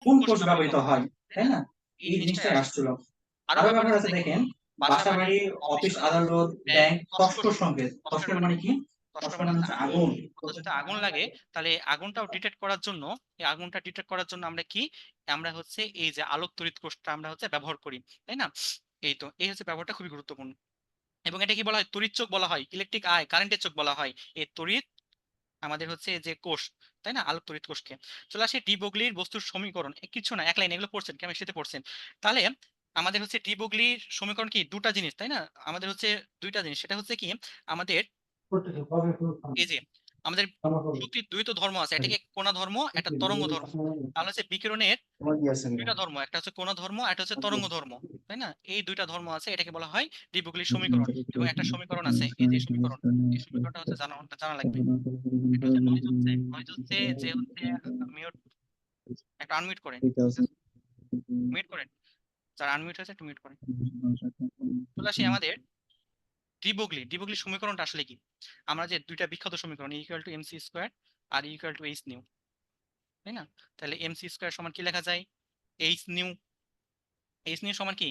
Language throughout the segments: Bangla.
কোন কোষ ব্যবহৃত হয়, তাই না? এই জিনিসটাই আসছিল। আরো ব্যাপার আছে দেখেন, বাসা-বাড়ি, অফিস, আদালত, ব্যাংক, তস্কর সংকেত। তস্কর মানে কি? তস্কর মানে হচ্ছে আগুন। যদি আগুন লাগে তাহলে আগুনটাও ডিটেক্ট করার জন্য, এই আগুনটা ডিটেক্ট করার জন্য আমরা কি, আমরা হচ্ছে এই যে আলোক তড়িৎ কোষটা আমরা হচ্ছে ব্যবহার করি, তাই না? এই তো এই হচ্ছে ব্যবহারটা খুবই গুরুত্বপূর্ণ। এবং এটা কি বলা হয়, তড়িৎ চোখ বলা হয়, ইলেকট্রিক আই, কারেন্টের চোখ বলা হয় এই তড়িৎ আমাদের হচ্ছে যে কোষ, তাই না, আলোক তড়িৎ কোষকে। চলে আসে ডি ব্রগলির বস্তুর সমীকরণ। কিছু না, এক লাইন, এগুলো পড়ছেন, কেমিস্ট্রিতে পড়ছেন। তাহলে আমাদের হচ্ছে ডি ব্রগলির সমীকরণ কি, দুটা জিনিস, তাই না? আমাদের হচ্ছে দুইটা জিনিস, সেটা হচ্ছে কি, আমাদের এই যে আমাদের শক্তির দুই তো ধর্ম আছে, একটা কি কণা ধর্ম, একটা তরঙ্গ ধর্ম। তাহলে হচ্ছে বিকিরণের দুইটা ধর্ম, একটা হচ্ছে কণা ধর্ম, একটা হচ্ছে তরঙ্গ ধর্ম, তাই না? এই দুইটা ধর্ম আছে, এটাকে বলা হয় ডি ব্রগলির সমীকরণ। এবং একটা সমীকরণ আছে, এই যে সমীকরণ, এই সমীকরণটা হচ্ছে জানা জানা লাগবে। এটা হচ্ছে নয়েজ হচ্ছে যে হচ্ছে মিউট, একটা আনমিউট করেন, মিউট করেন, যারা আনমিউট হয়েছে একটু মিউট করেন। চলে আসি আমাদের ডি ব্রগলি সমীকরণটা আসলে কি। আমরা যে দুইটা বিখ্যাত সমীকরণ, ইকুয়াল টু এমসি স্কোয়ার আর ইকুয়াল টু এইচ নিউ, তাই না? তাহলে এমসি স্কোয়ার সমান কি লেখা যায়, এইচ নিউ, এইচ নিউ সমান কি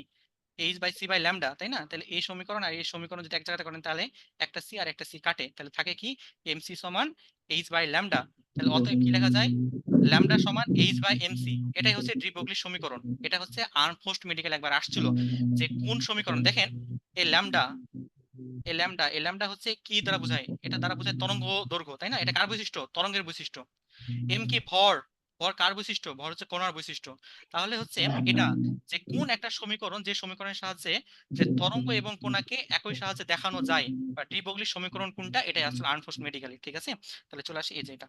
H by C by lambda, তাই না? তাহলে এই সমীকরণ আর এই সমীকরণ যদি এক জায়গাতে করেন তাহলে একটা সি আর একটা সি কাটে, তাহলে থাকে কি এমসি সমান এইচ বাই ল্যামডা। তাহলে অতএব কি লেখা যায়, ল্যামডা সমান এইচ বাই এমসি। এটাই হচ্ছে ডি ব্রগলির সমীকরণ। এটা হচ্ছে আর্মফোর্সড মেডিকেল একবার আসছিল, যে কোন সমীকরণ দেখেন, এই ল্যামডা, এই ল্যামডা হচ্ছে কি দ্বারা বোঝায়, এটা দ্বারা বোঝায় তরঙ্গ দৈর্ঘ্য, তাই না? এটা কার বৈশিষ্ট্য, তরঙ্গের বৈশিষ্ট্য। এম কি ভর, ভর কার বৈশিষ্ট্য, ভর হচ্ছে কণার বৈশিষ্ট্য। তাহলে হচ্ছে এটা যে কোন একটা সমীকরণ, যে সমীকরণের সাহায্যে যে তরঙ্গ এবং কণাকে একই সাহায্যে দেখানো যায়, বা ডি ব্রগলির সমীকরণ কোনটা, এটাই আসলে আর্মফোর্স মেডিকেলি, ঠিক আছে? তাহলে চলে আসি এই যে এটা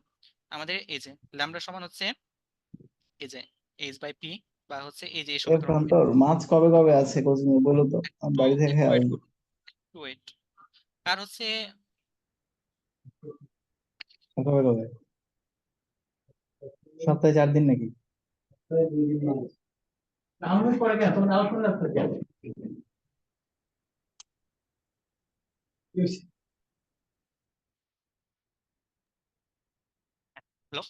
আমাদের এই যে ল্যামডা সমান হচ্ছে এই যে এইচ বাই পি, বা হচ্ছে এই যে এই এ সমীকরণ। প্রান্তর মাছ কবে কবে আছে কোচিং এ বলো তো, আমি একটু বাড়ি থেকে একটু ওয়েট আসবো। করুন, একটু ওয়েট। আর হচ্ছে কবে কবে? সপ্তাহে 4 দিন নাকি? ডাউনলোড করে কেন তোমরা আলোচনা করতে কেন? হ্যালো,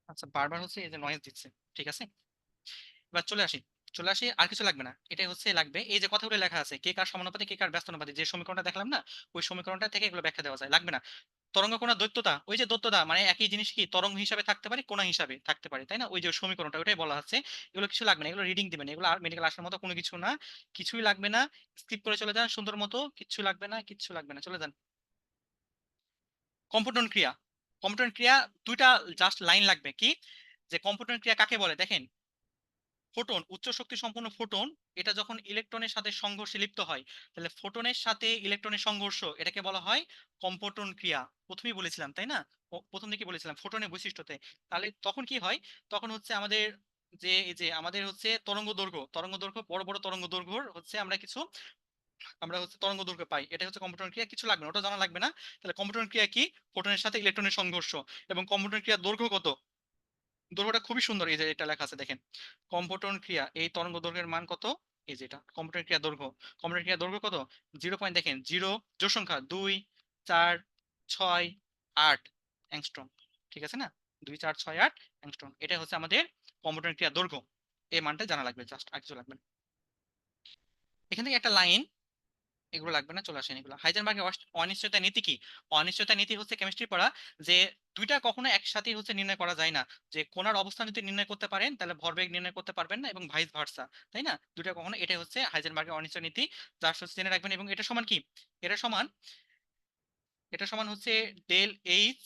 আচ্ছা বারবার হচ্ছে এই যে নয়েজ দিচ্ছে, ঠিক আছে? এবার চলে আসি আর কিছু লাগবে না, এটাই হচ্ছে লাগবে এই যে কথাগুলো লেখা আছে, কে কার সমানুপাতি, কে কার ব্যস্তানুপাতি, যে সমীকরণটা দেখলাম না, ওই সমীকরণটা থেকে এগুলো ব্যাখ্যা দেওয়া যায়, লাগবে না। তরঙ্গ কোণা দ্বৈততা, ওই যে দ্বৈততা মানে একই জিনিস কি তরঙ্গ হিসাবে থাকতে পারে, কোণা হিসাবে থাকতে পারে, তাই না? ওই যে সমীকরণটা ওইটাই বলা হচ্ছে। এগুলো কিছু লাগবে না, এগুলো রিডিং দিবেন, এগুলো আর মেডিকেল আসার মতো কোনো কিছু না, কিছুই লাগবে না। স্কিপ করে চলে যান সুন্দর মতো, কিচ্ছু লাগবে না, কিচ্ছু লাগবে না, চলে যান। কম্পটন ক্রিয়া, কম্পটন ক্রিয়া দুইটা জাস্ট লাইন লাগবে কি, যে কম্পটন ক্রিয়া কাকে বলে দেখেন, ফোটন, উচ্চ শক্তি সম্পন্ন ফোটন, এটা যখন ইলেকট্রনের সাথে সংঘর্ষে লিপ্ত হয়, তাহলে ফোটনের সাথে ইলেকট্রনের সংঘর্ষ, এটাকে বলা হয় কম্পটন ক্রিয়া। প্রথমেই বলেছিলাম, তাই না? প্রথম দিকে বলেছিলাম ফোটনের বৈশিষ্ট্যতে। তাহলে তখন কি হয়, তখন হচ্ছে আমাদের যে এই যে আমাদের হচ্ছে তরঙ্গ দৈর্ঘ্য বড় বড় তরঙ্গ দৈর্ঘ্যর হচ্ছে আমরা কিছু, আমরা হচ্ছে তরঙ্গ দৈর্ঘ্য পাই, এটা হচ্ছে কম্পটন ক্রিয়া। কিছু লাগবে না, ওটা জানা লাগবে না। তাহলে কম্পটন ক্রিয়া কি, ফোটনের সাথে ইলেকট্রনের সংঘর্ষ। এবং কম্পটন ক্রিয়ার দৈর্ঘ্য কত, দৈর্ঘ্যটা খুবই সুন্দর, এই যে এটা লেখা আছে দেখেন, কম্পটন ক্রিয়া এই তরঙ্গ দৈর্ঘ্যের মান কত, এই যে এটা কম্পটন ক্রিয়া দৈর্ঘ্য। কম্পটন ক্রিয়া দৈর্ঘ্য কত, 0 পয়েন্ট দেখেন, জিরো, জোড় সংখ্যা 2 4 6 8 অ্যাংস্ট্রম, ঠিক আছে না? 2 4 6 8 অ্যাংস্ট্রম, এটা হচ্ছে আমাদের কম্পটন ক্রিয়া দৈর্ঘ্য। এই মানটা জানা লাগবে, জাস্ট আর কিছু লাগবে না। এখান থেকে একটা লাইন, এগুলো লাগবে না, চলে আসেন এগুলো। হাইজেনবার্গের অনিশ্চয়তা নীতি কি, অনিশ্চয়তা নীতি হচ্ছে কেমিস্ট্রি পড়া, যে দুইটা কখনো একসাথে হচ্ছে নির্ণয় করা যায় না। যে কোণার অবস্থান যদি নির্ণয় করতে পারেন তাহলে ভরবেগ নির্ণয় করতে পারবেন না, এবং ভাইস ভার্সা, তাই না? দুইটা কখনো, এটাই হচ্ছে হাইজেনবার্গের অনিশ্চয় নীতি, যার হচ্ছে জেনে রাখবেন। এবং এটা সমান কি, এটা সমান, এটা সমান হচ্ছে del H,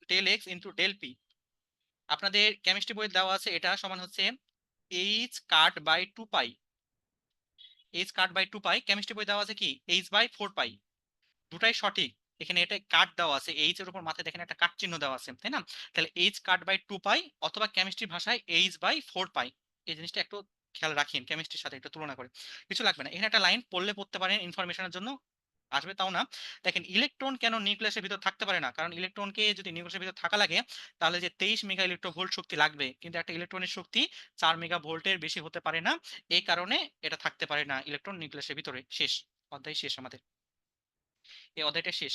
del X into del P. আপনাদের কেমিস্ট্রি বই দেওয়া আছে, এটা সমান হচ্ছে H cut by 2 pi, H cut by 2 pi. Chemistry বই দেওয়া আছে কি এইচ বাই 4 পাই, দুটাই সঠিক। এখানে এটা কাট দেওয়া আছে, এইচ এর উপর মাথায় দেখেন একটা কাট চিহ্ন দেওয়া আছে, তাই না? তাহলে এইচ কাট বাই 2 পাই, অথবা কেমিস্ট্রি ভাষায় এইচ বাই 4 পাই। এই জিনিসটা একটু খেয়াল রাখেন, কেমিস্ট্রির সাথে একটু তুলনা করে। কিছু লাগবে না, এখানে একটা লাইন পড়লে পড়তে পারেন, ইনফরমেশনের জন্য আসবে তাও না। দেখেন ইলেকট্রন কেন নিউক্লিয়াসের ভিতর থাকতে পারে না, কারণ ইলেকট্রনকে যদি নিউক্লিয়াসের ভিতর থাকা লাগে তাহলে যে 23 মেগা ইলেকট্রোভোল্ট শক্তি লাগবে, কিন্তু একটা ইলেকট্রনের শক্তি 4 মেগা ভোল্টের বেশি হতে পারে না। এই কারণে এটা থাকতে পারে না ইলেকট্রন নিউক্লিয়াসের ভিতরে। শেষ, অধ্যায় শেষ আমাদের, এই অধ্যায়টা শেষ।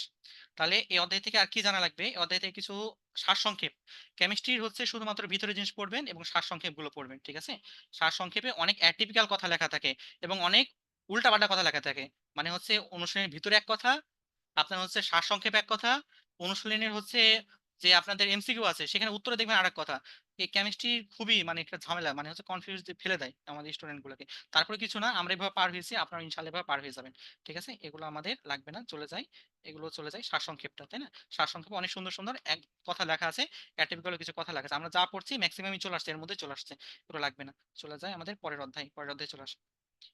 তাহলে এই অধ্যায় থেকে আর কি জানা লাগবে, এই অধ্যায় থেকে কিছু সারসংক্ষেপ। কেমিস্ট্রির হচ্ছে শুধুমাত্র ভিতরে জিনিস পড়বেন এবং সারসংক্ষেপ গুলো পড়বেন, ঠিক আছে? সারসংক্ষেপে অনেক অ্যাটিপিক্যাল কথা লেখা থাকে এবং অনেক উল্টাপাল্টা কথা লেখা থাকে। মানে হচ্ছে অনুশীলনের ভিতরে এক কথা, আপনার হচ্ছে সারসংক্ষেপ এক কথা, অনুশীলনের হচ্ছে যে আপনাদের এমসিকিউ আছে সেখানে উত্তরে দেখবেন আরেক কথা। এই কেমিস্ট্রি খুবই মানে একটা ঝামেলা, মানে হচ্ছে কনফিউজ ফেলে দেয় আমাদের স্টুডেন্ট গুলোকে। তারপরে কিছু না, আমরা এভাবে পার হয়েছি, আপনারা ইনশাল্লাহ এভাবে পার হয়ে যাবেন, ঠিক আছে? এগুলো আমাদের লাগবে না, চলে যায়। এগুলো চলে যায় সারসংক্ষেপটা, তাই না? সারসংক্ষেপে অনেক সুন্দর সুন্দর এক কথা লেখা আছে, অ্যাটিপিক্যাল কিছু কথা লেখা আছে, আমরা যা পড়ছি ম্যাক্সিমামই চলে আসছে, এর মধ্যে চলে আসছে। এগুলো লাগবে না, চলে যায় আমাদের পরের অধ্যায় চলে আসে।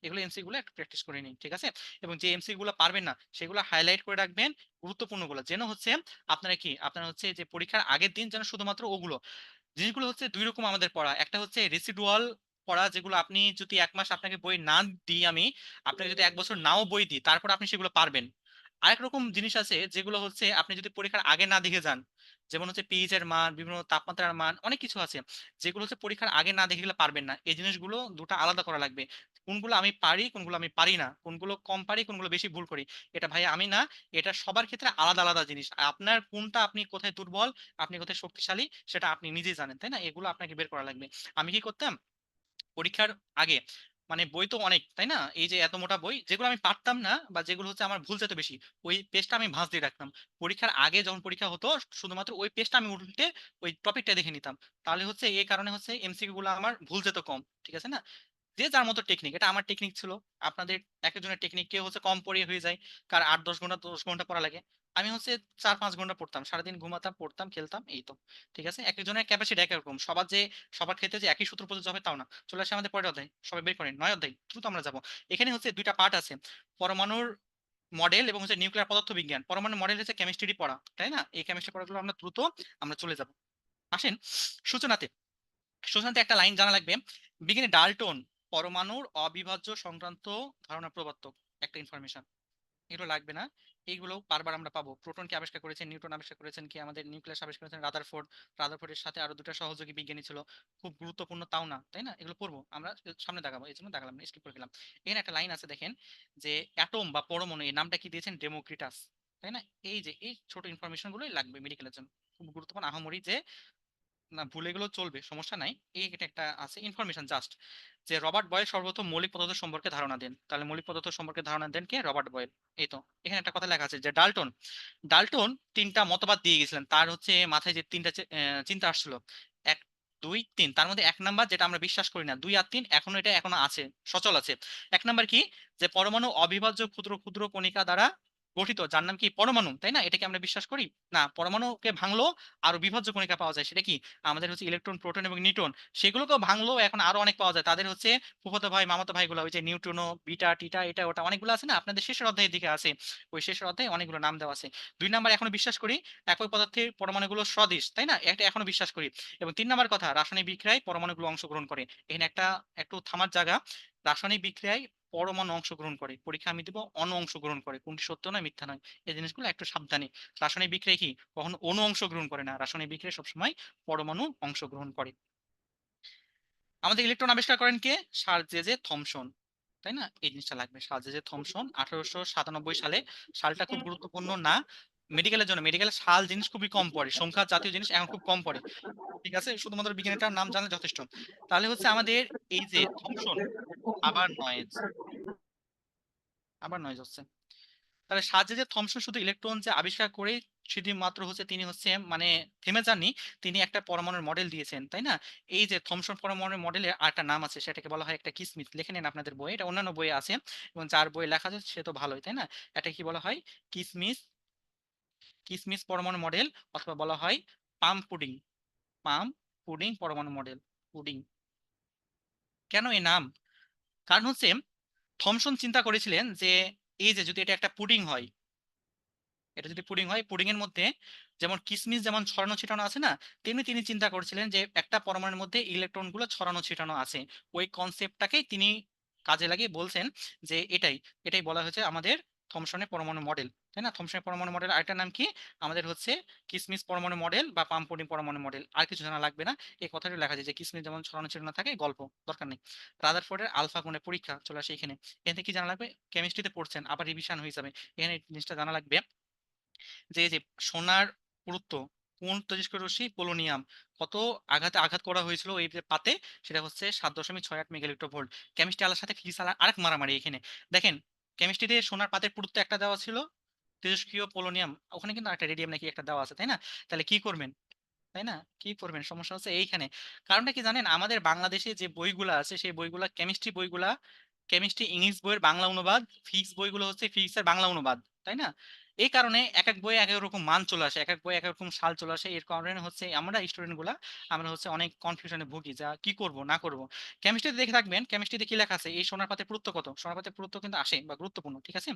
এগুলো এমসি গুলো একটু প্র্যাকটিস করে নিন, ঠিক আছে? এবং যে এমসি গুলো পারবেন না সেগুলো হাইলাইট করে রাখবেন, গুরুত্বপূর্ণ গুলো যেন হচ্ছে আপনারা কি আপনারা হচ্ছে যে পরীক্ষার আগের দিন যেন শুধুমাত্র ওগুলো জিনিসগুলো হচ্ছে দুই রকম আমাদের পড়া। একটা হচ্ছে রেসিডুয়াল পড়া, যেগুলো আপনি যদি 1 মাস আপনাকে বই না দিই আমি, আপনাকে যদি 1 বছর নাও বই দিই, তারপর আপনি সেগুলো পারবেন। আরেক রকম জিনিস আছে যেগুলো হচ্ছে আপনি যদি পরীক্ষার আগে না দেখে যান, যেমন হচ্ছে পিএইচ এর মান, বিভিন্ন তাপমাত্রার মান, অনেক কিছু আছে যেগুলো হচ্ছে পরীক্ষার আগে না দেখে গেলে পারবেন না। এই জিনিসগুলো দুটো আলাদা করা লাগবে। কোনগুলো আমি পারি, কোনগুলো আমি পারি না, কোনগুলো কম পারি, কোনগুলো বেশি ভুল করি, এটা ভাই আমি না, এটা সবার ক্ষেত্রে আলাদা আলাদা জিনিস। আপনার কোনটা, আপনি কোথায় দুর্বল, আপনি কোথায় শক্তিশালী, সেটা আপনি নিজেই জানেন, তাই না? এগুলো আপনাকে বের করা লাগবে। আমি কি করতাম পরীক্ষার আগে, মানে বই তো অনেক, তাই না? এই যে এত মোটা বই, যেগুলো আমি পারতাম না বা যেগুলো হচ্ছে আমার ভুল যেত বেশি, ওই পেজটা আমি ভাঁজ দিয়ে রাখতাম। পরীক্ষার আগে যখন পরীক্ষা হতো, শুধুমাত্র ওই পেজটা আমি উল্টে ওই টপিকটা দেখে নিতাম। তাহলে হচ্ছে এই কারণে হচ্ছে এমসিকিউ গুলো আমার ভুল যেত কম, ঠিক আছে না? যে যার মতো টেকনিক, এটা আমার টেকনিক ছিল। আপনাদের এক একজনের টেকনিক, কেউ হচ্ছে কম পড়ে হয়ে যায়, কার 8-10 ঘন্টা 10 ঘন্টা পড়া লাগে। আমি হচ্ছে 4-5 ঘন্টা পড়তাম, সারাদিন ঘুমাতাম, পড়তাম, খেলতাম, এই তো, ঠিক আছে? এক একজনের ক্যাপাসিটি এক এক রকম, সবার ক্ষেত্রে যে একই সূত্র প্রযোজ্য হবে তাও না। চলে আসে আমাদের পরের অধ্যায়, সবাই বের করেন 9 অধ্যায়, দ্রুত আমরা যাবো। এখানে হচ্ছে দুইটা পার্ট আছে, পরমাণুর মডেল এবং হচ্ছে নিউক্লিয়ার পদার্থ বিজ্ঞান। পরমাণু মডেল হচ্ছে কেমিস্ট্রি পড়া, তাই না? এই কেমিস্ট্রি পড়াগুলো আমরা দ্রুত আমরা চলে যাব। আসেন সূচনাতে। সূচনাতে একটা লাইন জানা লাগবে, বিজ্ঞানী ডাল্টন পরমাণুর অবিভাজ্য সংক্রান্ত ধারণা প্রবর্তক, একটা ইনফরমেশন। এগুলো লাগবে না, এইগুলো বারবার আমরা পাবো। প্রোটনকে আবিষ্কার করেছেন নিউটন, আবিষ্কার করেছেন কি আমাদের, নিউক্লিয়াস আবিষ্কার করেছেন রাদারফোর্ড। রাদারফোর্ডের সাথে আরো দুটো সহযোগী বিজ্ঞানী ছিল, খুব গুরুত্বপূর্ণ তাও না, তাই না? এগুলো পড়বো আমরা, সামনে দেখাবো, এই জন্য দেখালাম না, স্কিপ করে গেলাম। এখানে একটা লাইন আছে দেখেন, যে অ্যাটম বা পরমাণু, এই নামটা কি দিয়েছেন, ডেমোক্রিটাস, তাই না? এই যে এই ছোট ইনফরমেশন গুলোই লাগবে মেডিকেলের জন্য, খুব গুরুত্বপূর্ণ, আহামরি যে না ভুলে গেলেও চলবে, সমস্যা নাই। এই এটা একটা আছে ইনফরমেশন জাস্ট, যে রবার্ট বয়েল সর্বপ্রথম মৌলিক পদার্থ সম্পর্কে ধারণা দেন। তাহলে মৌলিক পদার্থ সম্পর্কে ধারণা দেন কে? Robert boil. এই তো, এখানে একটা কথা লেখা আছে যে ডাল্টন, ডাল্টন তিনটা মতবাদ দিয়ে গেছিলেন, তার হচ্ছে মাথায় যে তিনটা চিন্তা আসছিল, 1, 2, 3, তার মধ্যে 1 নাম্বার যেটা আমরা বিশ্বাস করি না, 2 আর 3 এখনো, এটা এখনো আছে, সচল আছে। 1 নাম্বার কি, যে পরমাণু অবিভাজ্য ক্ষুদ্র ক্ষুদ্র কণিকা দ্বারা গঠিত, যার নাম কি পরমাণু, তাই না? এটাকে আমরা বিশ্বাস করি না, পরমাণুকে ভাঙলো আরো বিভাজ্য কণিকা পাওয়া যায়, সেটা কি আমাদের হচ্ছে ইলেকট্রন, প্রোটন এবং নিউট্রন। সেগুলোকেও ভাঙলেও এখন আরো অনেক পাওয়া যায়, তাদের হচ্ছে ফুফাতো ভাই, মামাতো ভাইগুলো, ওই যে নিউট্রনো, বিটা, টিটা, এটা ওটা অনেকগুলো আছে না, আপনাদের শেষের অধ্যায়ের দিকে আছে, ওই শেষের অধ্যায়ে অনেকগুলো নাম দেওয়া আছে। 2 নাম্বার এখনো বিশ্বাস করি একই পদার্থের পরমাণুগুলো সদিশ, তাই না? এটা এখনো বিশ্বাস করি। এবং 3 নাম্বার কথা, রাসায়নিক বিক্রিয়ায় পরমাণুগুলো অংশগ্রহণ করে। এখানে একটা একটু থামার জায়গা, রাসায়নিক বিক্রিয়ায় পরমাণু অংশগ্রহণ করে, পরীক্ষা আমি দিব অণু অংশগ্রহণ করে, কোনটি সত্য নয় মিথ্যা নয়, এই জিনিসগুলো একটু সাবধানে। রাসায়নিক বিক্রিয়ায় কি কখনো অণু অংশগ্রহণ করে না, রাসায়নিক বিক্রিয়ায় সবসময় পরমাণু অংশগ্রহণ করে। আমাদের ইলেকট্রন আবিষ্কার করেন কে? স্যার জে জে থমসন, তাই না? এই জিনিসটা লাগবে, স্যার জে জে থমসন 1897 সালে। সালটা খুব গুরুত্বপূর্ণ না মেডিকেলের জন্য, মেডিকেলের সাল জিনিস খুবই কম পড়ে, সংখ্যা জাতীয় জিনিস এখন খুব কম পড়ে, ঠিক আছে? শুধুমাত্র বিজ্ঞানীটার নাম জানলে যথেষ্ট। তাহলে হচ্ছে আমাদের এই যে থমসন, আবার নয়েজ, আবার নয়েজ হচ্ছে। তাহলে সাজে যে থমসন শুধু ইলেকট্রন যে আবিষ্কার করে শুধুমাত্র হচ্ছে তিনি হচ্ছে মানে থেমে যাননি, তিনি একটা পরমাণুর মডেল দিয়েছেন, তাই না? এই যে থমসন পরমাণুর মডেলের আরেকটা নাম আছে, সেটাকে বলা হয় একটা কিসমিস, লিখে নেন আপনাদের বই, এটা অন্যান্য বইয়ে আছে, এবং যার বই লেখা আছে সে তো ভালোই, তাই না? এটা কি বলা হয়? কিসমিস, কিসমিস পরমাণু মডেল, অথবা বলা হয় পাম পুডিং, পাম পুডিং পরমাণু মডেল, পুডিং। কেন এই নাম? কারণ হচ্ছে থমসন চিন্তা করেছিলেন যে এই যে যদি এটা একটা পুডিং হয়, এটা যদি পুডিং হয়, পুডিং এর মধ্যে যেমন কিসমিস যেমন ছড়ানো ছিটানো আছে না, তেমনি তিনি চিন্তা করছিলেন যে একটা পরমাণুর মধ্যে ইলেকট্রন গুলো ছড়ানো ছিটানো আছে। ওই কনসেপ্টটাকেই তিনি কাজে লাগিয়ে বলছেন যে এটাই, এটাই বলা হয়েছে আমাদের থমসনের পরমাণু মডেল, তাই না? থমসনের পরমাণু মডেল আরেকটা নাম কি আমাদের হচ্ছে কিসমিস পরমাণু মডেল বা পাম পুডিং পরমাণু মডেল। আর কিছু জানা লাগবে না, এই কথাটি লেখা যায় যে কিসমিস যেমন ছড়ানো ছিটানো থাকে, গল্প দরকার নেই। রাদারফোর্ডের আলফা কোণের পরীক্ষা চলে আসে এখানে। এখান থেকে কি জানা লাগবে? কেমিস্ট্রিতে পড়ছেন, আবার রিভিশন হয়ে যাবে, এখানে এই জিনিসটা জানা লাগবে যে এই যে সোনার পুরুত্ব, কোন তেজস্ক্রিয় রশ্মি? পোলোনিয়াম। কত আঘাতে আঘাত করা হয়েছিল এই যে পাতে? সেটা হচ্ছে 7.68 মেগাইলেক্ট্রোভোল্ট। কেমিস্ট্রি আলার সাথে ফিজিক্স আলার আরেক মারামারি এখানে। দেখেন, কেমিস্ট্রিতে সোনার পাতের পুরুত্ব একটা দেওয়া ছিল, তেজস্ক্রিয় পোলোনিয়াম ওখানে কিন্তু একটা রেডিয়াম নাকি একটা দেওয়া আছে, তাই না? তাহলে কি করবেন? তাই না? কি করবেন? সমস্যা হচ্ছে এইখানে। কারণটা কি জানেন? আমাদের বাংলাদেশে যে বইগুলা আছে সেই বইগুলা, কেমিস্ট্রি বইগুলা, কেমিস্ট্রি ইংলিশ বইয়ের বাংলা অনুবাদ, ফিজিক্স বইগুলো হচ্ছে ফিজিক্সের বাংলা অনুবাদ, তাই না? এই কারণে এক এক বই এক এক রকম মান চলে আসে, এক এক বই এক এক রকম সাল চলে আসে। এর কারণে হচ্ছে আমরা স্টুডেন্ট গুলা আমরা হচ্ছে অনেক কনফিউশনে ভুগি, যা কি করব না করব। কেমিস্ট্রিতে দেখে থাকবেন, কেমিস্ট্রিতে কি লেখা আছে? এই সোনার পাতের পুরুত্ব কত? সোনার পাতের পুরুত্ব কিন্তু আসে বা গুরুত্বপূর্ণ, ঠিক আছে?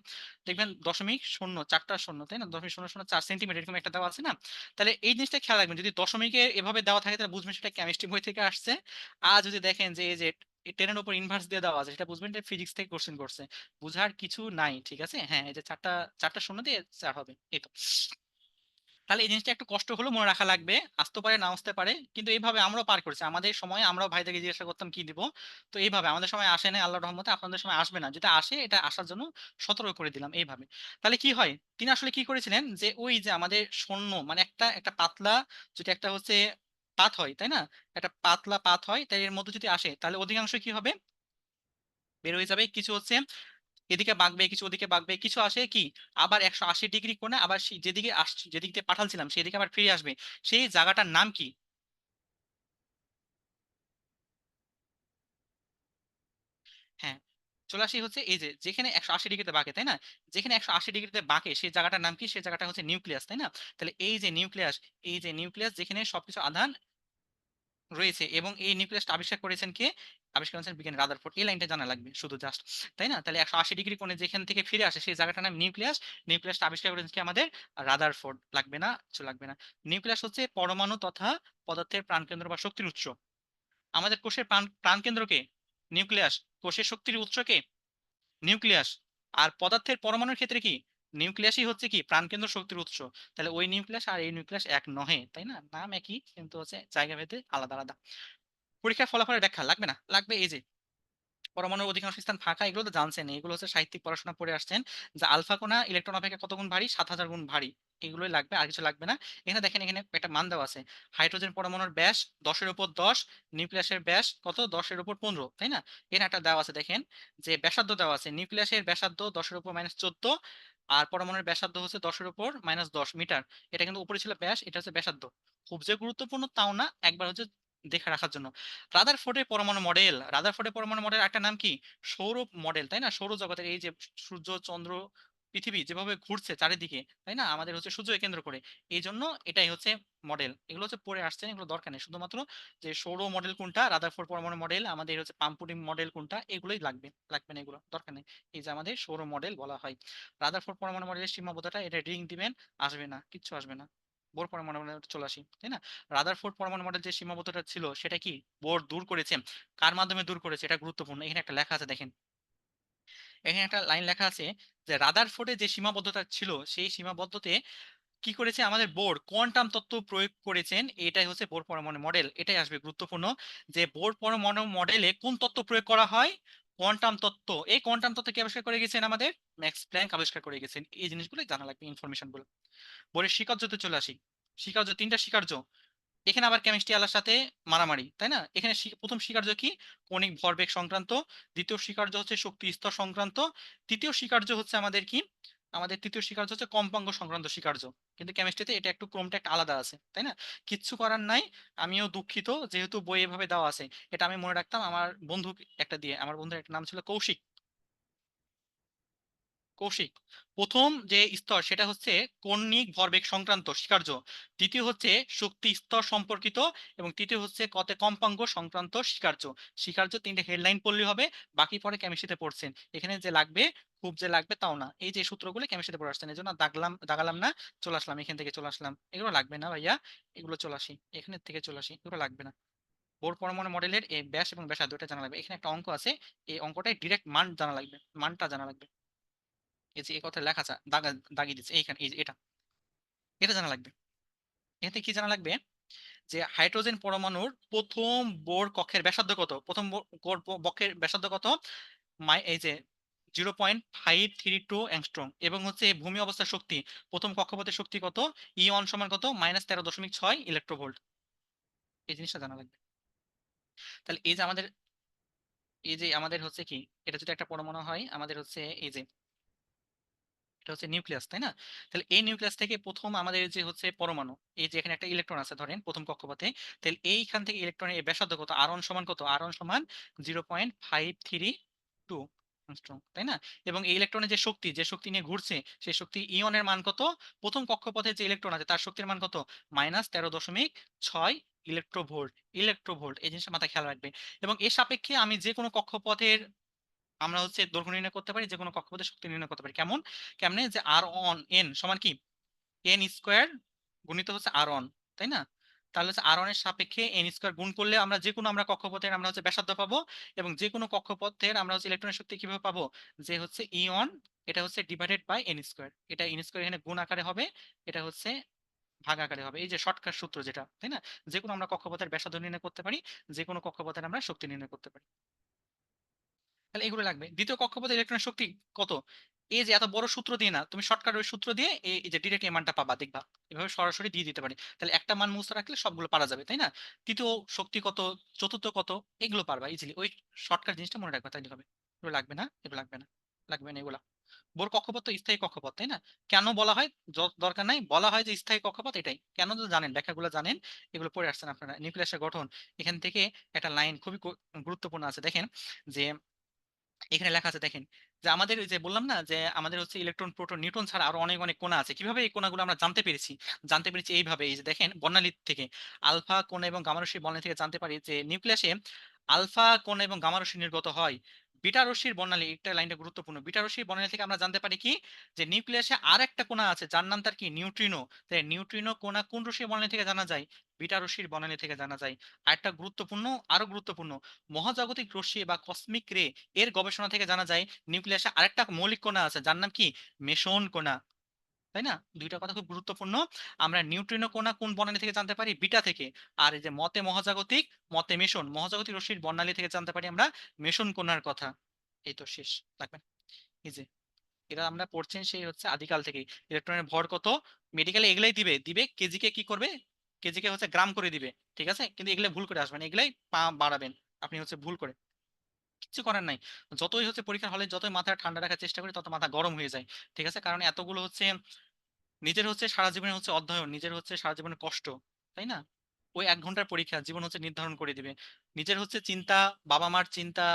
দেখবেন 0.0 চারটা শূন্য, তাই না? 0.004 সেন্টিমিটার এরকম একটা দেওয়া আছে না? তাহলে এই জিনিসটা খেয়াল রাখবেন, যদি দশমিকে এভাবে দেওয়া থাকে তাহলে বুঝবেন সেটা কেমিস্ট্রি বই থেকে আসছে। আর যদি দেখেন যে এই যে 10 এর উপর ইনভার্স দিয়ে দেওয়া আছে, সেটা বুঝবেন এটা ফিজিক্স থেকে কোশ্চেন করছে। বুঝার কিছু নাই, ঠিক আছে? হ্যাঁ, এই যে চারটা চারটা শূন্য দিয়ে 4 হবে, এই তো। তাহলে এই জিনিসটা একটু কষ্ট হলেও মনে রাখা লাগবে, আসতে পারে না আসতে পারে, কিন্তু এইভাবে আমরাও পার করেছি। আমাদের সময় আমরাও ভাইদেরকে জিজ্ঞাসা করতাম কি দিব। তো এইভাবে আমাদের সময় আসে না, আল্লাহর রহমতে আপনাদের সময় আসবে না, যদি আসে এটা আসার জন্য সতর্ক করে দিলাম এইভাবে। তাহলে কি হয়, তিনি আসলে কি করেছিলেন যে ওই যে আমাদের শূন্য মানে একটা একটা পাতলা, যদি একটা হচ্ছে পাত হয়, তাই না? একটা পাতলা পাত হয়, তাই এর মধ্যে যদি আসে তাহলে অধিকাংশ কি হবে? বের হয়ে যাবে। কিছু হচ্ছে এদিকে বাঁকবে, কিছু ওদিকে বাঁকবে, কিছু আসে কি আবার 180 ডিগ্রি কোণে, আবার যেদিকে আসছে, যেদিক দিয়ে পাঠালছিলাম সেদিকে আবার ফিরে আসবে। সেই জায়গাটার নাম কি? হ্যাঁ, চলে আসি হচ্ছে এই যে যেখানে 180 ডিগ্রিতে বাঁকে, তাই না? যেখানে 180 ডিগ্রিতে বাঁকে সেই জায়গাটার নাম কি? সেই জায়গাটা হচ্ছে নিউক্লিয়াস, তাই না? তাহলে এই যে নিউক্লিয়াস, এই যে নিউক্লিয়াস যেখানে সবকিছু আধান রয়েছে, এবং এই নিউক্লিয়াসটা আবিষ্কার করেছেন কে? আবিষ্কার করেছেন বিজ্ঞানী রাদারফোর্ড। এই লাইনটা জানা লাগবে শুধু জাস্ট, তাই না? তাহলে 180 ডিগ্রি কোণে যেখান থেকে ফিরে আসে সেই জায়গাটার নাম নিউক্লিয়াস। নিউক্লিয়াসটা আবিষ্কার করেছেন কি আমাদের? রাদারফোর্ড। লাগবে না? কিছু লাগবে না। নিউক্লিয়াস হচ্ছে পরমাণু তথা পদার্থের প্রাণকেন্দ্র বা শক্তির উৎস। আমাদের কোষের প্রাণকেন্দ্রকে নিউক্লিয়াস, কোষের শক্তির উৎসকে নিউক্লিয়াস, আর পদার্থের পরমাণুর ক্ষেত্রে কি? নিউক্লিয়াসই হচ্ছে কি প্রাণকেন্দ্র, শক্তির উৎস। তাহলে ওই নিউক্লিয়াস আর এই নিউক্লিয়াস এক নহে, তাই না? নাম একই কিন্তু হচ্ছে জায়গা ভেদে আলাদা আলাদা। পরীক্ষার ফলাফলের ব্যাখ্যা লাগবে না, লাগবে এই যে পরমাণুর অধিকাংশ স্থান ফাঁকা, এগুলো তো জানছেন, এগুলো হচ্ছে সাহিত্যিক পড়াশোনা পড়ে আসছেন। যে আলফা কণা ইলেকট্রন অপেক্ষা কত গুণ ভারী? 7,000 গুণ ভারী। এগুলোই লাগবে, আর কিছু লাগবে না। এখানে দেখেন, এখানে একটা মান দেওয়া আছে। হাইড্রোজেন পরমাণুর ব্যাস 10 এর উপর 10, নিউক্লিয়াসের ব্যাস কত? 10 এর উপর 15, তাই না? এখানে একটা দেওয়া আছে, দেখেন যে ব্যাসার্ধ দেওয়া আছে। নিউক্লিয়াসের ব্যাসার্ধ 10 এর উপর -14, আর পরমাণুর ব্যাসার্ধ হচ্ছে 10 এর উপর -10 মিটার। এটা কিন্তু উপরে ছিল ব্যাস, এটা হচ্ছে ব্যাসার্ধ। খুব যে গুরুত্বপূর্ণ তাও না, একবার হচ্ছে দেখে রাখার জন্য। রাদারফোর্ডের পরমাণু মডেল, রাদারফোর্ডের পরমাণু মডেল একটা নাম কি? সৌর মডেল, তাই না? সৌরজগতের এই যে সূর্য, চন্দ্র, পৃথিবী যেভাবে ঘুরছে চারিদিকে, তাই না? আমাদের হচ্ছে সূর্যকে কেন্দ্র করে, এই জন্য এটাই হচ্ছে মডেল। এগুলো হচ্ছে পড়ে আসছেন, এগুলো দরকার নেই। শুধুমাত্র যে সৌর মডেল কোনটা, রাদারফোর্ড পরমাণু মডেল, আমাদের হচ্ছে পাম্পুডিং মডেল কোনটা, এগুলোই লাগবে, লাগবে না, এগুলো দরকার নেই। এই যে আমাদের সৌর মডেল বলা হয়। রাদারফোর্ড পরমাণু মডেলের সীমাবদ্ধতা, এটা রিডিং দিবেন, আসবে না, কিচ্ছু আসবে না। বোর পরমাণু মডেল চলে আসি, তাই না? রাদারফোর্ড পরমাণু মডেল যে সীমাবদ্ধতা ছিল সেটা কি বোর দূর করেছে? কার মাধ্যমে দূর করেছে? এটা গুরুত্বপূর্ণ। এখানে একটা লেখা আছে, দেখেন এখানে একটা লাইন লেখা আছে যে রাদারফোর্ডে যে সীমাবদ্ধতা ছিল সেই সীমাবদ্ধতে কি করেছে আমাদের বোর? কোয়ান্টাম তত্ত্ব প্রয়োগ করেছেন। এটাই হচ্ছে বোর পরমাণু মডেল। এটাই আসবে গুরুত্বপূর্ণ, যে বোর পরমাণু মডেলে কোন তত্ত্ব প্রয়োগ করা হয়? কোয়ান্টাম তত্ত্ব। এই কোয়ান্টাম তত্ত্ব কি আবিষ্কার করে গেছেন? আমাদের ম্যাক্স প্ল্যাঙ্ক আবিষ্কার করে গেছেন। এই জিনিসগুলো জানা লাগবে, ইনফরমেশন গুলো। বোরের স্বীকার্যতে চলে আসি। স্বীকার্য, তিনটা স্বীকার্য। এখানে আবার কেমিস্ট্রি আলার সাথে মারামারি, তাই না? এখানে প্রথম স্বীকার্য কি? কণিক ভরবেগ সংক্রান্ত। দ্বিতীয় স্বীকার্য হচ্ছে শক্তি স্তর সংক্রান্ত। তৃতীয় স্বীকার্য হচ্ছে আমাদের কি? আমাদের তৃতীয় স্বীকার্য হচ্ছে কম্পাঙ্ক সংক্রান্ত স্বীকার্য। কিন্তু কেমিস্ট্রিতে এটা একটু ক্রমটা একটা আলাদা আছে, তাই না? কিচ্ছু করার নাই। আমিও দুঃখিত, যেহেতু বই এভাবে দেওয়া আছে। এটা আমি মনে রাখতাম আমার বন্ধু একটা দিয়ে। আমার বন্ধুর একটা নাম ছিল কৌশিক। কৌশিক, প্রথম যে স্তর সেটা হচ্ছে কৌণিক ভরবেগ সংক্রান্ত স্বীকার্য। দ্বিতীয় হচ্ছে শক্তি স্তর সম্পর্কিত, এবং তৃতীয় হচ্ছে কতে কম্পাঙ্ক সংক্রান্ত স্বীকার্য। স্বীকার্য তিনটে হেডলাইন পড়লেই হবে, বাকি পরে কেমিস্ট্রিতে পড়ছেন। এখানে যে লাগবে, খুব যে লাগবে তাও না। এই যে সূত্রগুলো কেমিস্ট্রিতে পড়ে আসছেন, এই জন্য দাগালাম না। চলে আসলাম, এখান থেকে চলে আসলাম। এগুলো লাগবে না ভাইয়া, এগুলো চলে আসি, এখানে থেকে চলে আসি, এগুলো লাগবে না। বোর পরমাণু মডেলের এই ব্যাস এবং ব্যাসার্ধ এটা জানা লাগবে। এখানে একটা অঙ্ক আছে, এই অঙ্কটাই ডিরেক্ট মান জানা লাগবে, মানটা জানা লাগবে। এই যে এই কথা লেখা আছে, দাগিয়ে দিচ্ছে এইখানে, এই যে এটা, এটা জানা লাগবে। এতে কি জানা লাগবে? যে হাইড্রোজেন পরমাণুর প্রথম বোর কক্ষের ব্যাসার্ধ কত? প্রথম বক্ষের ব্যাসার্ধ কত? এই যে 0.532 অ্যাংস্ট্রম, এবং হচ্ছে ভূমি অবস্থার শক্তি, প্রথম কক্ষপথের শক্তি কত, E1 সমান কত, -13.6 ইলেকট্রোভোল্ট। এই জিনিসটা জানা লাগবে। তাহলে এই যে আমাদের হচ্ছে কি, এটা যদি একটা পরমাণু হয়, আমাদের হচ্ছে এই যে এটা হচ্ছে নিউক্লিয়াস, তাই না? তাহলে এই নিউক্লিয়াস থেকে প্রথম আমাদের যে হচ্ছে পরমাণু, এই যে এখানে একটা ইলেকট্রন আছে ধরেন প্রথম কক্ষপথে, তাহলে এইখান থেকে ইলেকট্রনের ব্যাসার্ধ কত, আর1 সমান কত, আর1 সমান 0.532 অ্যাংস্ট্রম, তাই না? এবং এই ইলেকট্রনের যে শক্তি নিয়ে ঘুরছে, সেই শক্তি ইয়নের মান কত, প্রথম কক্ষপথে যে ইলেকট্রন আছে তার শক্তির মান কত, -13.6 ইলেকট্রোভোল্ট। ইলেকট্রোভোল্ট, এই জিনিসটা মাথায় খেয়াল রাখবে। এবং এর সাপেক্ষে আমি যে কোনো কক্ষপথের আমরা হচ্ছে দৈর্ঘ্য নির্ণয় করতে পারি, যে কোনো কক্ষপথের শক্তি নির্ণয় করতে পারি। কেমনে যে আর অন এন সমান কি, এন স্কোয়ার গুণিত হচ্ছে আর অন, তাই না? তাহলে হচ্ছে আর এর সাপেক্ষে এন স্কোয়ার গুণ করলে আমরা যে কোনো আমরা কক্ষপথের আমরা হচ্ছে ব্যাসার্ধ পাবো, এবং যে কোনো কক্ষপথের আমরা হচ্ছে ইলেকট্রনের শক্তি কিভাবে পাবো, যে হচ্ছে ই অন, এটা হচ্ছে ডিভাইডেড বাই এন স্কোয়ার, এটা এন স্কোয়ার এখানে গুণ আকারে হবে, এটা হচ্ছে ভাগ আকারে হবে। এই যে শর্টকাট সূত্র যেটা, তাই না? যে কোনো আমরা কক্ষপথের ব্যাসার্ধ নির্ণয় করতে পারি, যে কোনো কক্ষপথের আমরা শক্তি নির্ণয় করতে পারি। তাহলে এগুলো লাগবে। দ্বিতীয় কক্ষপথে ইলেকট্রনের শক্তি কত, এই যে এত বড় সূত্র দিয়ে না, তুমি শর্টকাট ওই সূত্র দিয়ে এই যে ডিরেক্ট এই মানটা পাবা, দেখবা এভাবে সরাসরি দিয়ে দিতে পারি। তাহলে একটা মান মুছে রাখলে সবগুলো পারা যাবে, তাই না? তৃতীয় শক্তি কত, চতুর্থ কত, এগুলো পারবা ইজিলি। ওই শর্টকাট জিনিসটা মনে রাখবা, তাইলে হবে। এগুলো লাগবে না, এগুলো লাগবে না, লাগবে না এগুলা। বোর কক্ষপথ তো স্থায়ী কক্ষপথ, তাই না? কেন বলা হয়, দরকার নাই, বলা হয় যে স্থায়ী কক্ষপথ, এটাই কেন তো জানেন, ব্যাখ্যাগুলো জানেন, এগুলো পড়ে আসছেন আপনারা। নিউক্লিয়াসের গঠন, এখান থেকে একটা লাইন খুবই গুরুত্বপূর্ণ আছে, দেখেন যে এখানে লেখা আছে, দেখেন যে আমাদের ওই যে বললাম না যে আমাদের হচ্ছে ইলেকট্রন, প্রোটন, নিউট্রন ছাড়া আরো অনেক অনেক কণা আছে। কিভাবে এই কণাগুলো আমরা জানতে পেরেছি এইভাবে, এই যে দেখেন বর্ণালী থেকে আলফা কণা এবং গামা রশ্মির বর্ণালী থেকে জানতে পারি যে নিউক্লিয়াসে আলফা কণা এবং গামা রশ্মি নির্গত হয়। বিটা রশ্মির বর্ণালী, একটা লাইনটা গুরুত্বপূর্ণ, বিটা রশ্মির বর্ণালী থেকে আমরা জানতে পারি কি, যে নিউক্লিয়াসে আর একটা কণা আছে যার নাম তার কি, নিউট্রিনো। তাই নিউট্রিনো কণা কোন রশ্মির বর্ণালী থেকে জানা যায়, বিটা রশ্মির বর্ণালী থেকে জানা যায়। আরেকটা গুরুত্বপূর্ণ, আরো গুরুত্বপূর্ণ, মহাজাগতিক রশ্মি বা কসমিক রে এর গবেষণা থেকে জানা যায় নিউক্লিয়াসে আরেকটা মৌলিক কণা আছে যার নাম কি, মেসন কণা, তাই না? দুইটা কথা খুব গুরুত্বপূর্ণ। আমরা নিউট্রিনো কণা কোন বর্ণালী থেকে জানতে পারি, বিটা থেকে। আর এই যে মতে মহাজাগতিক, মতে মেসন, মহাজাগতিক রশ্মির বর্ণালী থেকে জানতে পারি আমরা মেসন কণার কথা। এই তো শেষ, লাগবে না। এই যে এটা আমরা পড়ছেন সেই হচ্ছে আদিকাল থেকে। ইলেকট্রনের ভর কত, মেডিকেলে এগুলাই দিবে, কেজিকে কি করবে, কেজিকে হচ্ছে গ্রাম করে দিবে, ঠিক আছে? কিন্তু এগুলো ভুল করে আসবেন, এগুলাই পা বাড়াবেন আপনি হচ্ছে ভুল করে, কিছু করার নাই। যতই হচ্ছে পরীক্ষার হলে যতই মাথা ঠান্ডা রাখার চেষ্টা করি, তত মাথা গরম হয়ে যায়, ঠিক আছে? কারণ এতগুলো হচ্ছে নিজের হচ্ছে সারা জীবনের হচ্ছে অধ্যয়ন, নিজের হচ্ছে সারা জীবনের কষ্ট, তাই না? ওই 1 ঘন্টার পরীক্ষা জীবন হচ্ছে নির্ধারণ করে দিবে। নিজের হচ্ছে চিন্তা, বাবা মার চিন্তা,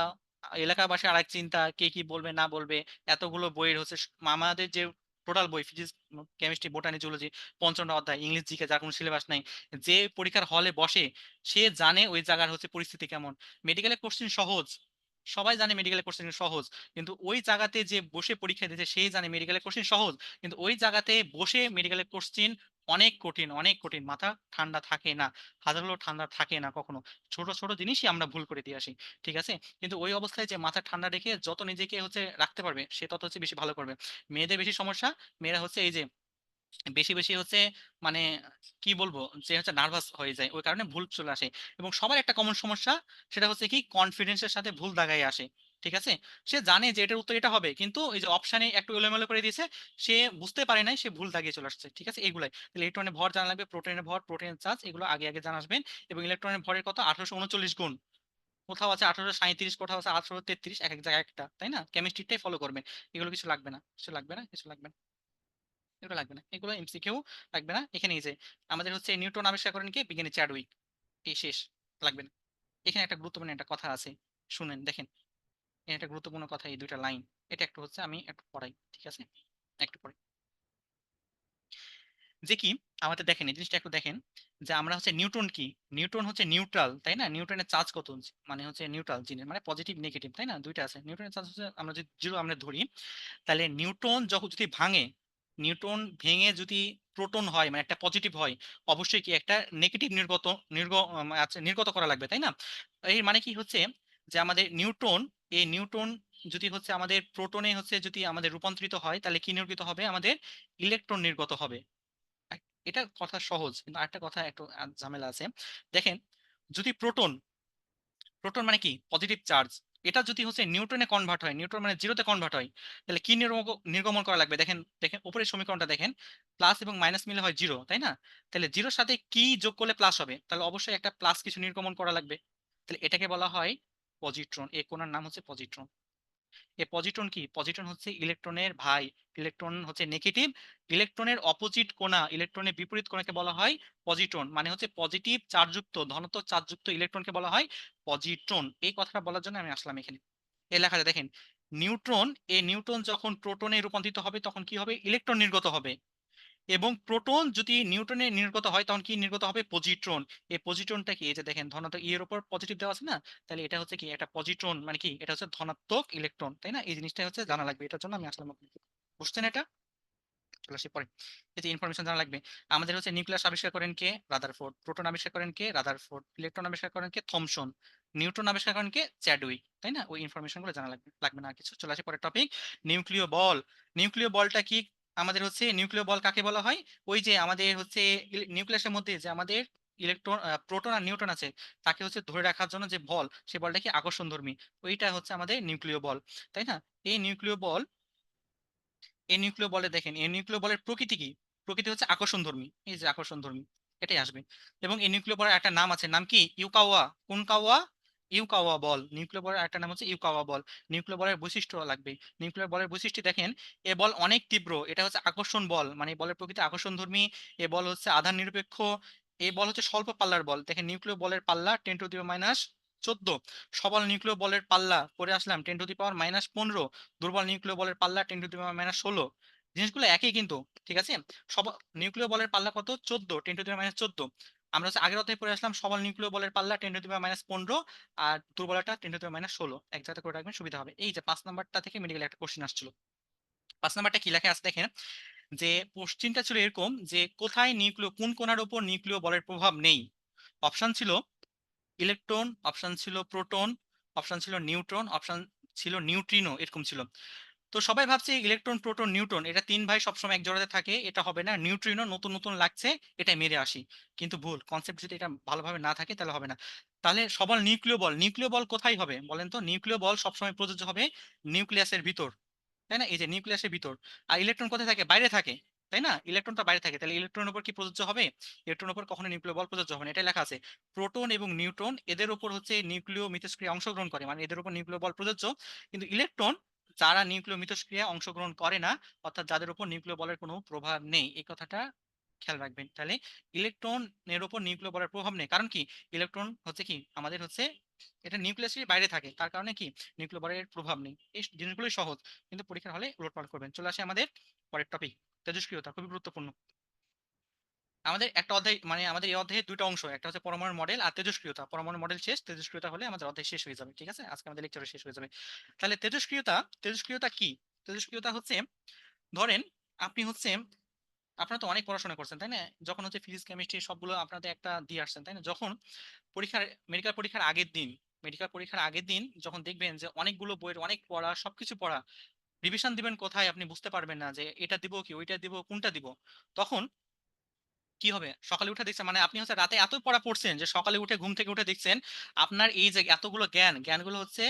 এলাকাবাসী আরেক চিন্তা, কে কি বলবে না বলবে, এতগুলো বইয়ের হচ্ছে আমাদের যে টোটাল বই, ফিজিক্স, কেমিস্ট্রি, বোটানি, জুলজি, 55টা অধ্যায়, ইংলিশ, জিকে, যার কোনো সিলেবাস নাই, যে পরীক্ষার হলে বসে সে জানে ওই জায়গার হচ্ছে পরিস্থিতি কেমন। মেডিকেলের কোশ্চেন সহজ, সবাই জানে মেডিকেলের কোশ্চেন সহজ, কিন্তু ওই জায়গাতে যে বসে পরীক্ষা দিতে সেই জানে মেডিকেলের কোশ্চেন সহজ, কিন্তু ওই জায়গাতে বসে মেডিকেলের কোশ্চেন অনেক কঠিন, অনেক কঠিন, মাথা ঠান্ডা থাকে না, হাজারো ঠান্ডা থাকে না কখনো। ছোট ছোট জিনিসই আমরা ভুল করে দিয়ে আসি, ঠিক আছে? কিন্তু ওই অবস্থায় যে মাথা ঠান্ডা রেখে যত নিজেকে হচ্ছে রাখতে পারবে, সে তত হচ্ছে বেশি ভালো করবে। মেয়েদের বেশি সমস্যা, মেয়েরা হচ্ছে এই যে বেশি বেশি হচ্ছে মানে কি বলবো, যে হচ্ছে নার্ভাস হয়ে যায়, ওই কারণে ভুল চলে আসে। এবং সবার একটা কমন সমস্যা, সেটা হচ্ছে কি, কনফিডেন্সের সাথে ভুল দাগায় আসে, ঠিক আছে? সে জানে যে এটার উত্তর এটা হবে, কিন্তু এই যে অপশানে একটু এলোমেলো করে দিয়েছে, সে বুঝতে পারে নাই, সে ভুল দাগিয়ে চলে আসছে, ঠিক আছে? এগুলাই তাহলে ইলেকট্রনের ভর জানা লাগবে, প্রোটনের ভর, প্রোটনের চার্জ, এগুলো আগে আগে জানা আসবেন। এবং ইলেকট্রনের ভরের কত, 1839 গুণ, কোথাও আছে 1837, কোথাও আছে 1833, এক এক জায়গায় একটা, তাই না? কেমিস্ট্রিটাই ফলো করবেন। এগুলো কিছু লাগবে না, কিছু লাগবে না, কিছু লাগবে না, এগুলো লাগবে না, এগুলো এমসিকিউ লাগবে না। এখানে এই যে আমাদের হচ্ছে নিউটন আবিষ্কার করেন কে, বিজ্ঞানী চ্যাডউইক, এই শেষ, লাগবে না। এখানে একটা গুরুত্বপূর্ণ একটা কথা আছে, শুনেন দেখেন, এখানে একটা গুরুত্বপূর্ণ কথা, এই দুইটা লাইন, এটা একটু হচ্ছে আমি একটু পড়াই, ঠিক আছে? একটু পড়াই যে কি, আমাদের দেখেন এই জিনিসটা একটু দেখেন, যে আমরা হচ্ছে নিউটন কি, নিউটন হচ্ছে নিউট্রাল, তাই না? নিউটনের চার্জ কত, মানে হচ্ছে নিউট্রাল জিনিস মানে পজিটিভ নেগেটিভ, তাই না? দুইটা আছে, নিউটনের চার্জ হচ্ছে আমরা যদি জিরো আমরা ধরি, তাহলে নিউটন যখন যদি ভাঙে, নিউটন ভেঙে যদি প্রোটন হয়, মানে একটা পজিটিভ হয়, অবশ্যই কি একটা নেগেটিভ নির্গত করা লাগবে, তাই না? এর মানে কি হচ্ছে, যে আমাদের নিউটন, এই নিউটন যদি হচ্ছে আমাদের প্রোটনে হচ্ছে যদি আমাদের রূপান্তরিত হয়, তাহলে কি নির্গত হবে, আমাদের ইলেকট্রন নির্গত হবে। এটা কথা সহজ, কিন্তু আরেকটা কথা একটু ঝামেলা আছে। দেখেন, যদি প্রোটন, প্রোটন মানে কি, পজিটিভ চার্জ, এটা যদি হচ্ছে নিউটনে কনভার্ট হয়, নিউটন মানে জিরোতে কনভার্ট হয়, তাহলে কি নির্গমন করা লাগবে? দেখেন দেখেন উপরের সমীকরণটা দেখেন, প্লাস এবং মাইনাস মিলে হয় জিরো, তাই না? তাহলে জিরোর সাথে কি যোগ করলে প্লাস হবে? তাহলে অবশ্যই একটা প্লাস কিছু নির্গমন করা লাগবে। তাহলে এটাকে বলা হয় পজিট্রন। এই কোণার নাম হচ্ছে পজিট্রন। এ পজিট্রন কি? পজিট্রন হচ্ছে ইলেকট্রনের ভাই। ইলেকট্রন হচ্ছে নেগেটিভ, ইলেকট্রনের অপোজিট কোণা, ইলেকট্রনের বিপরীত কোণাকে বলা হয় পজিট্রন। মানে হচ্ছে পজিটিভ চার্জযুক্ত, ধনাত্মক চার্জযুক্ত ইলেকট্রনকে বলা হয় পজিট্রন। এই কথাটা বলার জন্য আমি আসলাম এখানে। এই লেখাটা দেখেন, নিউট্রন, এই নিউট্রন যখন প্রোটনে রূপান্তরিত হবে তখন কি হবে? ইলেকট্রন নির্গত হবে। এবং প্রোটন যদি নিউটনে নির্গত হয় তখন কি নির্গত হবে? পজিট্রন। এই পজিট্রনটা কি? এই যে দেখেন ধনাত্মক ই এর উপর পজিটিভ দেওয়া আছে না, তাহলে এটা হচ্ছে কি একটা পজিট্রন, মানে কি এটা হচ্ছে ধনাত্মক ইলেকট্রন, তাই না? এই জিনিসটা হচ্ছে জানা লাগবে, এটার জন্য আমি আসলাম আপনাকে। বুঝছেন এটা? চলে আসি পরে। এই যে ইনফরমেশন জানা লাগবে, আমাদের হচ্ছে নিউক্লিয়াস আবিষ্কার করেন কে? রাদারফোর্ড। প্রোটন আবিষ্কার করেন কে? রাদারফোর্ড। ইলেকট্রন আবিষ্কার করেন কে? থমসন। নিউট্রন আবিষ্কার করেন কে? চ্যাডউইক, তাই না? ওই ইনফরমেশন গুলো জানা লাগবে, লাগবে না আর কিছু। চলে আসি পরের টপিক, নিউক্লিয় বল। নিউক্লিয় বলটা কি? আমাদের হচ্ছে নিউক্লিয় বল কাকে বলা হয়? ওই যে আমাদের হচ্ছে নিউক্লিয়াসের মধ্যে যে আমাদের ইলেকট্রন, প্রোটন আর নিউট্রন আছে, তাকে হচ্ছে ধরে রাখার জন্য যে বল, সেই বলটা কি আকর্ষণধর্মী, ওইটা হচ্ছে আমাদের নিউক্লিয় বল, তাই না? এই নিউক্লিয় বল, এই নিউক্লিয় বলে দেখেন, এই নিউক্লিয় বলের প্রকৃতি কি? প্রকৃতি হচ্ছে আকর্ষণধর্মী, এই যে আকর্ষণধর্মী, এটাই আসবে। এবং এই নিউক্লিয় বলের একটা নাম আছে, নাম কি? ইউকাওয়া। কোন কাওয়া? ইউকাওয়া বল। নিউক্লিয় বলের একটা নাম হচ্ছে ইউকাওয়া বল। নিউক্লিয় বলের বৈশিষ্ট্য লাগবে। নিউক্লিয় বলের বৈশিষ্ট্য দেখেন, এ বল অনেক তীব্র, এটা হচ্ছে আকর্ষণ বল, মানে এই বলের প্রকৃতি আকর্ষণধর্মী। এ বল হচ্ছে আধান নিরপেক্ষ। এই বল হচ্ছে স্বল্প পাল্লার বল। দেখেন নিউক্লিয় বলের পাল্লা 10⁻⁻14। সবল নিউক্লিয় বলের পাল্লা পরে আসলাম 10⁻⁻15। দুর্বল নিউক্লিয় বলের পাল্লা 10⁻⁻16। জিনিসগুলো একই কিন্তু, ঠিক আছে? সব নিউক্লিয় বলের পাল্লা কত? 14, 10⁻⁻14। আমরা হচ্ছে আগের অধ্যায়ে পড়ে আসলাম সবল নিউক্লিয় বলের পাল্লা 10⁻⁻15 আর দুর্বলটা 10⁻16। এক জায়গাতে করে রাখবেন, সুবিধা হবে। এই যে 5 নাম্বারটা থেকে মেডিকেল একটা কোশ্চেন আসছিল। 5 নাম্বারটা কি লেখা আছে দেখেন, যে কোশ্চেনটা ছিল এরকম যে কোথায় নিউক্লিয়, কোন কোণার উপর নিউক্লিয় বলের প্রভাব নেই? অপশন ছিল ইলেকট্রন, অপশন ছিল প্রোটন, অপশন ছিল নিউট্রন, অপশন ছিল নিউট্রিনো, এরকম ছিল। তো সবাই ভাবছে ইলেকট্রন প্রোটন নিউট্রন এটা তিন ভাই সবসময় এক জোড়াতে থাকে, এটা হবে না। নিউট্রিনো নতুন নতুন লাগছে, এটা মেরে আসি। কিন্তু ভুল কনসেপ্ট, যদি এটা ভালোভাবে না থাকে তাহলে হবে না। তাহলে সবল নিউক্লিয় বল, নিউক্লিয় বল কোথায় হবে বলেন তো? নিউক্লিয় বল সবসময় প্রযোজ্য হবে নিউক্লিয়াসের ভিতর, তাই না? এই যে নিউক্লিয়াসের ভিতর। আর ইলেকট্রন কোথায় থাকে? বাইরে থাকে, তাই না? ইলেকট্রনটা বাইরে থাকে, তাহলে ইলেকট্রনের উপর কি প্রযোজ্য হবে? ইলেকট্রনের উপর কখনো নিউক্লিয় বল প্রযোজ্য হবে না, এটা লেখা আছে। প্রোটন এবং নিউট্রন এদের উপর হচ্ছে নিউক্লিয় মিথস্ক্রিয়া অংশগ্রহণ করে, মানে এদের উপর নিউক্লিয় বল প্রযোজ্য। কিন্তু ইলেকট্রন, যারা নিউক্লিয় মিথস্ক্রিয়া অংশগ্রহণ করে না, অর্থাৎ যাদের উপর নিউক্লিয় বলের কোনো প্রভাব নেই, এই কথাটা খেয়াল রাখবেন। তাহলে ইলেকট্রনের উপর নিউক্লিয় বলের প্রভাব নেই, কারণ কি? ইলেকট্রন হচ্ছে কি আমাদের হচ্ছে, এটা নিউক্লিয়াসের বাইরে থাকে, তার কারণে কি নিউক্লিয় বলের প্রভাব নেই। এই জিনিসগুলোই সহজ, কিন্তু পরীক্ষার হলে উলটপালট করবেন। চলে আসে আমাদের পরের টপিক, তেজস্ক্রিয়তা, খুবই গুরুত্বপূর্ণ। আমাদের একটা অধ্যায়, মানে আমাদের এই অধ্যায়ে দুটো অংশ, একটা হচ্ছে পরমাণু মডেল আর তেজস্ক্রিয়তা। পরমাণু মডেল শেষ, তেজস্ক্রিয়তা হলে আমাদের অধ্যায় শেষ হয়ে যাবে, ঠিক আছে? আজকে আমাদের লেকচার শেষ হয়ে যাবে। তাহলে তেজস্ক্রিয়তা, তেজস্ক্রিয়তা কি? তেজস্ক্রিয়তা হচ্ছে, ধরেন আপনি হচ্ছে, আপনারা তো অনেক পড়াশোনা করছেন, তাই না? যখন হচ্ছে ফিজিক্স কেমিস্ট্রি সবগুলো আপনাদের একটা দিয়ে আসছেন, তাই না? যখন পরীক্ষার, মেডিকেল পরীক্ষার আগের দিন, মেডিকেল পরীক্ষার আগের দিন যখন দেখবেন যে অনেকগুলো বইয়ের অনেক পড়া, সবকিছু পড়া, রিভিশন দিবেন কোথায় আপনি বুঝতে পারবেন না যে এটা দিব কি ওইটা দিব কোনটা দিব, তখন কি হবে? সকালে উঠে দেখছেন, মানে আপনি হচ্ছে রাতে এত পড়া পড়ছেন যে সকালে উঠে ঘুম থেকে উঠে দেখছেন আপনার এই যে এতগুলো জ্ঞান, জ্ঞানগুলো হচ্ছে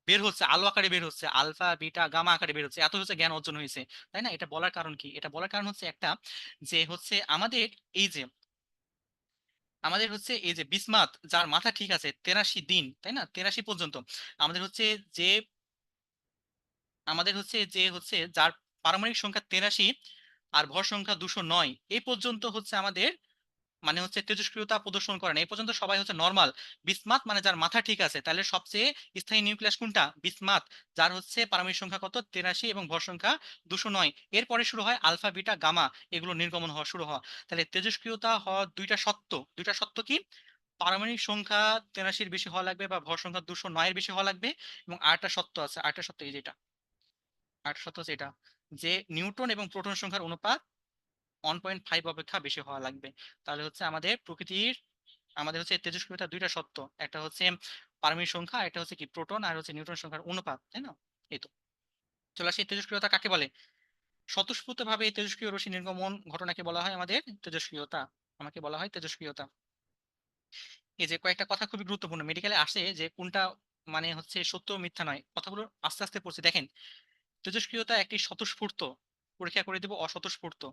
বের হচ্ছে আলো আকারে, বের হচ্ছে আলফা বিটা গামা আকারে বের হচ্ছে, এত হচ্ছে জ্ঞান অর্জন হয়েছে, তাই না? এটা বলার কারণ কি? এটা বলার কারণ হচ্ছে একটা, যে হচ্ছে আমাদের এই যে, আমাদের হচ্ছে এই যে বিসমাথ, যার মাথা ঠিক আছে 83 দিন, তাই না? 83 পর্যন্ত আমাদের হচ্ছে যে, আমাদের হচ্ছে যে হচ্ছে যার পারমাণবিক সংখ্যা 83 আর ভর সংখ্যা 209, এই পর্যন্ত হচ্ছে আমাদের, মানে হচ্ছে তেজস্ক্রিয়তা প্রদর্শন করে না, এই পর্যন্ত সবাই হচ্ছে নর্মাল। বিসমাথ মানে যার মাথা ঠিক আছে, তাহলে সবচেয়ে স্থায়ী নিউক্লিয়াস কোনটা? বিসমাথ, যার হচ্ছে পারমাণবিক সংখ্যা কত? 83 এবং ভর সংখ্যা 209। এরপরে শুরু হয় আলফা বিটা গামা, এগুলো নির্গমন হওয়া শুরু হওয়া। তাহলে তেজস্ক্রিয়তা হওয়ার দুইটা সত্য, দুইটা সত্য কি? পারমাণবিক সংখ্যা 83-র বেশি হওয়া লাগবে বা ভর সংখ্যা 209-এর বেশি হওয়া লাগবে। এবং আরেকটা সত্য আছে, আরেকটা সত্য এই যেটা, আরেকটা সত্য হচ্ছে এটা, যে নিউট্রন এবং প্রোটন সংখ্যার অনুপাত 1.5 অপেক্ষা বেশি হওয়া লাগবে। তাহলে হচ্ছে আমাদের প্রকৃতির, আমাদের হচ্ছে তেজস্ক্রিয়তা দুইটা সত্য, একটা হচ্ছে পারমাণবিক সংখ্যা, একটা হচ্ছে কি প্রোটন, আর হচ্ছে নিউট্রন সংখ্যার অনুপাত, তাই না? এই তো। চলে আসি, তেজস্ক্রিয়তা কাকে বলে? স্বতঃস্ফূর্ত ভাবে এই তেজস্ক্রিয় রশ্মি নির্গমন ঘটনাকে বলা হয় আমাদের তেজস্ক্রিয়তা, আমাকে বলা হয় তেজস্ক্রিয়তা। এই যে কয়েকটা কথা খুবই গুরুত্বপূর্ণ, মেডিকেলে আসে যে কোনটা মানে হচ্ছে সত্য ও মিথ্যা নয়, কথাগুলো আস্তে আস্তে পড়ছি। দেখেন, তেজস্ক্রিয়তা একটি স্বতঃস্ফূর্ত, পরীক্ষা করে দেবো অস্বতঃস্ফূর্ত।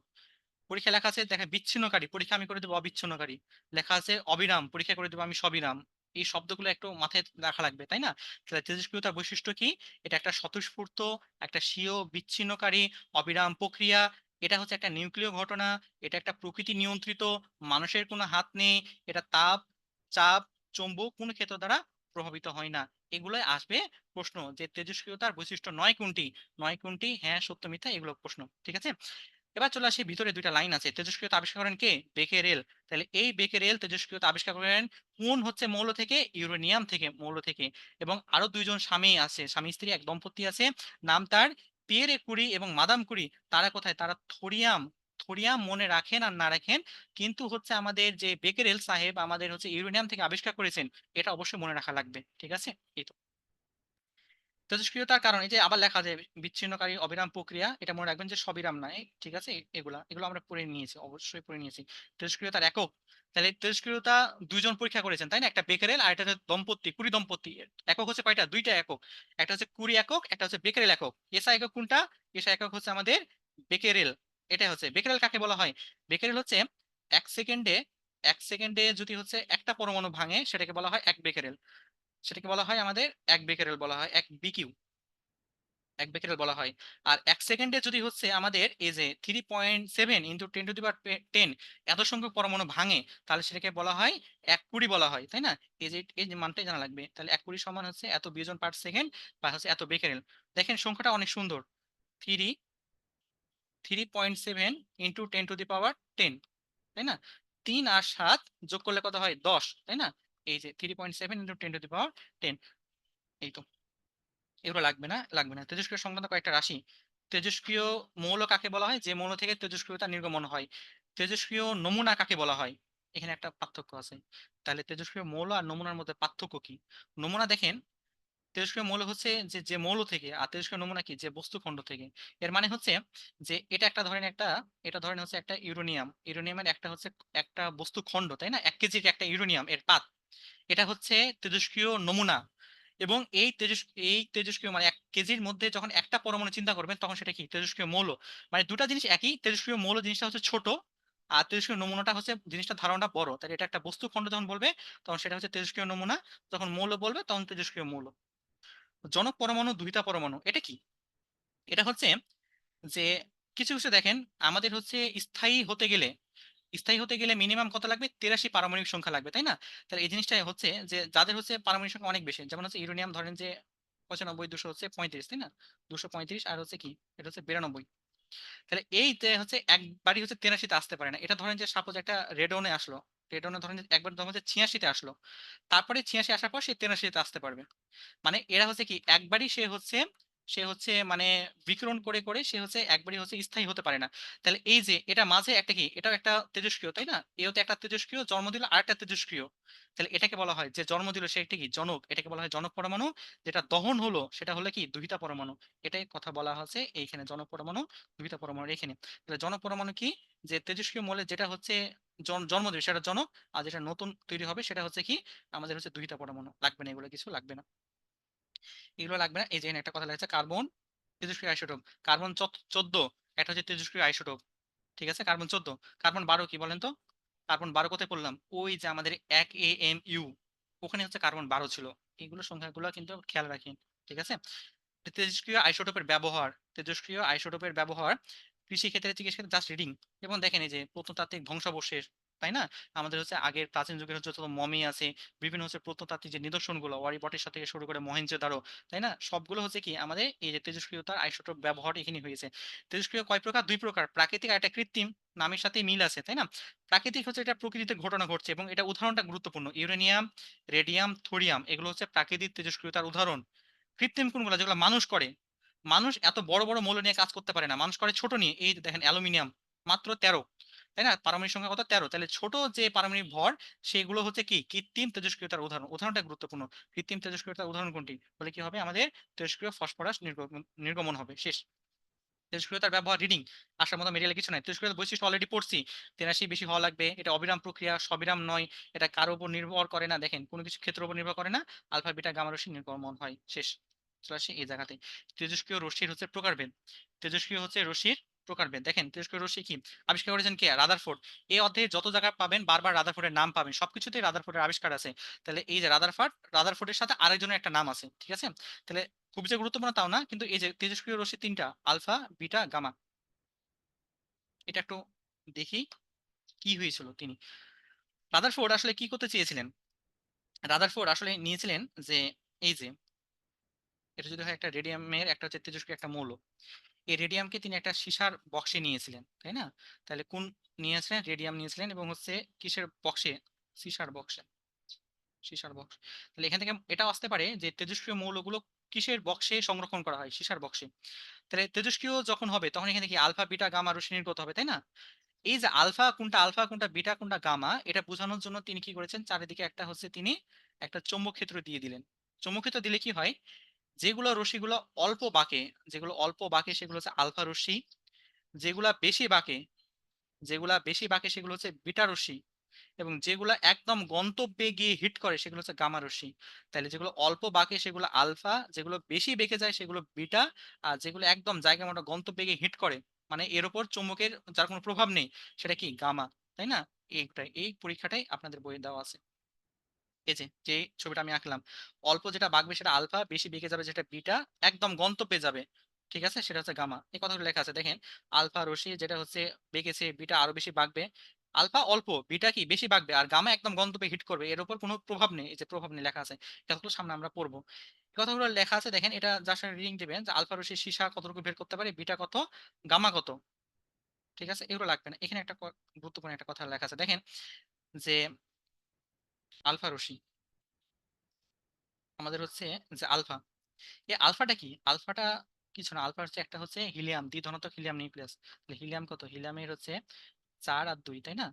পরীক্ষা লেখা আছে দেখেন বিচ্ছিন্নকারী, পরীক্ষা আমি করে দেবো অবিচ্ছিন্নকারী। লেখা আছে অবিরাম, পরীক্ষা করে দেবো আমি সবিরাম। এই শব্দগুলো একটু মাথায় রাখা লাগবে, তাই না? তাহলে তেজস্ক্রিয়তার বৈশিষ্ট্য কি? এটা একটা স্বতঃস্ফূর্ত, একটা স্বীয় বিচ্ছিন্নকারী, অবিরাম প্রক্রিয়া। এটা হচ্ছে একটা নিউক্লিয় ঘটনা। এটা একটা প্রকৃতি নিয়ন্ত্রিত, মানুষের কোনো হাত নেই। এটা তাপ, চাপ, চৌম্বক কোনো ক্ষেত্র দ্বারা প্রভাবিত হয় না। এগুলোই আসবে প্রশ্ন, যে তেজস্ক্রিয়তার বৈশিষ্ট্য নয় কোনটি, নয় কোনটি, হ্যাঁ সত্য মিথ্যা, এগুলো প্রশ্ন। ঠিক আছে, এবার চলে আসি ভিতরে দুইটা লাইন আছে। তেজস্ক্রিয়তা আবিষ্কার করেন কে? বেকেরেল। তাহলে এই বেকেরেল তেজস্ক্রিয়তা আবিষ্কার করেন কোন হচ্ছে মৌল থেকে? ইউরেনিয়াম থেকে, মৌল থেকে। এবং আরো দুইজন স্বামী আছে, স্বামী স্ত্রী এক দম্পতি আছে, নাম তার পিয়েরে কুরি এবং মাদাম কুরি। তারা কোথায়? তারা থোরিয়াম, থোরিয়াম মনে রাখেন আর না রাখেন, কিন্তু হচ্ছে আমাদের যে বেকেরেল সাহেব আমাদের হচ্ছে ইউরেনিয়াম থেকে আবিষ্কার করেছেন, এটা অবশ্যই মনে রাখা লাগবে। ঠিক আছে, এই তো। তেজস্ক্রিয়তার কারণ, এই যে আবার লেখা যায় বিচ্ছিন্নকারী অবিরাম প্রক্রিয়া, এটা মনে রাখবেন যে সবিরাম নয়। ঠিক আছে, এগুলা এগুলো আমরা পড়ে নিয়েছি, অবশ্যই পড়ে নিয়েছি। তেজস্ক্রিয়তার একক, তাহলে তেজস্ক্রিয়তা দুইজন পরীক্ষা করেছেন, তাই না? একটা বেকারেল আর একটা হচ্ছে দম্পতি, কুড়ি দম্পতি। একক হচ্ছে কয়টা? দুইটা একক। একটা হচ্ছে কুড়ি একক, একটা হচ্ছে বেকারেল একক। এসা একক কোনটা? এসা একক হচ্ছে আমাদের বেকারেল। এটা হচ্ছে বেকারেল। কাকে বলা হয়? বেকারেল হচ্ছে এক সেকেন্ডে, এক সেকেন্ডে যদি হচ্ছে একটা পরমাণু ভাঙে সেটাকে বলা হয় এক বেকারেল। সেটাকে বলা হয় আমাদের এক বেকারেল বলা হয়, এক বিকিউ, এক বেকেরেল বলা হয়। আর এক সেকেন্ডে যদি হচ্ছে আমাদের এই যে 3.7 ইন্টু 10 টু দি পাওয়ার 10 এত সংখ্যক পরমাণু ভাঙে, তাহলে সেটাকে বলা হয় এক কুড়ি বলা হয়, তাই না? এই যে মানটাই জানা লাগবে। তাহলে এক কুড়ি সমান হচ্ছে এত বিয়োজন পার সেকেন্ড, বা হচ্ছে এত বেকেরেল। দেখেন সংখ্যাটা অনেক সুন্দর, থ্রি 3.7 ইন্টু 10 টু দি পাওয়ার 10, তাই না? 3 আর 7 যোগ করলে কত হয়? 10, তাই না? এই যে 3.7 ইন্টু 10 টু দি পাওয়ার 10, এই তো। এগুলো লাগবে না, লাগবে না। তেজস্ক্রিয় সংক্রান্ত কয়েকটা রাশি। তেজস্ক্রিয় মৌল কাকে বলা হয়? যে মৌল থেকে তেজস্ক্রিয়তা নির্গমন হয়। তেজস্ক্রিয় নমুনা কাকে বলা হয়? এখানে একটা পার্থক্য আছে। তাহলে তেজস্ক্রিয় মৌল আর নমুনার মধ্যে পার্থক্য কি? নমুনা দেখেন, তেজস্ক্রিয় মৌল হচ্ছে যে যে মৌল থেকে, আর তেজস্ক্রিয় নমুনা কি? যে বস্তুখণ্ড থেকে। এর মানে হচ্ছে যে এটা একটা ধরেন একটা, এটা ধরেন হচ্ছে একটা ইউরেনিয়াম, ইউরেনিয়ামের একটা হচ্ছে একটা বস্তুখণ্ড, তাই না? 1 কেজির একটা ইউরেনিয়াম এর পাত, এটা হচ্ছে তেজস্ক্রিয় নমুনা। এবং এই তেজস্ক্রিয় মানে 1 কেজির মধ্যে যখন একটা পরমাণু চিন্তা করবেন, তখন সেটা কি? তেজস্ক্রিয় মৌল। মানে দুটা জিনিস একই, তেজস্ক্রিয় মৌল জিনিসটা হচ্ছে ছোট, আর তেজস্ক্রিয় নমুনাটা হচ্ছে জিনিসটা ধারণটা বড়। তাই এটা একটা বস্তু খণ্ড যখন বলবে, তখন সেটা হচ্ছে তেজস্ক্রিয় নমুনা। যখন মৌল বলবে তখন তেজস্ক্রিয় মৌল। জনক পরমাণু, দুহিতা পরমাণু, এটা কি? এটা হচ্ছে যে কিছু কিছু দেখেন, আমাদের হচ্ছে স্থায়ী হতে গেলে, স্থায়ী হতে গেলে মিনিমাম কত লাগবে? 83 পারমাণবিক সংখ্যা লাগবে, তাই না? তাহলে এই জিনিসটা হচ্ছে যে যাদের হচ্ছে পারমাণবিক সংখ্যা অনেক বেশি, যেমন হচ্ছে ইউরেনিয়াম ধরেন যে 95, 200 হচ্ছে 35, তাই না? 235 আর হচ্ছে কি, এটা হচ্ছে 92। তাহলে এই যে হচ্ছে একবারই হচ্ছে 83-তে আসতে পারে না। এটা ধরেন যে সাপোজ একটা রেডনে আসলো, রেডনে ধরেন যে একবার ধরেন যে 86-তে আসলো, তারপরে 86 আসার পর সে 83-তে আসতে পারবে। মানে এরা হচ্ছে কি একবারই সে হচ্ছে মানে বিকিরণ করে করে সে হচ্ছে একবারই হচ্ছে স্থায়ী হতে পারে না। তাহলে এই যে এটা মাঝে একটা কি, এটাও একটা তেজস্ক্রিয়, তাই না? এও তো একটা তেজস্ক্রিয়, জন্ম দিল আরেকটা তেজস্ক্রিয়। তাহলে এটাকে বলা হয়, যে জন্ম দিল সে একটা কি, জনক। এটাকে বলা হয় জনক পরমাণু। যেটা দহন হলো সেটা হলো কি, দুহিতা পরমাণু। এটাই কথা বলা হচ্ছে এইখানে, জনক পরমাণু, দুহিতা পরমাণু এখানে। তাহলে জনক পরমাণু কি? যে তেজস্ক্রিয় মৌলের যেটা হচ্ছে জন্ম দেবে সেটা জনক, আর যেটা নতুন তৈরি হবে সেটা হচ্ছে কি, আমাদের হচ্ছে দুহিতা পরমাণু। লাগবে না, এগুলো কিছু লাগবে না, এগুলো লাগবে না। এই যে এখানে একটা কথা লেগেছে, কার্বন তেজস্ক্রিয় আইসোটোপ। কার্বন 14, একটা হচ্ছে তেজস্ক্রিয় আইসোটোপ। ঠিক আছে, কার্বন 14। কার্বন 12 কি বলেন তো? কার্বন 12 কোথায় পড়লাম? ওই যে আমাদের 1 AMU, ওখানে হচ্ছে কার্বন 12 ছিল। এইগুলো সংখ্যাগুলো কিন্তু খেয়াল রাখি। ঠিক আছে, তেজস্ক্রিয় আইসোটোপের ব্যবহার, তেজস্ক্রিয় আইসোটোপের ব্যবহার কৃষি ক্ষেত্রে, চিকিৎসা ক্ষেত্রে জাস্ট রিডিং। এবং দেখেন এই যে প্রত্নতাত্ত্বিক ধ্বংসাবশেষ, তাই না? আমাদের হচ্ছে আগের প্রাচীন যুগের হচ্ছে যত মমি আছে, বিভিন্ন হচ্ছে প্রত্নতাত্ত্বিক যে নিদর্শনগুলো, ওয়ারি বটেশ্বর থেকে শুরু করে মহেঞ্জোদারো, তাই না? সবগুলো হচ্ছে কি আমাদের এই যে তেজস্ক্রিয়তার আইসোটোপ ব্যবহার এখানে হয়েছে। তেজস্ক্রিয় কয় প্রকার? 2 প্রকার, প্রাকৃতিক আর একটা কৃত্রিম। নামের সাথে মিল আছে, তাই না? প্রাকৃতিক হচ্ছে এটা প্রকৃতিতে ঘটনা ঘটছে, এবং এটা উদাহরণটা গুরুত্বপূর্ণ। ইউরেনিয়াম, রেডিয়াম, থোরিয়াম, এগুলো হচ্ছে প্রাকৃতিক তেজস্ক্রিয়তার উদাহরণ। কৃত্রিম কোনগুলো? যেগুলো মানুষ করে। মানুষ এত বড় বড় মৌল নিয়ে কাজ করতে পারে না, মানুষ করে ছোট নিয়ে। এই যে দেখেন অ্যালুমিনিয়াম, মাত্র 13, তাই না? পারমাণবিক সংখ্যা কত? 13। তাহলে ছোট যে পারমাণবিক ভর, সেগুলো হচ্ছে কি কৃত্রিম তেজস্ক্রিয়তার উদাহরণ। উদাহরণটা গুরুত্বপূর্ণ। কৃত্রিম তেজস্ক্রিয়তার উদাহরণ কোনটি? বলে কি হবে? আমাদের তেজস্ক্রিয় ফসফরাস নির্গমন হবে। শেষ। তেজস্ক্রিয়তার ব্যবহার রিডিং আসার মতো মেটেরিয়াল কিছু নাই। তেজস্ক্রিয়তার বৈশিষ্ট্য অলরেডি পড়ছি। 83 বেশি হওয়া লাগবে, এটা অবিরাম প্রক্রিয়া, সবিরাম নয়, এটা কারো উপর নির্ভর করে না, দেখেন কোনো কিছু ক্ষেত্রের উপর নির্ভর করে না, আলফা বিটা গামা রশ্মি নির্গমন হয়, শেষ। চলে আসি এই জায়গাতে। তেজস্ক্রিয় রশ্মির হচ্ছে প্রকারভেদ। তেজস্ক্রিয় হচ্ছে রশ্মির প্রকারভেদ। দেখেন তেজস্ক্রিয় রশ্মি কি আবিষ্কার করেছেন কে? রাদারফোর্ড। এই অধ্যায়ে যত জায়গায় পাবেন বারবার রাদারফোর্ডের নাম পাবেন, সবকিছুতেই রাদারফোর্ডের আবিষ্কার আছে। তাহলে এই যে রাদারফোর্ডের সাথে আরেকজনের একটা নাম আছে, ঠিক আছে? তাহলে খুব যে গুরুত্বপূর্ণ তাও না, কিন্তু এই যে তেজস্ক্রিয় রশ্মি তিনটা, আলফা বিটা গামা, এটা একটু দেখি কি হয়েছিল তিনি। রাদারফোর্ড আসলে কি করতে চেয়েছিলেন? রাদারফোর্ড আসলে নিয়েছিলেন যে এই যে এটা যদি হয় একটা রেডিয়ামের একটা হচ্ছে তেজস্ক্রিয় একটা মৌল, এই রেডিয়ামকে তিনি একটা সীসার বক্সে নিয়েছিলেন, তাই না? তাহলে কোন নিয়েছিলেন? রেডিয়াম নিয়েছিলেন, এবং হচ্ছে কিসের বক্সে? সীসার বক্সে। সীসার বক্স। তাহলে এখান থেকে এটা আসতে পারে যে তেজস্ক্রিয় মৌলগুলো কিসের বক্সে সংরক্ষণ করা হয়? সীসার বক্সে। তাহলে তেজস্ক্রিয় যখন হবে তখন এখানে কি আলফা বিটা গামা রশ্মি নির্গত হবে, তাই না? এই যে আলফা কোনটা বিটা কোনটা গামা, এটা বোঝানোর জন্য তিনি কি করেছেন, চারিদিকে একটা হচ্ছে তিনি একটা চৌম্বক ক্ষেত্র দিয়ে দিলেন। চৌম্বক ক্ষেত্র দিলে কি হয়, যেগুলো রশ্মিগুলো অল্প বাঁকে, যেগুলো অল্প বাঁকে সেগুলো হচ্ছে আলফা রশ্মি, যেগুলা বেশি বাঁকে, যেগুলা বেশি বাঁকে সেগুলো হচ্ছে বিটা রশ্মি, এবং যেগুলো একদম গন্তব্যে গিয়ে হিট করে সেগুলো হচ্ছে গামা রশ্মি। তাহলে যেগুলো অল্প বাঁকে সেগুলো আলফা, যেগুলো বেশি বেঁকে যায় সেগুলো বিটা, আর যেগুলো একদম জায়গা মতো গন্তব্যে গিয়ে হিট করে, মানে এর উপর চুম্বকের যার কোনো প্রভাব নেই, সেটা কি গামা, তাই না? এইটাই, এই পরীক্ষাটাই আপনাদের বইয়ে দেওয়া আছে। এই যে যে ছবিটা আমি আঁকলাম, অল্প যেটা বাঁকবে সেটা আলফা, বেশি বেঁকে যাবে যেটা বিটা, একদম গন্তব্যে যাবে, ঠিক আছে, সেটা হচ্ছে গামা। এই কথাগুলো লেখা আছে দেখেন। আলফা রশ্মি যেটা হচ্ছে বেঁকেছে, বিটা আরো বেশি বাঁকবে, আলফা অল্প বিটা কি বেশি বাঁকবে, আর গামা একদম গন্তব্যে হিট করবে, এর উপর কোনো প্রভাব নেই, এই যে প্রভাব নেই লেখা আছে। কথাগুলো সামনে আমরা পড়বো। এই কথাগুলো লেখা আছে দেখেন, এটা যার সাথে রিডিং দিবেন যে আলফা রশ্মির সীসা কতটুকু বের করতে পারে, বিটা কত, গামা কত, ঠিক আছে, এগুলো লাগবে না। এখানে একটা গুরুত্বপূর্ণ একটা কথা লেখা আছে দেখেন, যে আলফা রশ্মি আমাদের হচ্ছে যে আলফা, এই আলফাটা কি? আলফাটা কিছু না, আলফা হচ্ছে একটা হচ্ছে হিলিয়াম, দ্বিধনাত্মক হিলিয়াম নিউক্লিয়াস। তাহলে হিলিয়াম কত? হিলিয়ামের হচ্ছে 4 আর 2, তাই না?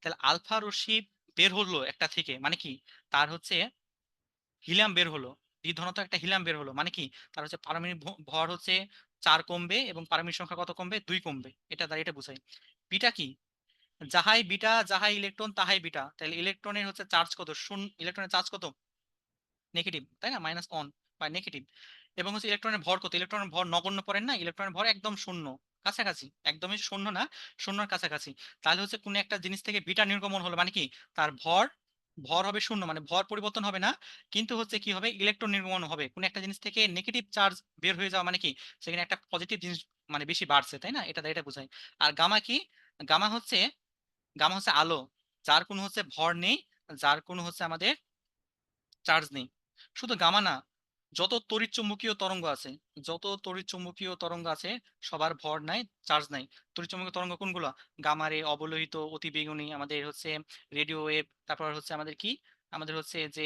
তাহলে আলফা রশ্মি বের হলো একটা থেকে, মানে কি, তার হচ্ছে হিলিয়াম বের হলো, দ্বিধনাত্মক একটা হিলিয়াম বের হলো, মানে কি, তার হচ্ছে পারমাণবিক ভর হচ্ছে 4 কমবে, এবং পারমাণবিক সংখ্যা কত কমবে? 2 কমবে। এটা দ্বারা এটা বোঝায়। বিটা কি? যাহাই বিটা যাহাই ইলেকট্রন তাহাই বিটা। তাহলে ইলেকট্রনের হচ্ছে চার্জ কত? শূন্য। ইলেকট্রনের চার্জ কত? নেগেটিভ, তাই না? -1 বা নেগেটিভ। এবং হচ্ছে ইলেকট্রনের ভর কত? ইলেকট্রনের ভর নগণ্য পড়েন না, ইলেকট্রনের ভর একদম শূন্য, কাছাকাছি, একদমই শূন্য না, শূন্যর কাছাকাছি। তাহলে হচ্ছে কোন একটা জিনিস থেকে বিটা নির্গমন হলো, মানে কি, তার ভর, ভর হবে শূন্য, মানে ভর পরিবর্তন হবে না, কিন্তু হচ্ছে কি হবে, ইলেকট্রন নির্গমন হবে। কোন একটা জিনিস থেকে নেগেটিভ চার্জ বের হয়ে যাওয়া, মানে কি, সেখানে একটা পজিটিভ জিনিস মানে বেশি বাড়ছে, তাই না? এটা বোঝায়। আর গামা কি? গামা হচ্ছে, গামা হচ্ছে আলো, যার কোনো হচ্ছে ভর নেই, যার কোনো হচ্ছে আমাদের চার্জ নেই। শুধু গামা না, যত তড়িৎচুম্বকীয় তরঙ্গ আছে, যত তড়িৎচুম্বকীয় তরঙ্গ আছে, সবার ভর নাই, চার্জ নাই। তড়িৎচুম্বকীয় তরঙ্গ কোনগুলো? গামা রে, অবলোহিত, অতি বেগুনি, আমাদের হচ্ছে রেডিও ওয়েভ, তারপর হচ্ছে আমাদের কি, আমাদের হচ্ছে যে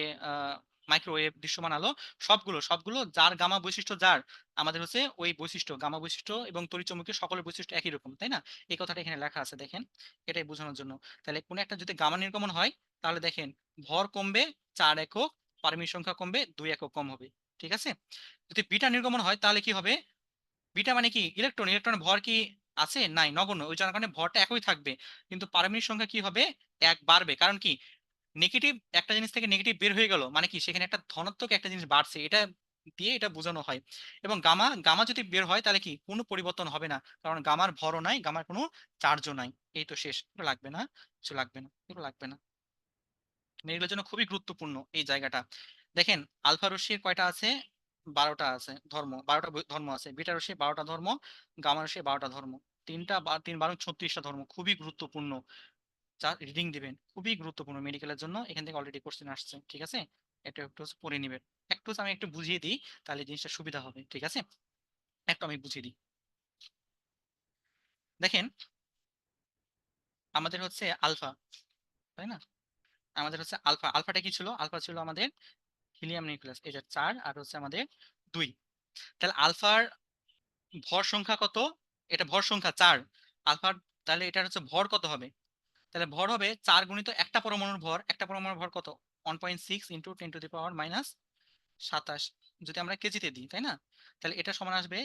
মাইক্রোওয়েভ, দৃশ্যমান আলো, সবগুলো সবগুলো যার গামা বৈশিষ্ট্য, যার আমাদের হচ্ছে ওই বৈশিষ্ট্য, গামা বৈশিষ্ট্য এবং তড়িৎচুম্বকীয় সকলের বৈশিষ্ট্য একই রকম, তাই না? এই কথাটা এখানে লেখা আছে দেখেন, এটাই বোঝানোর জন্য। তাহলে কোন একটা যদি গামা নির্গমন হয়, তাহলে দেখেন ভর কমবে 4 একক, পারমিট সংখ্যা কমবে, 2 একক কম হবে, ঠিক আছে? যদি বিটা নির্গমন হয় তাহলে কি হবে? বিটা মানে কি? ইলেকট্রন, ইলেকট্রনের ভর কি আছে? নাই, নগণ্য, ওই যার কারণে ভরটা একই থাকবে, কিন্তু পারমাণবিক সংখ্যা কি হবে? 1 বাড়বে। কারণ কি, নেগেটিভ একটা জিনিস থেকে নেগেটিভ বের হয়ে গেল, মানে কি, সেখানে একটা ধনাত্মক একটা জিনিস বাড়ছে, এটা দিয়ে এটা বোঝানো হয়। এবং গামা, গামা যদি বের হয় তাহলে কি কোনো পরিবর্তন হবে না, কারণ গামার ভরও নাই, গামার কোনো চার্জও নাই। এই তো শেষ। এগুলো লাগবে না, কিছু লাগবে না, এগুলো লাগবে না। এগুলোর জন্য খুবই গুরুত্বপূর্ণ এই জায়গাটা। দেখেন, আলফা রশ্মির কয়টা আছে? 12টা আছে ধর্ম, 12টা ধর্ম আছে। বিটা রশ্মির 12টা ধর্ম, গামা রশ্মির 12টা ধর্ম। 3 × 3 = 36টা ধর্ম, খুবই গুরুত্বপূর্ণ। যা রিডিং দিবেন খুবই গুরুত্বপূর্ণ মেডিকেলের জন্য, এখান থেকে অলরেডি কোশ্চেন আসছে, ঠিক আছে? এটা একটু হচ্ছে পড়ে নিবেন। একটু হচ্ছে আমি একটু বুঝিয়ে দিই, তাহলে জিনিসটা সুবিধা হবে, ঠিক আছে? একটু আমি বুঝিয়ে দিই। দেখেন, আমাদের হচ্ছে আলফা, তাই না? আমাদের হচ্ছে আলফা, আলফাটা কি ছিল? আলফা ছিল আমাদের হিলিয়াম নিউক্লিয়াস, এই যে 4 আর হচ্ছে আমাদের 2। তাহলে আলফার ভর সংখ্যা কত? এটা ভর সংখ্যা 4 আলফার। তাহলে এটার হচ্ছে ভর কত হবে? তাহলে ভর হবে 4 গুণিত একটা পরমাণুর ভর, একটা পরমাণুর ভর কত? 1.6 ইন্টু 10⁻⁻27, যদি আমরা কেজিতে দিই, তাই না? তাহলে এটা সমান আসবে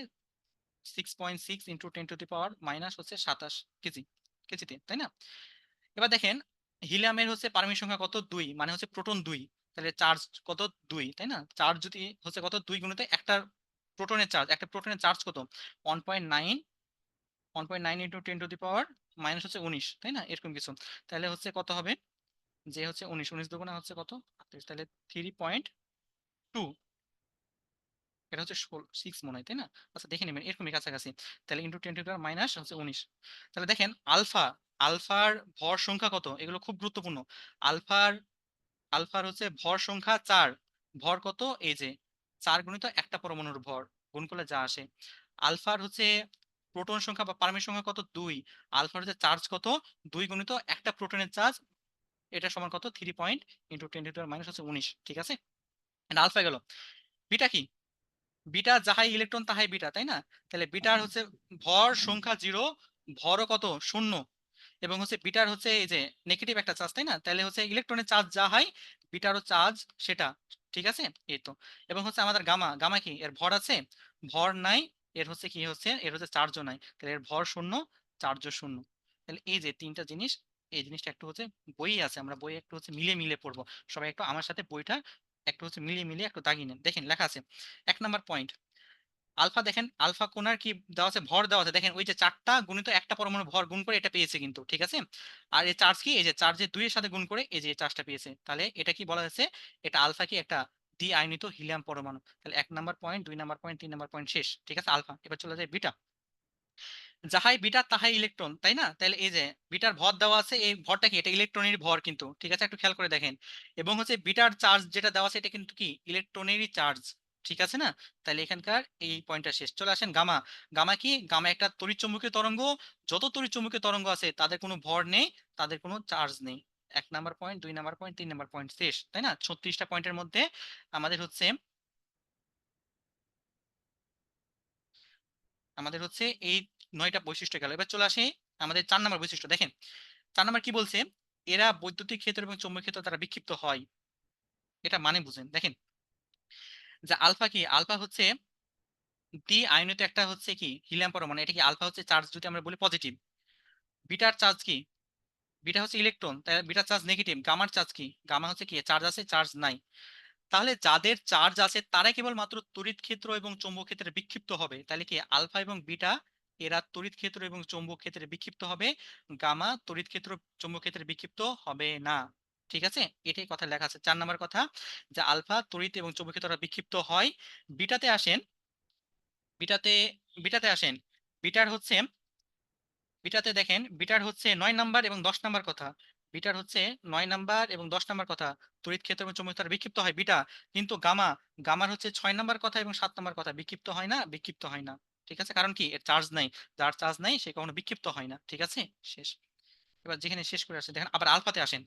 6.6 ইন্টু 10⁻⁻² হচ্ছে 27 কেজি, কেজিতে, তাই না? এবার দেখেন হিলিয়ামের হচ্ছে পারমাণবিক সংখ্যা কত, 2, মানে হচ্ছে প্রোটন 2, তাহলে চার্জ কত, 2, তাই না? চার্জ যদি হচ্ছে কত, 2 গুণিত একটা প্রোটনের চার্জ, একটা প্রোটনের চার্জ কত, 1.9, 1.9 ইন্টু 10⁻⁻³ হচ্ছে 19, তাই না? এরকম কিছু। তাহলে হচ্ছে কত হবে, যে হচ্ছে 19, 19 দুগুণা হচ্ছে কত, 38, তাহলে 3.2, এটা হচ্ছে 6 মনে হয়, তাই না? আচ্ছা দেখে নেবেন এরকমই কাছাকাছি। তাহলে ইন্টু 10⁻⁻³ হচ্ছে 19। তাহলে দেখেন আলফা, আলফার ভর সংখ্যা কত, এগুলো খুব গুরুত্বপূর্ণ। আলফার, আলফার হচ্ছে ভর সংখ্যা 4, ভর কত, এই যে 4 গুণিত একটা পরমাণুর ভর, গুণ করলে যা আসে। আলফার হচ্ছে প্রোটন সংখ্যা বা পারমাণবিক সংখ্যা কত, 2, আলফার হচ্ছে চার্জ কত, 2 গুণিত একটা প্রোটনের চার্জ, এটা সমান কত, 3 পয়েন্ট ইন্টু 10⁻⁻³ হচ্ছে 19, ঠিক আছে? এটা আলফা গেল। বিটা কি, বিটা যাহাই ইলেকট্রন তাহাই বিটা, তাই না? তাহলে বিটার হচ্ছে ভর সংখ্যা 0, ভরও কত, 0, এবং হচ্ছে বিটার হচ্ছে এই যে নেগেটিভ একটা চার্জ, তাই না? তাহলে হচ্ছে ইলেকট্রনের চার্জ যা হয় বিটারও চার্জ সেটা, ঠিক আছে? এই তো। এবং হচ্ছে আমাদের গামা, গামা কি, এর ভর আছে, ভর নাই, এর হচ্ছে কি হচ্ছে, এর হচ্ছে চার্জও নাই, তাহলে এর ভর 0, চার্জও 0। তাহলে এই যে তিনটা জিনিস, এই জিনিসটা একটু হচ্ছে বই আছে, আমরা বই একটু হচ্ছে মিলিয়ে মিলিয়ে পড়বো। সবাই একটু আমার সাথে বইটা একটু হচ্ছে মিলিয়ে মিলিয়ে একটু দাগিয়ে নেন। দেখেন লেখা আছে 1 নাম্বার পয়েন্ট, আলফা, দেখেন আলফা কোণার কি দেওয়া আছে, ভর দেওয়া আছে, দেখেন ওই যে 4টা গুণিত একটা পরমাণু ভর গুণ করে এটা পেয়েছে কিন্তু, ঠিক আছে? আর এই চার্জ কি, এই যে চার্জের 2 এর সাথে গুণ করে এই যে চার্জটা পেয়েছে, তাহলে এটা কি বলা হয়েছে, এটা আলফা কি একটা দ্বি আয়নিত হিলিয়াম পরমাণু। তাহলে 1 number point, 2 number point, 3 number point শেষ, ঠিক আছে? আলফা। এবার চলে যায় বিটা, যাহাই বিটা তাহাই ইলেকট্রন, তাই না? তাহলে এই যে বিটার ভর দেওয়া আছে, এই ভরটা কি, এটা ইলেকট্রনের ভর কিন্তু, ঠিক আছে? একটু খেয়াল করে দেখেন। এবং হচ্ছে বিটার চার্জ যেটা দেওয়া আছে এটা কিন্তু কি ইলেকট্রনেরই চার্জ, ঠিক আছে না? তাহলে এখানকার এই পয়েন্টটা শেষ। চলে আসেন গামা, গামা কি, গামা একটা তড়িৎচুম্বকীয় তরঙ্গ, যত তড়িৎচুম্বকীয় তরঙ্গ আছে তাদের কোনো ভর নেই, তাদের কোনো চার্জ নেই। 1 number point, 2 number point, 3 number point শেষ, তাই না? 36টা পয়েন্টের মধ্যে আমাদের হচ্ছে, আমাদের হচ্ছে এই 9টা বৈশিষ্ট্য গেল। এবার চলে আসে আমাদের 4 নাম্বার বৈশিষ্ট্য। দেখেন 4 নাম্বার কি বলছে, এরা বৈদ্যুতিক ক্ষেত্র এবং চৌম্বক ক্ষেত্র দ্বারা বিক্ষিপ্ত হয়। এটা মানে বুঝেন, দেখেন যে আলফা কি, আলফা হচ্ছে দ্বি আয়নিত একটা হচ্ছে কি হিলিয়াম পরমাণু, এটা কি আলফা হচ্ছে চার্জ যদি আমরা বলি পজিটিভ, বিটার চার্জ কি, বিটা হচ্ছে ইলেকট্রন, তাই বিটার চার্জ নেগেটিভ, গামার চার্জ কি, গামা হচ্ছে কি চার্জ আছে চার্জ নাই। তাহলে যাদের চার্জ আছে তারা কেবলমাত্র তড়িৎ ক্ষেত্র এবং চৌম্বক ক্ষেত্রে বিক্ষিপ্ত হবে, তাহলে কি আলফা এবং বিটা এরা তড়িৎ ক্ষেত্র এবং চৌম্বক ক্ষেত্রে বিক্ষিপ্ত হবে, গামা তড়িৎ ক্ষেত্র চৌম্বক ক্ষেত্রে বিক্ষিপ্ত হবে না, ঠিক আছে? এটাই কথা লেখা আছে 4 নাম্বার কথা, যে আলফা তড়িৎ এবং চৌম্বক ক্ষেত্রে বিক্ষিপ্ত হয়। বিটাতে আসেন, বিটাতে, বিটাতে আসেন, বিটার হচ্ছে, বিটাতে দেখেন বিটার হচ্ছে 9 নাম্বার এবং 10 নাম্বার কথা, বিটার হচ্ছে 9 নাম্বার এবং 10 নাম্বার কথা, তড়িৎ ক্ষেত্র এবং চৌম্বক ক্ষেত্রে বিক্ষিপ্ত হয় বিটা। কিন্তু গামা, গামার হচ্ছে 6 নাম্বার কথা এবং 7 নাম্বার কথা, বিক্ষিপ্ত হয় না, বিক্ষিপ্ত হয় না, ঠিক আছে? কারণ কি এর চার্জ নাই, যার চার্জ নাই সে কখনো বিক্ষিপ্ত হয় না, ঠিক আছে? শেষ। এবার যেখানে শেষ করে আসে দেখেন আবার আলফাতে আসেন,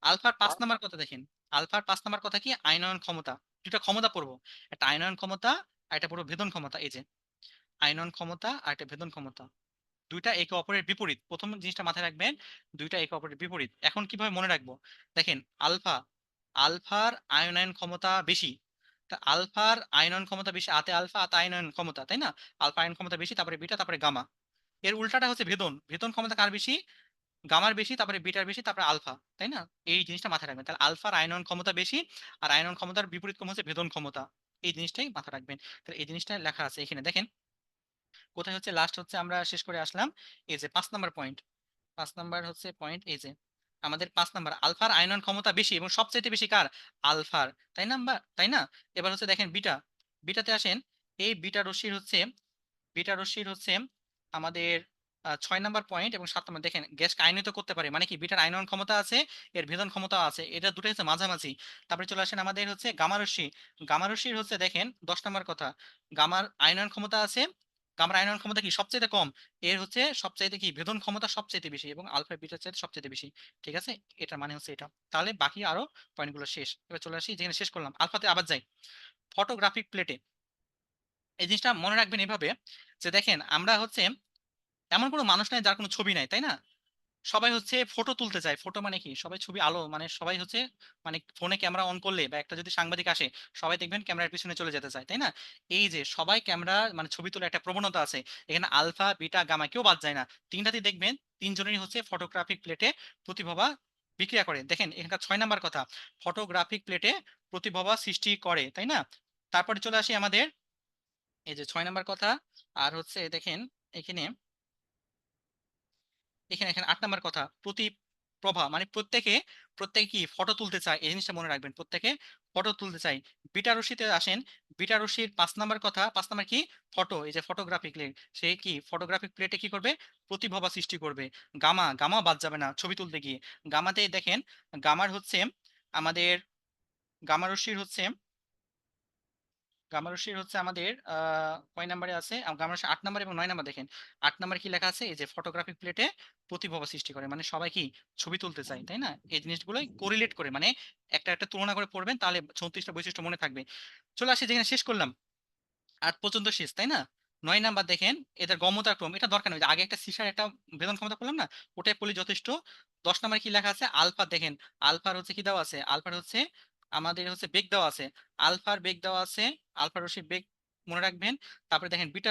আলফার 5 নাম্বার কথা দেখেন, আলফার 5 নাম্বার কথা কি আয়নন ক্ষমতা, দুটা ক্ষমতা পড়বো, একটা আয়নন ক্ষমতা আর একটা পড়বো ভেদন ক্ষমতা। এই যে আয়নন ক্ষমতা আর একটা ভেদন ক্ষমতা, দুইটা একে অপরের বিপরীত, প্রথম জিনিসটা মাথায় রাখবেন, দুইটা একে অপরের বিপরীত। এখন কিভাবে মনে রাখবো, দেখেন আলফা, আলফার আয়নায়ন ক্ষমতা বেশি, তা আলফার আয়নন ক্ষমতা বেশি, আতে আলফা আতে আয়নন ক্ষমতা, তাই না? আলফা আয়ন ক্ষমতা বেশি, তারপরে বিটা, তারপরে গামা। এর উল্টাটা হচ্ছে ভেদন, ভেদন ক্ষমতা কার বেশি, গামার বেশি, তারপরে বিটার বেশি, তারপরে আলফা, তাই না? এই জিনিসটা মাথায় রাখবেন, তাহলে আলফার আয়নন ক্ষমতা বেশি আর আয়নন ক্ষমতার বিপরীত ক্রম হচ্ছে ভেদন ক্ষমতা, এই জিনিসটাই মাথায় রাখবেন। তাহলে এই জিনিসটা লেখা আছে এখানে দেখেন, কোথায় হচ্ছে লাস্ট হচ্ছে আমরা শেষ করে আসলাম, এই যে 5 নাম্বার পয়েন্ট, 5 নাম্বার হচ্ছে পয়েন্ট, এই যে আমাদের 5 নাম্বার আলফার আয়নন ক্ষমতা বেশি এবং সবচেয়ে বেশি কার, আলফার, তাই না? তাই না? এবার হচ্ছে দেখেন বিটা, বিটাতে আসেন, এই বিটা রশ্মির হচ্ছে, বিটা রশ্মির হচ্ছে আমাদের 6 নাম্বার পয়েন্ট এবং 7 নাম্বার, দেখেন গ্যাসকে আয়নিত করতে পারে, মানে কি বিটার আয়নন ক্ষমতা আছে, এর ভেদন ক্ষমতা আছে, এটা দুটো হচ্ছে মাঝামাঝি। তারপরে চলে আসেন আমাদের হচ্ছে গামা রশ্মি, গামা রশ্মির হচ্ছে দেখেন 10 নাম্বার কথা, গামার আয়নন ক্ষমতা আছে, গামার আয়নন ক্ষমতা কি সবচেয়ে কম, এর হচ্ছে সবচাইতে কি ভেদন ক্ষমতা সবচেয়ে বেশি এবং আলফা বিটার চাইতে সবচেয়ে বেশি, ঠিক আছে? এটা মানে হচ্ছে এটা। তাহলে বাকি আরো পয়েন্টগুলো শেষ। এবার চলে আসি যেখানে শেষ করলাম, আলফাতে আবার যাই, ফটোগ্রাফিক প্লেটে। এই জিনিসটা মনে রাখবেন এভাবে, যে দেখেন আমরা হচ্ছে এমন কোনো মানুষ নাই যার কোনো ছবি নাই, তাই না? সবাই হচ্ছে ফটো তুলতে চায়। ফটো মানে কি? সবাই ছবি আলো মানে সবাই হচ্ছে মানে ফোনে ক্যামেরা অন করলে বা একটা যদি সাংবাদিক আসে, সবাই দেখবেন ক্যামেরার পিছনে চলে যেতে চায়, তাই না? এই যে সবাই ক্যামেরা মানে ছবি তোলার একটা প্রবণতা আছে। এখানে আলফা, বিটা, গামা কেউ বাদ যায় না। ৩ টাতেই দেখবেন ৩ জনেরই হচ্ছে ফটোগ্রাফিক প্লেটে প্রতিভবা বিক্রিয়া করে। দেখেন এখানকার ৬ নাম্বার কথা, ফটোগ্রাফিক প্লেটে প্রতিভবা সৃষ্টি করে, তাই না? তারপরে চলে আসি আমাদের এই যে ৬ নাম্বার কথা। আর হচ্ছে দেখেন এখানে এখানে এখানে ৮ নাম্বার কথা, প্রভা মানে প্রত্যেকে কি ফটো তুলতে চায়, এই জিনিসটা মনে রাখবেন, প্রত্যেকে ফটো তুলতে চায়। বিটা রশ্মিতে আসেন, বিটা রশ্মির ৫ নাম্বার কথা, ৫ নাম্বার কি, ফটো, এই যে ফটোগ্রাফিক প্লেট, সে কি ফটোগ্রাফিক প্লেটে কি করবে, প্রতিভবা সৃষ্টি করবে। গামা বাদ যাবে না ছবি তুলতে গিয়ে। গামাতে দেখেন, গামার হচ্ছে আমাদের গামা রশ্মির হচ্ছে গামা রশ্মির হচ্ছে আমাদের কয় নাম্বারে আছে, গামা রশ্মি ৮ নাম্বার এবং ৯ নাম্বার দেখেন। ৮ নাম্বার কি লেখা আছে, এই যে ফটোগ্রাফিক প্লেটে প্রতিভবা সৃষ্টি করে, মানে সবাই কি ছবি তুলতে চায়, তাই না? এই জিনিসগুলোই কোরিলেট করে, মানে একটা একটা তুলনা করে পড়বেন, তাহলে ৩৬টা বৈশিষ্ট্য মনে থাকবে। চলে আসি যেখানে শেষ করলাম, ৮ পর্যন্ত শেষ, তাই না? ৯ নাম্বার দেখেন, এদের গম্যতার ক্রম, এটা দরকার নেই, আগে একটা সিসার একটা বেদন ক্ষমতা করলাম না, ওটাই পড়লে যথেষ্ট। ১০ নাম্বার কি লেখা আছে, আলফা দেখেন, আলফার হচ্ছে কি দেওয়া আছে, আলফার হচ্ছে আমাদের হচ্ছে বেগ দেওয়া আছে, আলফার বেগ দেওয়া আছে, আলফা রশ্মির বেগ মনে রাখবেন। তারপরে দেখেন বিটা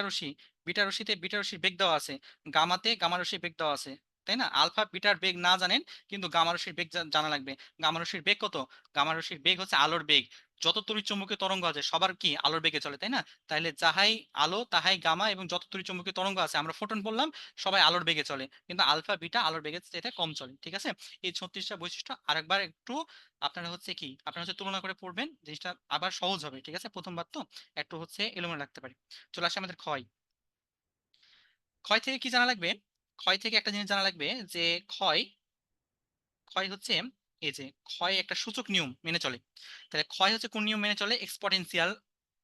রশ্মিতে বিটা রশ্মির বেগ দেওয়া আছে, গামাতে গামা রশ্মির বেগ দেওয়া আছে, তাই না? আলফা বিটার বেগ না জানেন, কিন্তু গামা রশ্মির বেগ জানা লাগবে। গামা রশ্মির বেগ কত? গামা রশ্মির বেগ হচ্ছে আলোর বেগ। যত তড়িৎচুম্বকীয় তরঙ্গ আছে সবার কি আলোর বেগে চলে, তাই না? তাহলে যাহাই আলো তাহাই গামা, এবং যত তড়িৎচুম্বকীয় তরঙ্গ আছে আমরা ফোটন বললাম, সবাই আলোর বেগে চলে, কিন্তু আলফা বিটা আলোর বেগে চাইতে কম চলে, ঠিক আছে? এই ৩৬টা বৈশিষ্ট্য আরেকবার একটু আপনারা হচ্ছে কি আপনারা হচ্ছে তুলনা করে পড়বেন, জিনিসটা আবার সহজ হবে, ঠিক আছে? প্রথমবার তো একটু হচ্ছে এলোমেলো লাগতে পারে। চলে আসে আমাদের ক্ষয়। ক্ষয় থেকে কি জানা লাগবে? ক্ষয় থেকে একটা জিনিস জানা লাগবে যে ক্ষয় ক্ষয় হচ্ছে এই যে ক্ষয় একটা সূচক নিয়ম মেনে চলে। তাহলে ক্ষয় হচ্ছে কোন নিয়ম মেনে চলে? এক্সপোনেনশিয়াল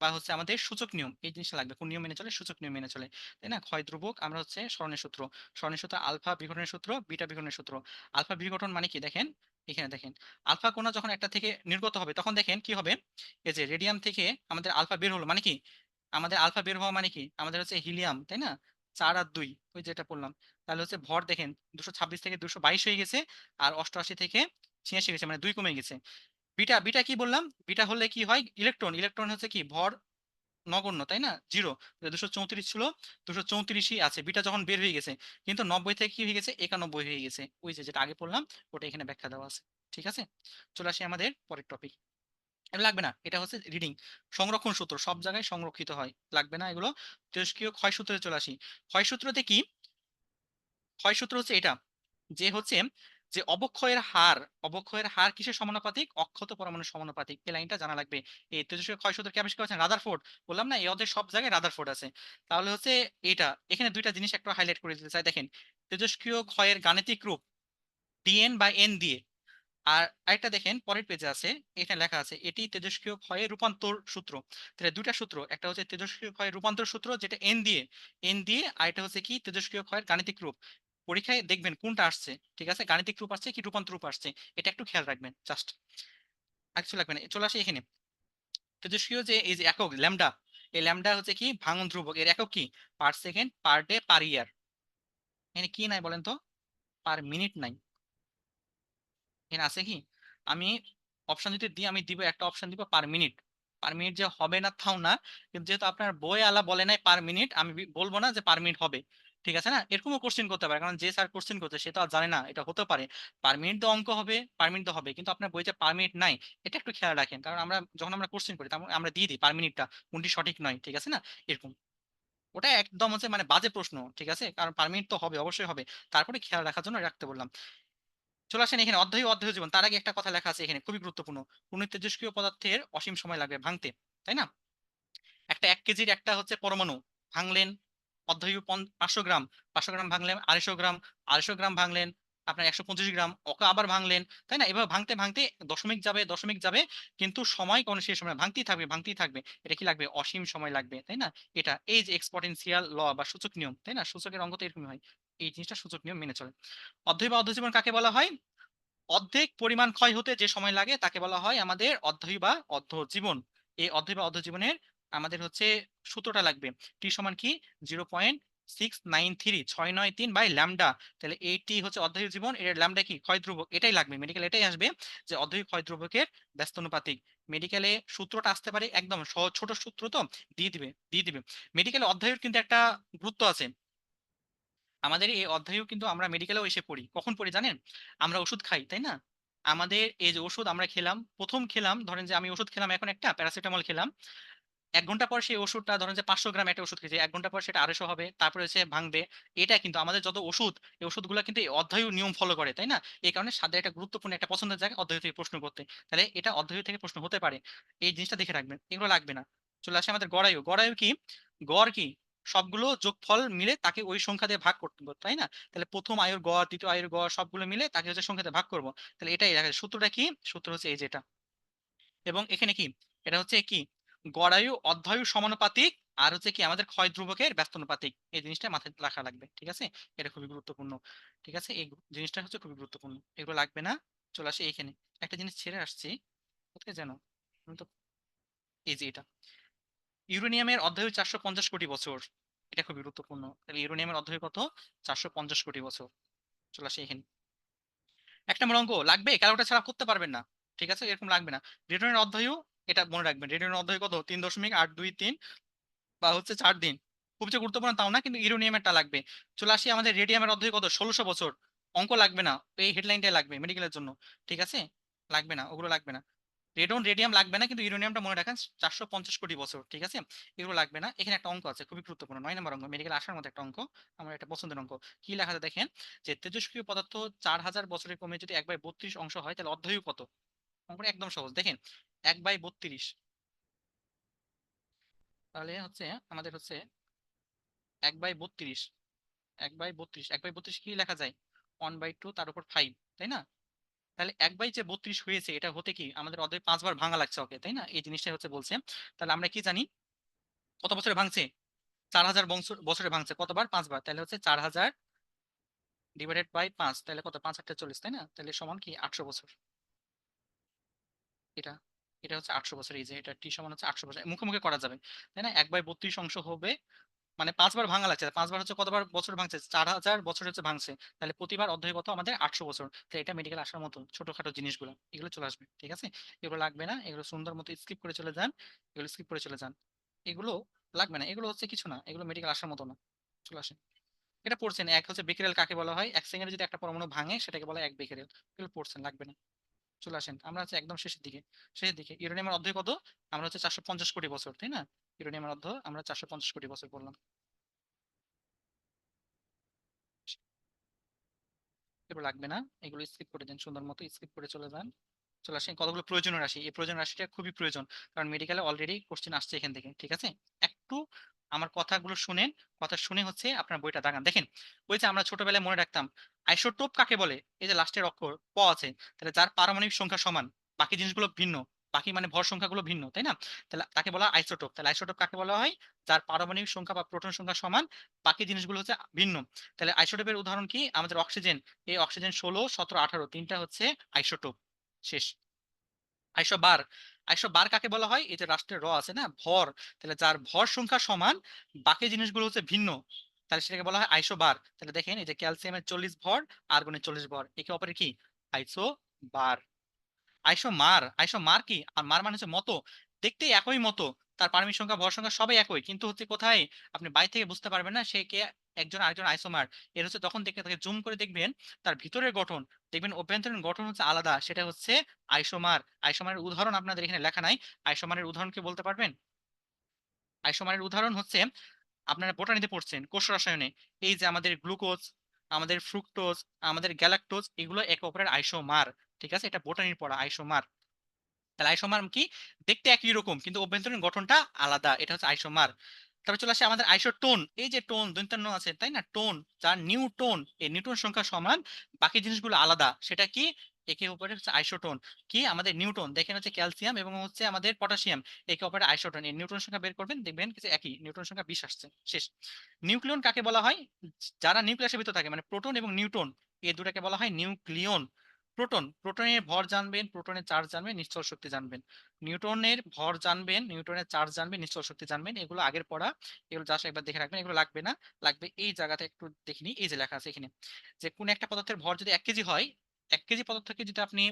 বা হচ্ছে আমাদের সূচক নিয়ম, এই জিনিসটা লাগবে। কোন নিয়ম মেনে চলে? সূচক নিয়ম মেনে চলে, তাই না? ক্ষয় ধ্রুবক আমরা হচ্ছে স্মরণের সূত্র আলফা বিঘটনের সূত্র, বিটা বিঘটনের সূত্র। আলফা বিঘটন মানে কি দেখেন, এখানে দেখেন আলফা কণা যখন একটা থেকে নির্গত হবে তখন দেখেন কি হবে, এই যে রেডিয়াম থেকে আমাদের আলফা বের হলো মানে কি, আমাদের আলফা বের হওয়া মানে কি, আমাদের হচ্ছে হিলিয়াম, তাই না? ৪ আর ২, ওই যেটা বললাম। তাহলে হচ্ছে ভর দেখেন ২২৬ থেকে ২২২ হয়ে গেছে, আর ৮৮ থেকে ৮৬ গেছে, মানে ২ কমে গেছে। বিটা বিটা কি বললাম, বিটা হলে কি হয়, ইলেকট্রন, ইলেকট্রন হচ্ছে কি ভর নগণ্য, তাই না? জিরো। ২৩৪ ছিল, ২৩৪ই আছে, বিটা যখন বের হয়ে গেছে, কিন্তু ৯০ থেকে কি হয়ে গেছে, ৯১ হয়ে গেছে, ওই যে যেটা আগে বললাম, ওটা এখানে ব্যাখ্যা দেওয়া আছে, ঠিক আছে? চলে আসি আমাদের পরের টপিক। এটা লাগবে না, এটা হচ্ছে রিডিং। সংরক্ষণ সূত্র সব জায়গায় সংরক্ষিত হয়, লাগবে না এগুলো। তেজস্ক্রিয় ক্ষয় সূত্রে চলে আসি। ক্ষয় সূত্রতে কি, ক্ষয় সূত্র হচ্ছে এটা, যে হচ্ছে যে অবক্ষয়ের হার কিসের সমানুপাতিক, অক্ষত পরমাণুর সমানুপাতিক, এই লাইনটা জানা লাগবে। এই তেজস্ক্রিয় ক্ষয় সূত্র কে আবিষ্কার করেছেন? রাদারফোর্ড। বললাম না এই অধ্যায়ে সব জায়গায় রাদারফোর্ড আছে। তাহলে হচ্ছে এটা, এখানে দুইটা জিনিস একটু হাইলাইট করে দিতে চাই, দেখেন তেজস্ক্রিয় ক্ষয়ের গাণিতিক রূপ ডিএন বাই এন দিয়ে। আর আরেকটা দেখেন পরের পেজে আছে, এখানে লেখা আছে এটি তেজস্ক্রিয় ক্ষয়ের রূপান্তর সূত্র। তাহলে দুইটা সূত্র, একটা হচ্ছে তেজস্ক্রিয় ক্ষয়ের রূপান্তর সূত্র যেটা এন দিয়ে, আর এটা হচ্ছে কি তেজস্ক্রিয় ক্ষয়ের গাণিতিক রূপ। পরীক্ষায় দেখবেন কোনটা আসছে, ঠিক আছে? গাণিতিক রূপ আসছে কি রূপান্তর রূপ আসছে, এটা একটু খেয়াল রাখবেন জাস্ট। আর কিছু লাগবে না, চলে আসে এখানে। তেজস্ক্রিয় যে এই যে একক ল্যামডা, এই ল্যামডা হচ্ছে কি ভাঙন ধ্রুবক, এর একক কি, পার সেকেন্ড, পার ডে, পার ইয়ার। এখানে কি নাই বলেন তো? পার মিনিট নাই, এখানে আছে কি? আমি অপশন যদি দিই, আমি দিব একটা অপশন দিব পার মিনিট। পার মিনিট যে হবে না তাও না, কিন্তু যেহেতু আপনার বই আলা বলে নাই পার মিনিট, আমি বলবো না যে পার মিনিট হবে, ঠিক আছে না? এরকমও কোশ্চেন করতে পারে, কারণ যে স্যার কোশ্চেন করছে সে তো আর জানে না, এটা হতে পারে। পার মিনিট তো অঙ্ক হবে, পার মিনিট তো হবে, কিন্তু আপনার বইতে পার মিনিট নাই, এটা একটু খেয়াল রাখেন, কারণ আমরা যখন আমরা কোশ্চেন করি তখন আমরা দিয়ে দিই পার মিনিটটা, কোনটি সঠিক নয়, ঠিক আছে না? এরকম, ওটা একদম হচ্ছে মানে বাজে প্রশ্ন, ঠিক আছে? কারণ পার মিনিট তো হবে, অবশ্যই হবে, তারপরে খেয়াল রাখার জন্য রাখতে বললাম। চলে আসেন এখানে অধ্যায় ও অধ্যায় জীবন, তার আগে একটা কথা লেখা আছে এখানে খুবই গুরুত্বপূর্ণ। কোন তেজস্ক্রিয় পদার্থের অসীম সময় লাগবে ভাঙতে, তাই না? একটা ১ কেজির একটা হচ্ছে পরমাণু ভাঙলেন, অর্ধবায়ু ৫০০ গ্রাম, ৫০০ গ্রাম ভাঙলেন ২৫০ গ্রাম, ২৫০ গ্রাম ভাঙলেন আপনার ১২৫ গ্রাম, ওকে আবার ভাঙলেন, তাই না? এভাবে ভাঙতে ভাঙতে দশমিক যাবে, দশমিক যাবে, কিন্তু সময় কোনো শেষ সময় ভাঙতেই থাকবে, ভাঙতেই থাকবে। এটা কি লাগবে? অসীম সময় লাগবে, তাই না? এটা এই যে এক্সপোনেনশিয়াল ল বা সূচক নিয়ম, তাই না? সূচকের অঙ্ক তো এরকমই হয়, এই জিনিসটা সূচক নিয়ম মেনে চলে। অধ্যায় বা অর্ধজীবন কাকে বলা হয়? অর্ধেক পরিমাণ ক্ষয় হতে যে সময় লাগে তাকে বলা হয় আমাদের অর্ধ বা অর্ধ জীবন। এই অর্ধ বা অর্ধ জীবনের আমাদের হচ্ছে সূত্রটা লাগবে, টি সমান কি, 693 693 বাই ল্যামডা। তাহলে এইটি হচ্ছে অর্ধায়ু জীবন, এর ল্যামডা কি ক্ষয় ধ্রুবক, এটাই লাগবে মেডিকেল, এটাই আসবে যে অর্ধায়ু ক্ষয় ধ্রুবকের ব্যস্তানুপাতিক। মেডিকেলে সূত্রটা আসতে পারে একদম সহজ ছোট সূত্র, তো দিয়ে দিবে। মেডিকেলে অর্ধায়ুর কিন্তু একটা গুরুত্ব আছে। আমাদের এই অধ্যায়েও কিন্তু আমরা মেডিকেলেও এসে পড়ি, কখন পড়ি জানেন? আমরা ওষুধ খাই, তাই না? আমাদের এই যে ওষুধ আমরা খেলাম, প্রথম খেলাম, ধরেন যে আমি ওষুধ খেলাম এখন একটা প্যারাসিটামল খেলাম, 1 ঘন্টা পর সেই ওষুধটা ধরেন যে 500 গ্রাম একটা ওষুধ খেয়েছি, 1 ঘন্টা পর সেটা 250 হবে, তারপরে হচ্ছে ভাঙবে। এটা কিন্তু আমাদের যত ওষুধ, এই ওষুধগুলো কিন্তু এই অধ্যায়ু নিয়ম ফলো করে, তাই না? এই কারণে স্বাদের একটা গুরুত্বপূর্ণ একটা পছন্দের জায়গা অধ্যায়ু থেকে প্রশ্ন করতে। তাহলে এটা অধ্যায়ু থেকে প্রশ্ন হতে পারে, এই জিনিসটা দেখে রাখবেন, এগুলো লাগবে না। চলে আসে আমাদের গড়ায়ু। গড়ায়ু কি? গড় কি? সবগুলো যোগফল মিলে তাকে ওই সংখ্যা দিয়ে ভাগ করতে হবে, তাই না? তাহলে প্রথম আয়ুর গড়, দ্বিতীয় আয়ুর গড় সবগুলো মিলে তাকে হচ্ছে সংখ্যা দিয়ে ভাগ করবো। তাহলে এটাই দেখা যায়। সূত্রটা কি? সূত্র হচ্ছে এই যেটা। এবং এখানে কি, এটা হচ্ছে কি, গড়ায়ু অর্ধায়ু সমানুপাতিক, আর হচ্ছে কি আমাদের ক্ষয় ধ্রুবকের ব্যস্তানুপাতিক, এই জিনিসটা মাথায় রাখা লাগবে, ঠিক আছে? এটা খুবই গুরুত্বপূর্ণ, ঠিক আছে? এই জিনিসটা হচ্ছে খুবই গুরুত্বপূর্ণ, এগুলো লাগবে না। চলে আসে এইখানে, একটা জিনিস ছেড়ে আসছি কোথায় যেন, আমি তো, এই যে এটা, ইউরেনিয়ামের অর্ধায়ু 450 কোটি বছর, এটা খুবই গুরুত্বপূর্ণ। তাহলে ইউরেনিয়ামের অর্ধায়ু কত? 450 কোটি বছর। চলে আসে এখানে, একটা নম্বর অঙ্ক লাগবে, কারোটা ছাড়া করতে পারবেন না, ঠিক আছে? এরকম লাগবে না। রেডিয়নের অর্ধায়ু, এটা মনে রাখবেন, রেডিয়নের অর্ধায়ু কত? 3.823 বা হচ্ছে 4 দিন। খুব যে গুরুত্বপূর্ণ তাও না, কিন্তু ইউরেনিয়ামেরটা লাগবে। চলে আসি আমাদের রেডিয়ামের অর্ধায়ু কত? 1600 বছর। অঙ্ক লাগবে না, এই হেডলাইনটাই লাগবে মেডিকেলের জন্য, ঠিক আছে? লাগবে না, ওগুলো লাগবে না। রেডন রেডিয়াম লাগবে না, কিন্তু ইউরেনিয়ামটা মনে রাখেন 450 কোটি বছর, ঠিক আছে? এগুলো লাগবে না। এখানে একটা অঙ্ক আছে খুবই গুরুত্বপূর্ণ, 9 নম্বর অঙ্ক, মেডিকেল আসার মতো একটা অঙ্ক, আমার একটা পছন্দের অঙ্ক। কি লেখা আছে দেখেন, যে তেজস্ক্রিয় পদার্থ 4000 বছরের ক্রমে যদি 1/32 অংশ হয়, তাহলে অর্ধায়ু কত? অঙ্কটা একদম সহজ, দেখেন, 1/32, তাহলে হচ্ছে আমাদের হচ্ছে 1/32, 1/32, 1/32 কি লেখা যায়? 1/2 তার উপর 5, তাই না? তাহলে 1/32 হয়েছে, এটা হতে কি আমাদের অর্ধেক 5 বার ভাঙা লাগছে ওকে, তাই না? এই জিনিসটাই হচ্ছে বলছে। তাহলে আমরা কি জানি কত বছরে ভাঙছে? 4000 বছর বছরে ভাঙছে কতবার? 5 বার। তাহলে হচ্ছে 4000 ডিভাইডেড বাই 5, তাহলে কত? 5×8 = 40, তাই না? তাহলে সমান কি 800 বছর। এটা এটা হচ্ছে 800 বছর, এই যে এটা টি সমান হচ্ছে 800 বছর, মুখে মুখে করা যাবে, তাই না? 1/32 অংশ হবে, মানে 5 বার ভাঙা লাগছে, 5 বার হচ্ছে কতবার বছর ভাঙছে? 4000 বছর হচ্ছে ভাঙছে। তাহলে প্রতিবার অধ্যায় কত আমাদের? 800 বছর। তো এটা মেডিকেল আসার মতো ছোটখাটো জিনিসগুলো, এগুলো চলে আসবে, ঠিক আছে? এগুলো লাগবে না, এগুলো সুন্দর মতো স্কিপ করে চলে যান, এগুলো স্কিপ করে চলে যান, এগুলো লাগবে না, এগুলো হচ্ছে কিছু না, এগুলো মেডিকেল আসার মতো না। চলে আসেন, এটা পড়ছেন, এক হচ্ছে বেকেরেল কাকে বলা হয়, 1 সেকেন্ডে যদি একটা পরমাণু ভাঙে সেটাকে বলা হয় 1 বেকেরেল। এগুলো পড়ছেন, লাগবে না। চলে আসেন, আমরা হচ্ছে একদম শেষের দিকে, শেষের দিকে। ইউরেনিয়ামের অধ্যায় কত? আমরা হচ্ছে 450 কোটি বছর, তাই না? ইউরেনিয়ামের অধ্যায় আমরা 450 কোটি বছর বললাম। এগুলো লাগবে না, এগুলো স্কিপ করে দেন, সুন্দর মতো স্কিপ করে চলে যান। চলে আসেন কতগুলো প্রয়োজনীয় রাশি, এই প্রয়োজনীয় রাশিটা খুবই প্রয়োজন, কারণ মেডিকেলে অলরেডি কোশ্চেন আসছে এখান থেকে, ঠিক আছে? একটু আমার কথাগুলো শুনেন, কথা শুনে হচ্ছে আপনার বইটা দাগান। দেখেন, ওই যে আমরা ছোটবেলায় মনে রাখতাম আইসোটোপ কাকে বলে, এই যে লাস্টের অক্ষর প আছে, তাহলে যার পারমাণবিক সংখ্যা সমান, বাকি জিনিসগুলো ভিন্ন, বাকি মানে ভর সংখ্যাগুলো ভিন্ন, তাই না? তাহলে তাকে বলা হয় আইসোটোপ। তাহলে আইসোটোপ কাকে বলা হয়? যার পারমাণবিক সংখ্যা বা প্রোটন সংখ্যা সমান, বাকি জিনিসগুলো হচ্ছে ভিন্ন। তাহলে আইসোটোপের উদাহরণ কি? আমাদের অক্সিজেন, এই অক্সিজেন 16 17 18 তিনটা হচ্ছে আইসোটোপ। শেষ। আইসোবার, আইসোবার কাকে বলা হয়? এই যে রাষ্ট্রের র আছে না, ভর, তাহলে যার ভর সংখ্যা সমান, বাকি জিনিসগুলো হচ্ছে ভিন্ন, তাহলে সেটাকে বলা হয় আইসোবার। তাহলে দেখেন, এই যে ক্যালসিয়ামের 40 ভর, আর্গনের 40 ভর, একে অপরের কি? আইসোবার। আইসোমার, আইসোমার কি? আর মার মানে হচ্ছে মতো, দেখতে একই মতো, তার পারমিক সংখ্যা ভর সংখ্যা সবাই একই, কিন্তু হচ্ছে কোথায়, আপনি বাইরে থেকে বুঝতে পারবেন না সে কে, একজন আরেকজন আইসোমার। এর হচ্ছে তখন দেখে তাকে জুম করে দেখবেন, তার ভিতরের গঠন দেখবেন, অভ্যন্তরীণ গঠন হচ্ছে আলাদা, সেটা হচ্ছে আইসোমার। আইসোমারের উদাহরণ আপনাদের এখানে লেখা নাই, আইসোমারের উদাহরণ কি বলতে পারবেন? আইসোমারের উদাহরণ হচ্ছে, আপনারা বোটানিতে পড়ছেন, কোষ রসায়নে, এই যে আমাদের গ্লুকোজ, আমাদের ফ্রুক্টোজ, আমাদের গ্যালাক্টোজ, এগুলো একে অপরের আইসোমার, ঠিক আছে? এটা বোটানির পড়া, আইসোমার। তাহলে আইসোমার কি? দেখতে একই রকম, কিন্তু অভ্যন্তরীণ গঠনটা আলাদা, এটা হচ্ছে আইসোমার। তারপর চলে আসে আমাদের আইসোটোন, এই যে টোন দন্তান্ন আছে, তাই না? টোন, যার নিউটন, এই নিউটন সংখ্যা সমান, বাকি জিনিসগুলো আলাদা, সেটা কি? একে অপরের হচ্ছে আইসোটোন। কি? আমাদের নিউটন, দেখেন হচ্ছে ক্যালসিয়াম এবং হচ্ছে আমাদের পটাশিয়াম, একে অপরের আইসোটোন, এই নিউটন সংখ্যা বের করবেন, দেখবেন কিছু একই, নিউটন সংখ্যা 20 আসছে। শেষ। নিউক্লিয়ন কাকে বলা হয়? যারা নিউক্লিয়াসের ভিতর থাকে, মানে প্রোটন এবং নিউট্রন, এই দুটাকে বলা হয় নিউক্লিয়ন। প্রোটনের ভর জানবেন, প্রোটনের চার্জ জানবেন, নিশ্চল শক্তি জানবেন। নিউটনের ভর জানবেন, নিউটনের চার্জ জানবেন, নিশ্চল শক্তি জানবেন। এগুলো আগের পড়া, এগুলো জাস্ট একবার দেখে রাখবেন। এগুলো লাগবে না, লাগবে এই জায়গাতে একটু দেখিনি, এই যে লেখা আছে এখানে, যে কোন একটা পদার্থের ভর যদি 1 কেজি হয়, 1 কেজি পদার্থকে যদি আপনি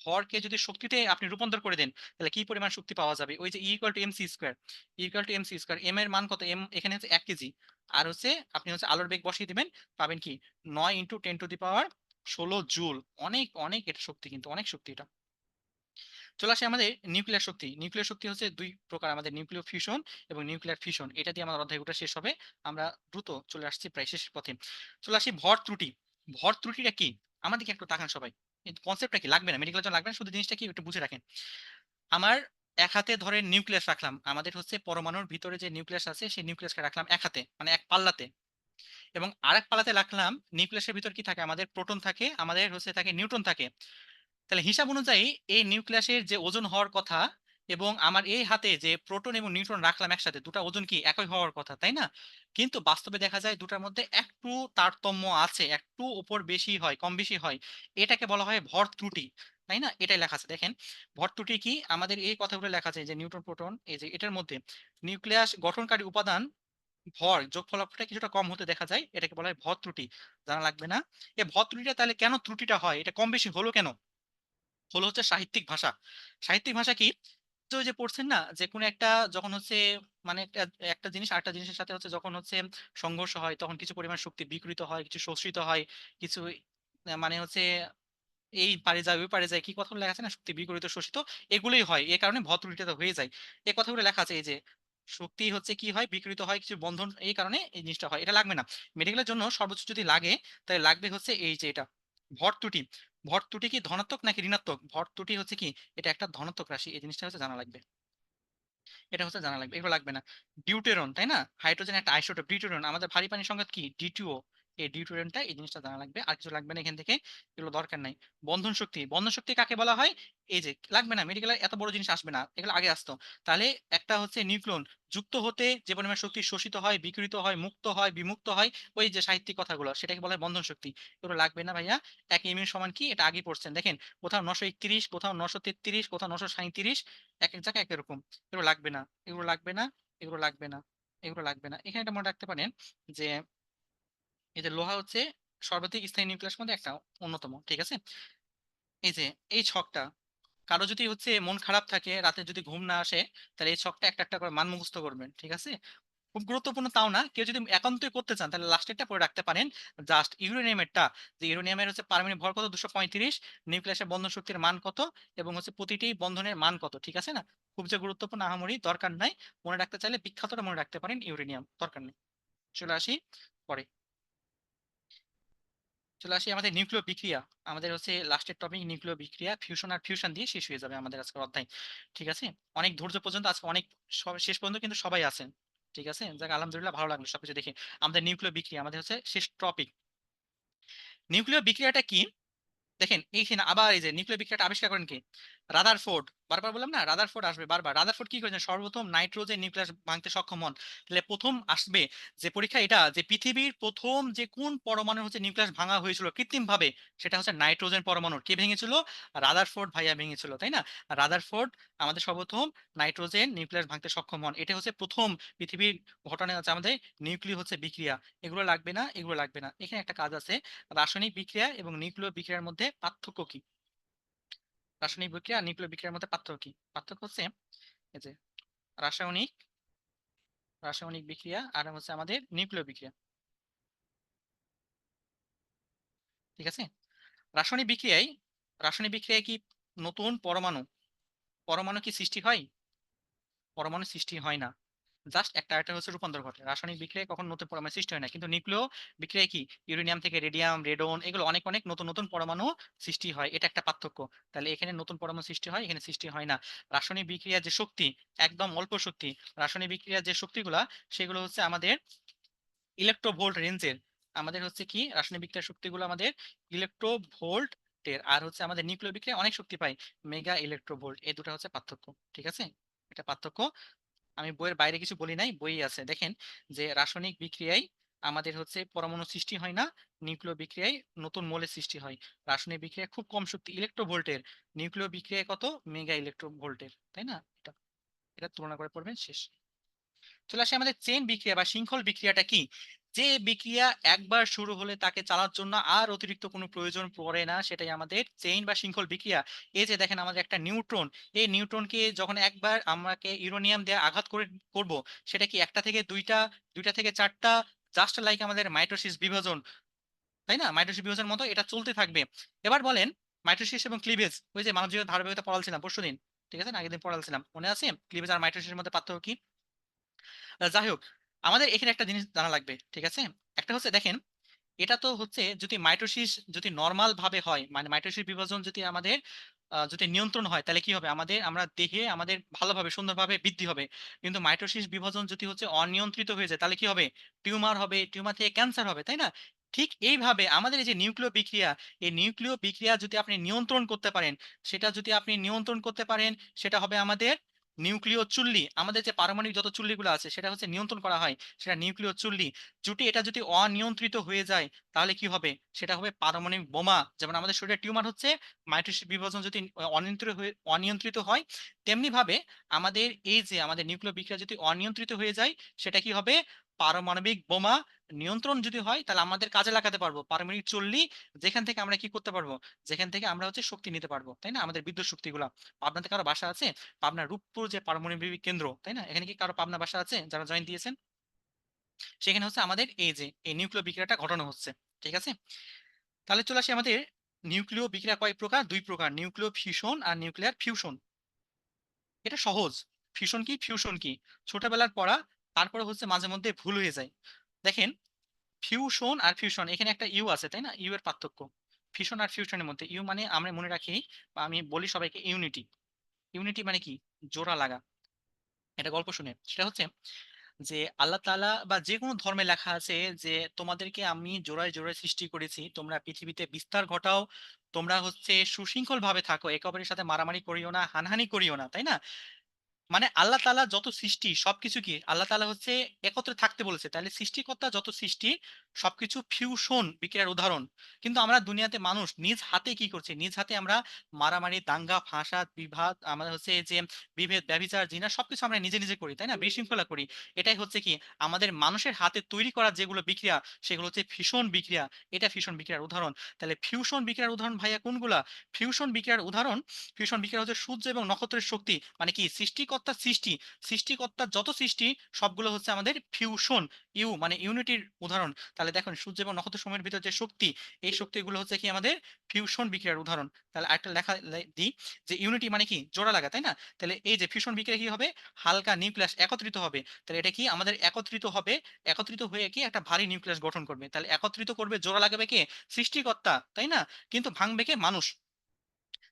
ভরকে যদি শক্তিতে আপনি রূপান্তর করে দেন, তাহলে কি পরিমাণ শক্তি পাওয়া যাবে? ওই যে E = mc², E = mc², M এর মান কত? এম এখানে হচ্ছে 1 কেজি, আর হচ্ছে আপনি হচ্ছে আলোর বেগ বসিয়ে দিবেন, পাবেন কি 9 × 10⁻16 জুল। অনেক অনেক এটা শক্তি, কিন্তু অনেক শক্তি এটা। চলে আসে আমাদের নিউক্লিয়ার শক্তি। নিউক্লিয়ার শক্তি হচ্ছে দুই প্রকার, আমাদের নিউক্লিয় ফিউশন এবং নিউক্লিয়ার ফিউশন। এটা দিয়ে আমার অধ্যায়টা শেষ হবে। আমরা দ্রুত চলে আসছি প্রায় শেষের পথে। চলে আসি ভর ত্রুটি। ভর ত্রুটিটা কি? আমাদেরকে একটু তাকান সবাই, কনসেপ্টটা কি, লাগবে না মেডিকেলের জন্য লাগবে না, শুধু জিনিসটা কি একটু বুঝে রাখেন। আমার এক হাতে ধরে নিউক্লিয়াস রাখলাম, আমাদের হচ্ছে পরমাণুর ভিতরে যে নিউক্লিয়াস আছে সেই নিউক্লিয়াসকে রাখলাম এক হাতে, মানে এক পাল্লাতে, এবং আরেক পাল্লাতে রাখলাম নিউক্লিয়াসের ভিতর কি থাকে, আমাদের প্রোটন থাকে, আমাদের হচ্ছে থাকে নিউট্রন থাকে। তাহলে হিসাব অনুযায়ী এই নিউক্লিয়াসের যে ওজন হওয়ার কথা, এবং আমার এই হাতে যে প্রোটন এবং নিউট্রন রাখলাম একসাথে, দুটা ওজন কি একই হওয়ার কথা, তাই না? কিন্তু বাস্তবে দেখা যায় দুটার মধ্যে একটু তারতম্য আছে, একটু উপর বেশি হয়, কম বেশি হয়। এটাকে বলা হয় ভর ত্রুটি, তাই না? এটাই লেখা আছে দেখেন। ভর ত্রুটি কি, আমাদের এই কথাগুলো লেখা আছে যে নিউট্রন প্রোটন, এই যে এটার মধ্যে নিউক্লিয়াস গঠনকারী উপাদান ভর যোগফলটা কিছুটা কম হতে দেখা যায়, এটাকে বলা হয় ভর ত্রুটি। জানা লাগবে না। এই ভর ত্রুটিটা তাহলে কেন ত্রুটিটা হয়, এটা কম বেশি হলো কেন? হলো হচ্ছে সাহিত্যিক ভাষা। সাহিত্যিক ভাষা কি, তো ওই যে পড়ছেন না যে কোন একটা যখন হচ্ছে, মানে একটা একটা জিনিস আরেকটা জিনিসের সাথে হচ্ছে যখন হচ্ছে সংঘর্ষ হয়, তখন কিছু পরিমাণ শক্তি বিকৃত হয়, কিছু শোষিত হয়, কিছু মানে হচ্ছে এই পারে যায় ওই পারে যায়, কি কথাগুলো লেখা আছে না, শক্তি বিকরিত শোষিত, এগুলোই হয়, এই কারণে ভদ্রটিটা হয়ে যায়। এই কথাগুলো লেখা আছে, এই যে শক্তি হচ্ছে কি হয়, বিকৃত হয়, কিছু বন্ধন, এই কারণে এই জিনিসটা হয়। এটা লাগবে না মেডিকেলের জন্য, সর্বোচ্চ যদি লাগে তাহলে লাগবে হচ্ছে এই যে এটা ভর ত্রুটি। ভর ত্রুটি কি ধনাত্মক নাকি ঋণাত্মক? ভর ত্রুটি হচ্ছে কি, এটা একটা ধনাত্মক রাশি, এই জিনিসটা হচ্ছে জানা লাগবে, এটা হচ্ছে জানা লাগবে, এগুলো লাগবে না। ডিউটেরন, তাই না? হাইড্রোজেন একটা আইসোটোপ ডিউটেরন, আমাদের ভারী পানির সংকেত কি, D2O। এই ডিউটেরনটা, এই জিনিসটা জানা লাগবে, আর কিছু লাগবে না এখান থেকে, এগুলো দরকার নাই। বন্ধন শক্তি, বন্ধন শক্তি কাকে বলা হয়? এই যে লাগবে না, মেডিকেলে এত বড় জিনিস আসবে না, এগুলো আগে আসতো। তাহলে একটা হচ্ছে নিউক্লিয়ন যুক্ত হতে যে পরিমাণ শক্তি শোষিত হয়, বিকৃত হয়, মুক্ত হয়, বিমুক্ত হয়, ওই যে সাহিত্যিক কথাগুলো, সেটাকে বলা হয় বন্ধন শক্তি। এগুলো লাগবে না ভাইয়া। 1 ইউ সমান কি, এটা আগে পড়ছেন দেখেন, কোথাও 931, কোথাও 933, কোথাও 937, এক এক জায়গায় এক এক রকম। এগুলো লাগবে না, এগুলো লাগবে না, এগুলো লাগবে না, এগুলো লাগবে না। এখানে এটা মনে রাখতে পারেন যে এই যে লোহা হচ্ছে সর্বাধিক স্থায়ী নিউক্লিয়াসের মধ্যে একটা অন্যতম, ঠিক আছে? এই যে এই ছকটা, কারো যদি হচ্ছে মন খারাপ থাকে, রাতে যদি ঘুম না আসে, তাহলে এই ছকটা একটা একটা করে মান মুখস্থ করবেন, ঠিক আছে? খুব গুরুত্বপূর্ণ তাও না, কেউ যদি একান্তই করতে চান তাহলে লাস্টেরটা পরে রাখতে পারেন, জাস্ট ইউরেনিয়ামেরটা, যে ইউরেনিয়ামের হচ্ছে পারমাণবিক ভর কত, 235, নিউক্লিয়াসের বন্ধন শক্তির মান কত, এবং হচ্ছে প্রতিটি বন্ধনের মান কত, ঠিক আছে না? খুব যে গুরুত্বপূর্ণ আহামরি দরকার নাই, মনে রাখতে চাইলে বিখ্যাতটা মনে রাখতে পারেন, ইউরেনিয়াম দরকার নেই। চলে আসি পরে, চলে আসি আমাদের নিউক্লিয় বিক্রিয়া। আমাদের হচ্ছে লাস্টের টপিক নিউক্লিয় বিক্রিয়া, ফিউশন আর ফিউশন দিয়ে শেষ হয়ে যাবে আমাদের আজকের অধ্যায়, ঠিক আছে? অনেক ধৈর্য পর্যন্ত আজকে অনেক, শেষ পর্যন্ত কিন্তু সবাই আছেন, ঠিক আছে? যাক আলহামদুলিল্লাহ, ভালো লাগলো সবকিছু দেখে। আমাদের নিউক্লিয় বিক্রিয়া আমাদের হচ্ছে শেষ টপিক। নিউক্লিয় বিক্রিয়াটা কি, দেখেন এইখানে আবার এই যে নিউক্লিয় বিক্রিয়াটা আবিষ্কার করেন কি, রাদারফোর্ড। বারবার বললাম না, রাদারফোর্ড আসবে বারবার। রাদারফোর্ড কি করেছেন, সর্বপ্রথম নাইট্রোজেন নিউক্লিয়াস ভাঙতে সক্ষম হন। তাহলে প্রথম আসবে যে পরীক্ষা, এটা যে পৃথিবীর প্রথম যে কোন পরমাণু হচ্ছে নিউক্লিয়াস ভাঙা হয়েছিল কৃত্রিম ভাবে, সেটা হচ্ছে নাইট্রোজেন পরমাণুর। কে ভেঙেছিল? রাদারফোর্ড ভাইয়া ভেঙেছিল, তাই না? রাদারফোর্ড আমাদের সর্বপ্রথম নাইট্রোজেন নিউক্লিয়াস ভাঙতে সক্ষম হন, এটা হচ্ছে প্রথম পৃথিবীর ঘটনা আছে আমাদের নিউক্লিয় হচ্ছে বিক্রিয়া। এগুলো লাগবে না, এগুলো লাগবে না। এখানে একটা কাজ আছে, রাসায়নিক বিক্রিয়া এবং নিউক্লিয় বিক্রিয়ার মধ্যে পার্থক্য কি? রাসায়নিক বিক্রিয়া আর নিউক্লিয় বিক্রিয়ার মধ্যে পার্থক্য কি? পার্থক্য হচ্ছে এই যে রাসায়নিক রাসায়নিক বিক্রিয়া আর হচ্ছে আমাদের নিউক্লিয় বিক্রিয়া, ঠিক আছে? রাসায়নিক বিক্রিয়ায় রাসায়নিক বিক্রিয়ায় কি নতুন পরমাণু, পরমাণু কি সৃষ্টি হয়? পরমাণু সৃষ্টি হয় না, জাস্ট একটা আরেকটা হচ্ছে রূপান্তর ঘটে। রাসায়নিক বিক্রিয়ায় কখন নতুন পরমাণু সৃষ্টি হয় না, কিন্তু নিউক্লিয় বিক্রিয়ায় কি ইউরেনিয়াম থেকে রেডিয়াম, রেডন, এগুলো অনেক অনেক নতুন নতুন পরমাণু সৃষ্টি হয়, এটা একটা পার্থক্য। তাহলে এখানে নতুন পরমাণু সৃষ্টি হয়, এখানে সৃষ্টি হয় না। রাসায়নিক বিক্রিয়ার যে শক্তি, একদম অল্প শক্তি। রাসায়নিক বিক্রিয়ার যে শক্তিগুলা, সেগুলো হচ্ছে আমাদের ইলেকট্রোভোল্ট রেঞ্জের। আমাদের হচ্ছে কি রাসায়নিক বিক্রিয়ার শক্তিগুলো আমাদের ইলেকট্রোভোল্ট এর, আর হচ্ছে আমাদের নিউক্লিয় বিক্রিয়া অনেক শক্তি পাই, মেগা ইলেকট্রোভোল্ট। এই দুটো হচ্ছে পার্থক্য, ঠিক আছে? এটা পার্থক্য। আমি বইয়ের বাইরে কিছু বলি নাই, বই আছে দেখেন, যে রাসায়নিক বিক্রিয়ায় আমাদের হচ্ছে পরমাণু সৃষ্টি হয় না, নিউক্লিয় বিক্রিয়ায় নতুন মৌলের সৃষ্টি হয়। রাসায়নিক বিক্রিয়া খুব কম শক্তি ইলেকট্রোভোল্টের, নিউক্লিয় বিক্রিয়ায় কত মেগা ইলেকট্রোভোল্টের, তাই না? এটা এটা তুলনা করে পড়বেন, শেষ। চলে আসে আমাদের চেইন বিক্রিয়া বা শৃঙ্খল বিক্রিয়াটা কি? যে বিক্রিয়া একবার শুরু হলে তাকে চালার জন্য আর অতিরিক্ত কোনো প্রয়োজন পড়ে না, সেটাই আমাদের চেইন বা শৃঙ্খল বিক্রিয়া। এই যে দেখেন আমাদের একটা নিউট্রন, এই নিউট্রনকে যখন একবার আমাকে ইউরেনিয়াম দিয়ে আঘাত করে করব, সেটা কি একটা থেকে দুইটা, দুইটা থেকে চারটা, জাস্ট লাইক আমাদের মাইটোসিস বিভাজন, তাই না? মাইটোসিস বিভাজনের মতো এটা চলতে থাকবে। এবার বলেন মাইটোসিস এবং ক্লিভেজ, ওই যে মানব জীবনের ধারাবাহিকতা পড়ালছিলাম পরশুদিন, ঠিক আছে না, আগের দিন পড়ালছিলাম, মনে আছে ক্লিভেজ আর মাইটোসিসের মধ্যে পার্থক্য কি? যাই হোক, আমাদের এখানে একটা জিনিস জানা লাগবে, ঠিক আছে? একটা হচ্ছে দেখেন, এটা তো হচ্ছে যদি মাইটোসিস যদি নর্মাল ভাবে হয়, মানে মাইটোসিস বিভাজন যদি আমাদের যদি নিয়ন্ত্রণ হয়, তাহলে কি হবে, আমাদের আমরা দেহে আমাদের ভালোভাবে সুন্দরভাবে বৃদ্ধি হবে। কিন্তু মাইটোসিস বিভাজন যদি হচ্ছে অনিয়ন্ত্রিত হয়ে যায়, তাহলে কি হবে, টিউমার হবে, টিউমার থেকে ক্যান্সার হবে, তাই না? ঠিক এইভাবে আমাদের এই যে নিউক্লিয় বিক্রিয়া, এই নিউক্লিয় বিক্রিয়া যদি আপনি নিয়ন্ত্রণ করতে পারেন, সেটা যদি আপনি নিয়ন্ত্রণ করতে পারেন, সেটা হবে আমাদের নিউক্লিয় চুল্লি। আমাদের যে পারমাণবিক যত চুল্লিগুলো আছে সেটা হচ্ছে নিয়ন্ত্রণ করা হয়, সেটা নিউক্লিয় চুল্লি। এটা যদি অনিয়ন্ত্রিত হয়ে যায়, তাহলে কি হবে, সেটা হবে পারমাণবিক বোমা। যেমন আমাদের শরীরে টিউমার হচ্ছে মাইটোসিস বিভাজন যদি অনিয়ন্ত্রিত হয়, তেমনি ভাবে আমাদের এই যে আমাদের নিউক্লিয় বিক্রিয়া যদি অনিয়ন্ত্রিত হয়ে যায়, সেটা কি হবে, পারমাণবিক বোমা। নিয়ন্ত্রণ যদি হয়, তাহলে আমাদের কাজে লাগাতে পারবো পারমাণবিক চুল্লি, যেখান থেকে আমরা কি করতে পারবো, যেখান থেকে আমরা হচ্ছে শক্তি নিতে পারবো, তাই না? আমাদের বিদ্যুৎ শক্তিগুলা। পাবনাতে কারো বাসা আছে? পাবনা রূপপুর যে পারমাণবিক কেন্দ্র, তাই না, এখানে কি কারো পাবনা বাসা আছে যারা জয়েন দিয়েছেন? সেখানে হচ্ছে আমাদের এই যে এই নিউক্লিয় বিক্রিয়াটা ঘটানো হচ্ছে, ঠিক আছে? তাহলে চলে আসি আমাদের নিউক্লিয় বিক্রিয়া কয় প্রকার, দুই প্রকার, নিউক্লিয় ফিউশন আর নিউক্লিয়ার ফিউশন। এটা সহজ, ফিউশন কি ফিউশন কি ছোটবেলার পড়া, তারপরে হচ্ছে মাঝে মধ্যে ভুল হয়ে যায়। দেখেন, ফিউশন আর ফিউশন, এখানে একটা ইউ আছে, তাই না? ইউ এর পার্থক্য ফিউশন আর ফিউশনের মধ্যে, ইউ মানে আমরা মনে রাখি বা আমি বলি সবাইকে ইউনিটি। ইউনিটি মানে কি, জোড়া লাগা। এটা গল্প শুনে সেটা হচ্ছে যে আল্লাহ তাআলা বা যে কোনো ধর্মে লেখা আছে যে তোমাদেরকে আমি জোড়ায় জোড়ায় সৃষ্টি করেছি, তোমরা পৃথিবীতে বিস্তার ঘটাও, তোমরা হচ্ছে সুশৃঙ্খল ভাবে থাকো, একে অপরের সাথে মারামারি করিও না, হানাহানি করিও না, তাই না? মানে আল্লাহ তাআলা যত সৃষ্টি সবকিছু কি আল্লাহ তাআলা হচ্ছে একত্রে থাকতে বলেছে, তাহলে সৃষ্টিকর্তা যত সৃষ্টি সবকিছু ফিউশন বিক্রিয়ার উদাহরণ। কিন্তু আমরা দুনিয়াতে মানুষ নিজ হাতে কি করছি, নিজ হাতে আমরা মারামারি, দাঙ্গা, ফাসাদ, বিবাদ, আমরা হচ্ছে এই যে বিভেদ, ব্যভিচার, জিনা সবকিছু আমরা নিজে নিজে করি, তাই না, বিশৃঙ্খলা করি। এটাই হচ্ছে কি আমাদের মানুষের হাতে তৈরি করা যেগুলো বিক্রিয়া, সেগুলো হচ্ছে ফিউশন বিক্রিয়া। এটা ফিউশন বিক্রিয়ার উদাহরণ। তাহলে ফিউশন বিক্রিয়ার উদাহরণ ভাইয়া কোনগুলা? ফিউশন বিক্রিয়ার উদাহরণ, ফিউশন বিক্রিয়া হচ্ছে সূর্য এবং নক্ষত্রের শক্তি, মানে কি সৃষ্টিকর্তার সৃষ্টি, সৃষ্টিকর্তার যত সৃষ্টি সবগুলো হচ্ছে আমাদের ফিউশন, ইউ মানে ইউনিটির উদাহরণ। তাহলে দেখুন সূর্য এবং নক্ষত্র সময়ের ভিতর যে শক্তি, এই শক্তিগুলো হচ্ছে কি আমাদের ফিউশন বিক্রিয়ার উদাহরণ। তাহলে আরেকটা দিই যে ইউনিটি মানে কি জোড়া লাগা, তাই না? তাহলে এই যে ফিউশন বিক্রিয়া কি হবে, হালকা নিউক্লিয়াস একত্রিত হবে, তাহলে এটা কি আমাদের একত্রিত হবে, একত্রিত হয়ে কি একটা ভারী নিউক্লিয়াস গঠন করবে, তাহলে একত্রিত করবে, জোড়া লাগাবে কে, সৃষ্টিকর্তা, তাই না? কিন্তু ভাঙবে কে, মানুষ।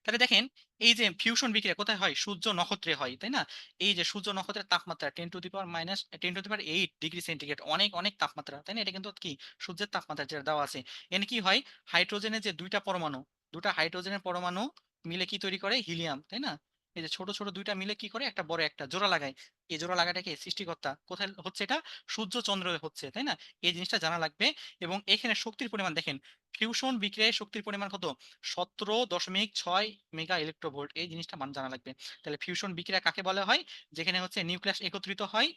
তাহলে দেখেন, এই যে ফিউশন বিক্রিয়া কোথায় হয়, সূর্য নক্ষত্রে হয়, তাই না? এই যে সূর্য নক্ষত্রের তাপমাত্রা 10⁻⁻10⁻⁸ অনেক অনেক তাপমাত্রা, তাই না? এটা কিন্তু কি সূর্যের তাপমাত্রা যেটা দেওয়া আছে। এখানে কি হয়, হাইড্রোজেনের যে দুইটা পরমাণু, দুটা হাইড্রোজেনের পরমাণু মিলে কি তৈরি করে, হিলিয়াম, তাই না? এই যে ছোট ছোট দুইটা মিলে কি করে একটা বড় একটা জোড়া লাগায়, এই জোড়া লাগাটাকে সৃষ্টিকর্তা, কোথায় হচ্ছে এটা, সূর্য চন্দ্র হচ্ছে, তাই না? এই জিনিসটা জানা লাগবে। এবং এখানে শক্তির পরিমাণ দেখেন, ফিউশন বিক্রিয়ায় শক্তির পরিমাণ কত, 17.6 মেগা ইলেকট্রোভোল্ট, এই জিনিসটা মান জানা লাগবে। তাহলে ফিউশন বিক্রিয়া কাকে বলা হয়, যেখানে হচ্ছে নিউক্লিয়াস একত্রিত হয়।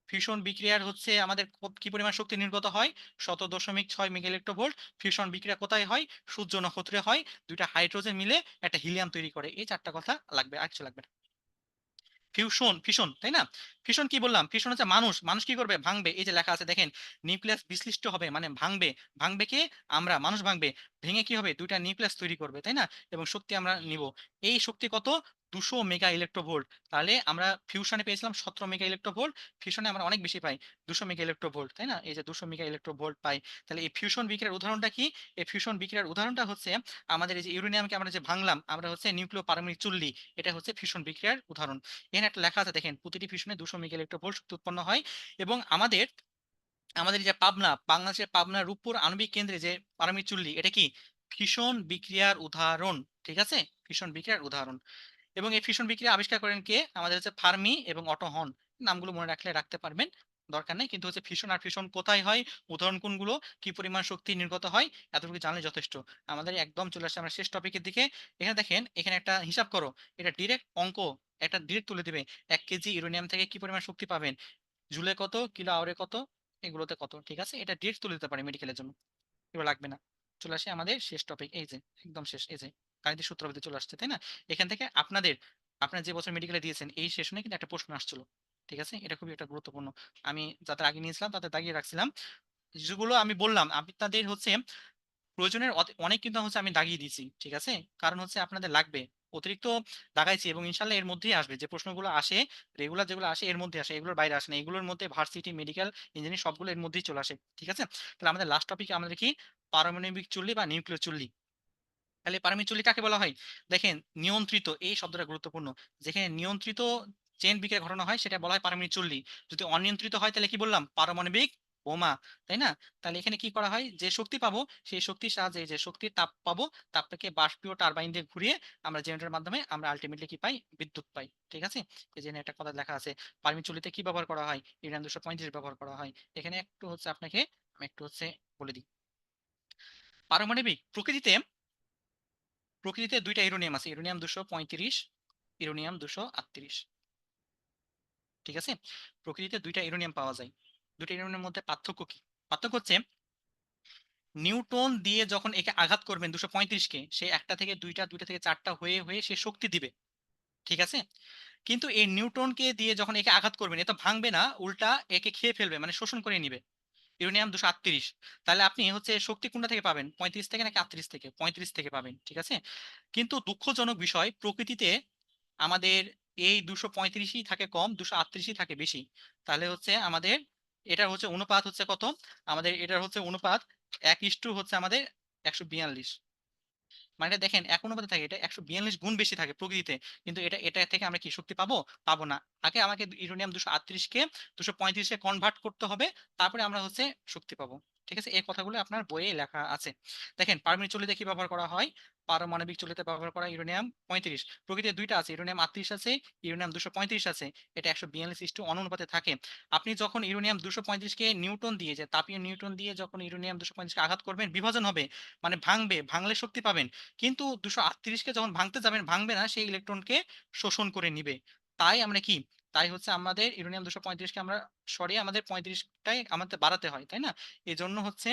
ফিউশন বিক্রিয়ার হচ্ছে আমাদের কি পরিমাণ শক্তি নির্গত হয়, 17.6 মেগা ইলেকট্রোভোল্ট। ফিউশন বিক্রিয়া কোথায় হয়, সূর্য নক্ষত্রে হয়, দুইটা হাইড্রোজেন মিলে একটা হিলিয়াম তৈরি করে। এই চারটা কথা লাগবে, আর কিছু লাগবে না। ফিউশন ফিশন, তাই না? ফিশন কি বললাম, ফিশন হচ্ছে মানুষ, মানুষ কি করবে, ভাঙবে। এই যে লেখা আছে দেখেন, নিউক্লিয়াস বিশ্লিষ্ট হবে মানে ভাঙবে, ভাঙবে কে, আমরা মানুষ ভাঙবে, ভেঙে কি হবে, দুইটা নিউক্লিয়াস তৈরি করবে, তাই না? এবং শক্তি আমরা নিব, এই শক্তি কত, 200 মেগা ইলেকট্রোভোল্ট। তাহলে আমরা ফিউশনে পেয়েছিলাম 17 মেগা ইলেকট্রোভোল্ট, ফিউশনে আমরা অনেক বেশি পাই, 200 মেগা ইলেকট্রোভোল্ট, তাই না? এই যে 200 মেগা ইলেকট্রোভোল্ট পাই। তাহলে এই ফিউশন বিক্রিয়ার উদাহরণটা কি, এই ফিউশন বিক্রিয়ার উদাহরণটা হচ্ছে আমাদের এই যে ইউরেনিয়ামকে আমরা যে ভাঙলাম, আমরা হচ্ছে নিউক্লিয় পারমাণবিক চুল্লি, এটা হচ্ছে ফিউশন বিক্রিয়ার উদাহরণ। এখানে একটা লেখা আছে দেখেন, প্রতিটি ফিউশনে 200 মেগা ইলেকট্রোভোল্ট শক্তি উৎপন্ন হয়। এবং আমাদের আমাদের যে পাবনা, বাংলাদেশের পাবনা রূপপুর আণবিক কেন্দ্রে যে পারমাণবিক চুল্লি, এটা কি ফিশন বিক্রিয়ার উদাহরণ, ঠিক আছে? ফিশন বিক্রিয়ার উদাহরণ। এবং এই ফিশন বিক্রিয়া আবিষ্কার করেন কে, আমাদের হচ্ছে ফার্মি এবং অটো হর্ন। নামগুলো মনে রাখলে রাখতে পারবেন, দরকার নেই, কিন্তু হচ্ছে ফিশন আর ফিশন কোথায় হয়, উদাহরণ কোনগুলো, কি পরিমাণ শক্তি নির্গত হয়, এতটুকু জানলে যথেষ্ট। আমাদের একদম চলে আসছে আমরা শেষ টপিকের দিকে। এখানে দেখেন, এখানে একটা হিসাব করো, এটা ডিরেক্ট অঙ্ক, একটা ডিরেক্ট তুলে দিবে 1 কেজি ইউরেনিয়াম থেকে কি পরিমাণ শক্তি পাবেন, জুলে কত, কিলো আওয়ারে কত, এগুলোতে কত। ঠিক আছে, এটা ডিরেক্ট তুলে দিতে পারে মেডিকেলের জন্য, এগুলো লাগবে না। চলে আসে আমাদের শেষ টপিক, এই যে একদম শেষ, এই যে গাণিতিক সূত্রপাতি চলে আসছে, তাই না? এখান থেকে আপনার যে বছর মেডিকেলে দিয়েছেন এই সেশনে কিন্তু একটা প্রশ্ন আসছিল। ঠিক আছে, এটা খুবই একটা গুরুত্বপূর্ণ। আমি যাদের আগে নিয়েছিলাম তাদের দাগিয়ে রাখছিলাম, যেগুলো আমি বললাম আপনাদের হচ্ছে প্রয়োজনের অনেক কিন্তু হচ্ছে আমি দাগিয়ে দিয়েছি। ঠিক আছে, কারণ হচ্ছে আপনাদের লাগবে, অতিরিক্ত দাগাইছি, এবং ইনশাল্লাহ এর মধ্যেই আসবে যে প্রশ্নগুলো আসে, রেগুলার যেগুলো আসে এর মধ্যে আসে, এগুলোর বাইরে আসে না, এগুলোর মধ্যে ভার্সিটি, মেডিকেল, ইঞ্জিনিয়ারিং সবগুলো এর মধ্যেই চলে আসে। ঠিক আছে, তাহলে আমাদের লাস্ট টপিক আমাদের কি, পারমাণবিক চুল্লি বা নিউক্লিয়ার চুল্লি। তাহলে পারমাণবিক চুল্লি কাকে বলা হয়? দেখেন, নিয়ন্ত্রিত, এই শব্দটা গুরুত্বপূর্ণ। যেখানে নিয়ন্ত্রিত চেইন বিক্রিয়া ঘটানো হয় সেটা বলা হয় পারমাণবিক চুল্লি। যদি অনিয়ন্ত্রিত হয় তাহলে কি বললাম, পারমাণবিক বোমা, তাই না? তাহলে এখানে কি করা হয়, যে শক্তি পাবো সেই শক্তির সাহায্যে, যে শক্তির তাপ পাবো, তাপটাকে বাষ্পীয় টারবাইন দিয়ে ঘুরিয়ে আমরা জেনারেটরের মাধ্যমে আমরা আলটিমেটলি কি পাই, বিদ্যুৎ পাই। ঠিক আছে, এই যে একটা কথা লেখা আছে, পারমাণবিক চুল্লিতে কি ব্যবহার করা হয়, ইউরেনিয়াম 235 ব্যবহার করা হয়। এখানে একটু হচ্ছে আপনাকে আমি একটু হচ্ছে বলে দিই, পারমাণবিক প্রকৃতিতে দুইটা ইউরেনিয়াম আছে, ইউরেনিয়াম 235, ইউরেনিয়াম 238। ঠিক আছে, প্রকৃতিতে দুইটা ইউরেনিয়াম পাওয়া যায়। দুইটা ইউরেনিয়ামের মধ্যে পার্থক্য কি? পার্থক্য হচ্ছে, নিউটন দিয়ে যখন একে আঘাত করবেন 235 কে, সে একটা থেকে দুইটা, দুইটা থেকে চারটা হয়ে হয়ে সে শক্তি দিবে। ঠিক আছে, কিন্তু এই নিউটনকে দিয়ে যখন একে আঘাত করবেন, এ তো ভাঙবে না, উল্টা একে খেয়ে ফেলবে, মানে শোষণ করে নিবে। ইউরেনিয়াম 238। তাহলে আপনি হচ্ছে শক্তি কোনটা থেকে পাবেন, 35 থেকে নাকি 38 থেকে? 35 থেকে পাবেন। ঠিক আছে, কিন্তু দুঃখজনক বিষয়, প্রকৃতিতে আমাদের এই 235ই থাকে কম, 238ই থাকে বেশি। তাহলে হচ্ছে আমাদের এটা হচ্ছে অনুপাত হচ্ছে কত, আমাদের এটার হচ্ছে অনুপাত 1:, হচ্ছে আমাদের 142। মানে এটা দেখেন, এক অনুপাতে থাকে, এটা 142 গুণ বেশি থাকে প্রকৃতিতে। কিন্তু এটা এটা থেকে আমরা কি শক্তি পাবো? পাবো না। আগে আমাকে ইউরেনিয়াম 238-কে 235-এ কনভার্ট করতে হবে, তারপরে আমরা হচ্ছে শক্তি পাবো। ঠিক আছে, এই কথাগুলো আপনার বইয়ে লেখা আছে। দেখেন, পারমাণবিক চুল্লিতে কি ব্যবহার করা হয়, পারমাণবিক চুল্লিতে ব্যবহার করা ইউরেনিয়াম 35। প্রকৃতিতে দুইটা আছে, ইউরেনিয়াম 38 আছে, ইউরেনিয়াম 235 আছে। এটা 142 অনুপাতে থাকে। আপনি যখন ইউরেনিয়াম 235-কে নিউটন দিয়ে, যে তাপীয় নিউটন দিয়ে যখন ইউরেনিয়াম 235-কে আঘাত করবেন, বিভাজন হবে, মানে ভাঙবে, ভাঙলে শক্তি পাবেন। কিন্তু 238-কে যখন ভাঙতে যাবেন, ভাঙবে না, সেই ইলেকট্রনকে শোষণ করে নিবে। তাই আমরা কি, তাই হচ্ছে আমাদের ইউরেনিয়াম 235-কে আমরা সরিয়ে আমাদের 35টাই আমাদের বাড়াতে হয়, তাই না? এই জন্য হচ্ছে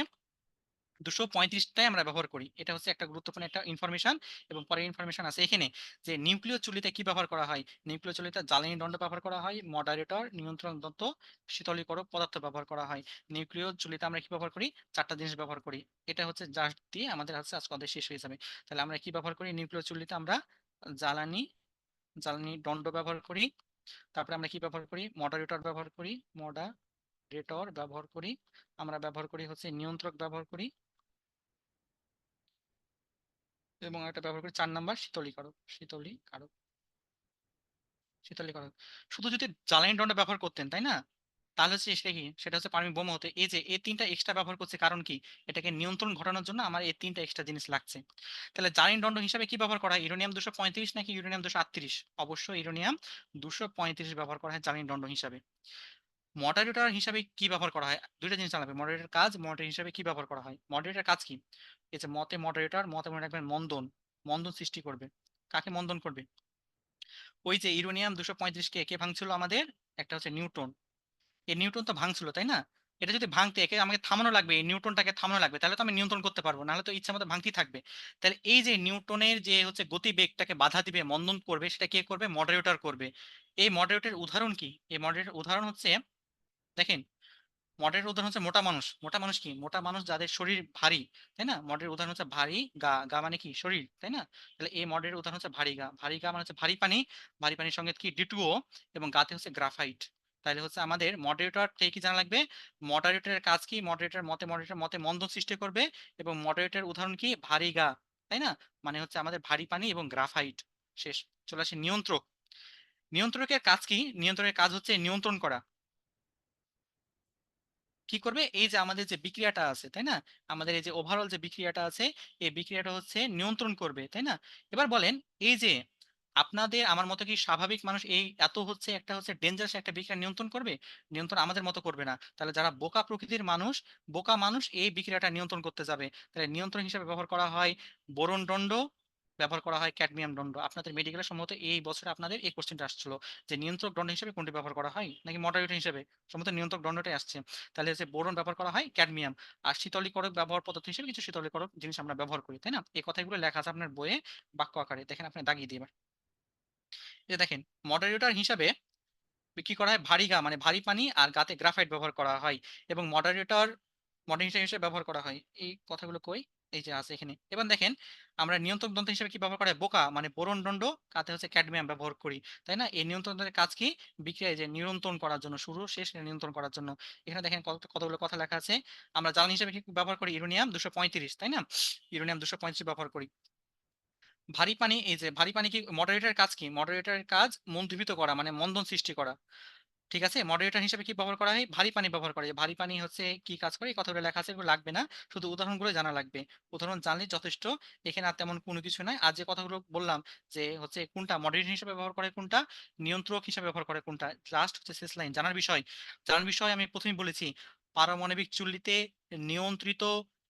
235টাই আমরা ব্যবহার করি। এটা হচ্ছে একটা গুরুত্বপূর্ণ একটা ইনফরমেশন। এবং পরের ইনফরমেশন আছে এখানে, যে নিউক্লিয় চুল্লিতে কি ব্যবহার করা হয়। নিউক্লিয় চুল্লিতে জ্বালানি দণ্ড ব্যবহার করা হয়, মডারেটর, নিয়ন্ত্রণ দণ্ড, শীতলীকরক পদার্থ ব্যবহার করা হয়। নিউক্লিয় চুল্লিতে আমরা কি ব্যবহার করি, চারটা জিনিস ব্যবহার করি। এটা হচ্ছে যা দিয়ে আমাদের হচ্ছে আজকে আমাদের শেষ হয়ে যাবে। তাহলে আমরা কি ব্যবহার করি, নিউক্লিয় চুল্লিতে আমরা জ্বালানি জ্বালানি দণ্ড ব্যবহার করি। তারপরে আমরা কি ব্যবহার করি, মডারেটর ব্যবহার করি, মডারেটর ব্যবহার করি। আমরা ব্যবহার করি হচ্ছে নিয়ন্ত্রক ব্যবহার করি, এবং একটা ব্যবহার করি 4 নাম্বার, শীতলীকরক। শুধু যদি জ্বালানি দণ্ড ব্যবহার করতেন, তাই না, তাহলে হচ্ছে সেটা কি, সেটা হচ্ছে পারমাণবিক বোমা হতো। এই যে এই তিনটা এক্সট্রা ব্যবহার করছে, কারণ কি, এটাকে নিয়ন্ত্রণ ঘটানোর জন্য আমার এই তিনটা এক্সট্রা জিনিস লাগছে। তাহলে জ্বালানি দণ্ড হিসাবে কি ব্যবহার করা হয়, ইউরেনিয়াম 235 নাকি ইউরেনিয়াম 238? অবশ্যই ইউরেনিয়াম 235 ব্যবহার করা হয় জ্বালানি দণ্ড হিসাবে। মডারেটর হিসাবে কি ব্যবহার করা হয়, দুইটা জিনিস জানাবে, মডারেটর কাজ, মডারেটর হিসাবে কি ব্যবহার করা হয়। মডারেটর কাজ কি, এই যে মতে মনে রাখবেন, মন্দন, মন্দন সৃষ্টি করবে। কাকে মন্দন করবে, ওই যে ইউরেনিয়াম 235-কে কে ভাঙছিল আমাদের, একটা হচ্ছে নিউটন। এই নিউটন তো ভাঙছিল, তাই না? এটা যদি ভাঙতে, একে আমাকে থামানো লাগবে, এই নিউটনটাকে থামানো লাগবে, তাহলে তো আমি নিয়ন্ত্রণ করতে পারবো, নাহলে তো ইচ্ছা মতো ভাঙতেই থাকবে। তাহলে এই যে নিউটনের যে হচ্ছে গতিবেগটাকে বাধা দিবে, মন্দন করবে, সেটা কে করবে, মডারেটর করবে। এই মডারেটরের উদাহরণ কি, এই মডারেটর উদাহরণ হচ্ছে, দেখেন, মডারেটের উদাহরণ হচ্ছে মোটা মানুষ। মোটা মানুষ কি, মোটা মানুষ যাদের শরীর ভারী, তাই না, মডারেটের উদাহরণ হচ্ছে ভারী গা, গা মানে কি, শরীর, তাই না? তাহলে এই মডারেটের উদাহরণ হচ্ছে ভারী গা, ভারী গা মানে হচ্ছে ভারী পানি, ভারী পানির সঙ্গে কি, ডিটুও, এবং গাতে হচ্ছে গ্রাফাইট। তাহলে হচ্ছে আমাদের মডারেটর থেকে কি জানা লাগবে, মডারেটরের কাজ কি, মডারেটর মতে মন্দন সৃষ্টি করবে, এবং মডারেটরের উদাহরণ কি, ভারী গা, তাই না, মানে হচ্ছে আমাদের ভারী পানি এবং গ্রাফাইট। শেষ। চলে আসে নিয়ন্ত্রক। নিয়ন্ত্রকের কাজ কি, নিয়ন্ত্রকের কাজ হচ্ছে নিয়ন্ত্রণ করা। কি করবে, এই যে আমাদের যে বিক্রিয়াটা আছে, তাই না, আমাদের এই যে ওভারঅল যে বিক্রিয়াটা আছে, এই বিক্রিয়াটা হচ্ছে নিয়ন্ত্রণ করবে, তাই না? এবার বলেন, এই যে আপনাদের আমার মতো কি স্বাভাবিক মানুষ এই এত হচ্ছে একটা হচ্ছে ডেঞ্জারাস একটা বিক্রিয়া নিয়ন্ত্রণ করবে? নিয়ন্ত্রণ আমাদের মতো করবে না। তাহলে যারা বোকা প্রকৃতির মানুষ, বোকা মানুষ এই বিক্রিয়াটা নিয়ন্ত্রণ করতে যাবে। তাহলে নিয়ন্ত্রণ হিসেবে ব্যবহার করা হয় বোরন দণ্ড, ব্যবহার করা হয় ক্যাডমিয়াম দণ্ড। আপনাদের মেডিকেলে সম্ভবত এই বছরে আপনাদের এই কোশ্চেনটা আসছিল যে নিয়ন্ত্রক দণ্ড হিসেবে কোনটি ব্যবহার করা হয় নাকি মডারেটর হিসেবে? সম্ভবত নিয়ন্ত্রক দণ্ডটাই আসছে। তাহলে হচ্ছে বোরন ব্যবহার করা হয় ক্যাডমিয়াম। আর শীতলীকরক ব্যবহার পদ্ধতি হিসেবে কিছু শীতলীকরক জিনিস আমরা ব্যবহার করি, তাই না? এই কথাগুলো লেখা আছে আপনার বইয়ে বাক্য আকারে। দেখেন আপনি দাগিয়ে দিয়ে এই যে দেখেন মডারেটর হিসাবে কি করা হয় ভারী গা মানে ভারী পানি আর গাতে গ্রাফাইট ব্যবহার করা হয় এবং মডারেটর হিসেবে ব্যবহার করা হয়। এই কথাগুলো কই এই যে আছে এখানে। এবার দেখেন আমরা নিয়ন্ত্রক যন্ত্র হিসেবে কি ব্যবহার করা হয় বোকা মানে বোরন দণ্ড, কাতে হচ্ছে ক্যাডমিয়াম ব্যবহার করি, তাই না? এই নিয়ন্ত্রণ যন্ত্রের কাজ কি? বিক্রিয়া যে নিয়ন্ত্রণ করার জন্য, শুরু শেষ নিয়ন্ত্রণ করার জন্য। এখানে দেখেন কতগুলো কথা লেখা আছে। আমরা জ্বালানি হিসেবে কি ব্যবহার করি ইউরেনিয়াম 235, তাই না? ইউরেনিয়াম 235 ব্যবহার করি। ভারী পানি, এই যে ভারী পানি কি মডারেটরের কাজ কি? মডারেটরের কাজ মন্দীভূত করা মানে মন্দন সৃষ্টি করা। ঠিক আছে, মডারেটর হিসেবে কি ব্যবহার করা হয়? ভারী পানি ব্যবহার করা হয়। ভারী পানি হচ্ছে কি কাজ করে এই কথাগুলো লেখা আছে, এগুলো লাগবে না, শুধু উদাহরণগুলো জানা লাগবে। উদাহরণ জানলে যথেষ্ট, এখানে আর তেমন কোনো কিছু নাই। আর যে কথাগুলো বললাম যে হচ্ছে কোনটা মডারেটর হিসেবে ব্যবহার করে, কোনটা নিয়ন্ত্রক হিসেবে ব্যবহার করে, কোনটা লাস্ট হচ্ছে শেষ লাইন জানার বিষয় আমি প্রথমেই বলেছি। পারমাণবিক চুল্লিতে নিয়ন্ত্রিত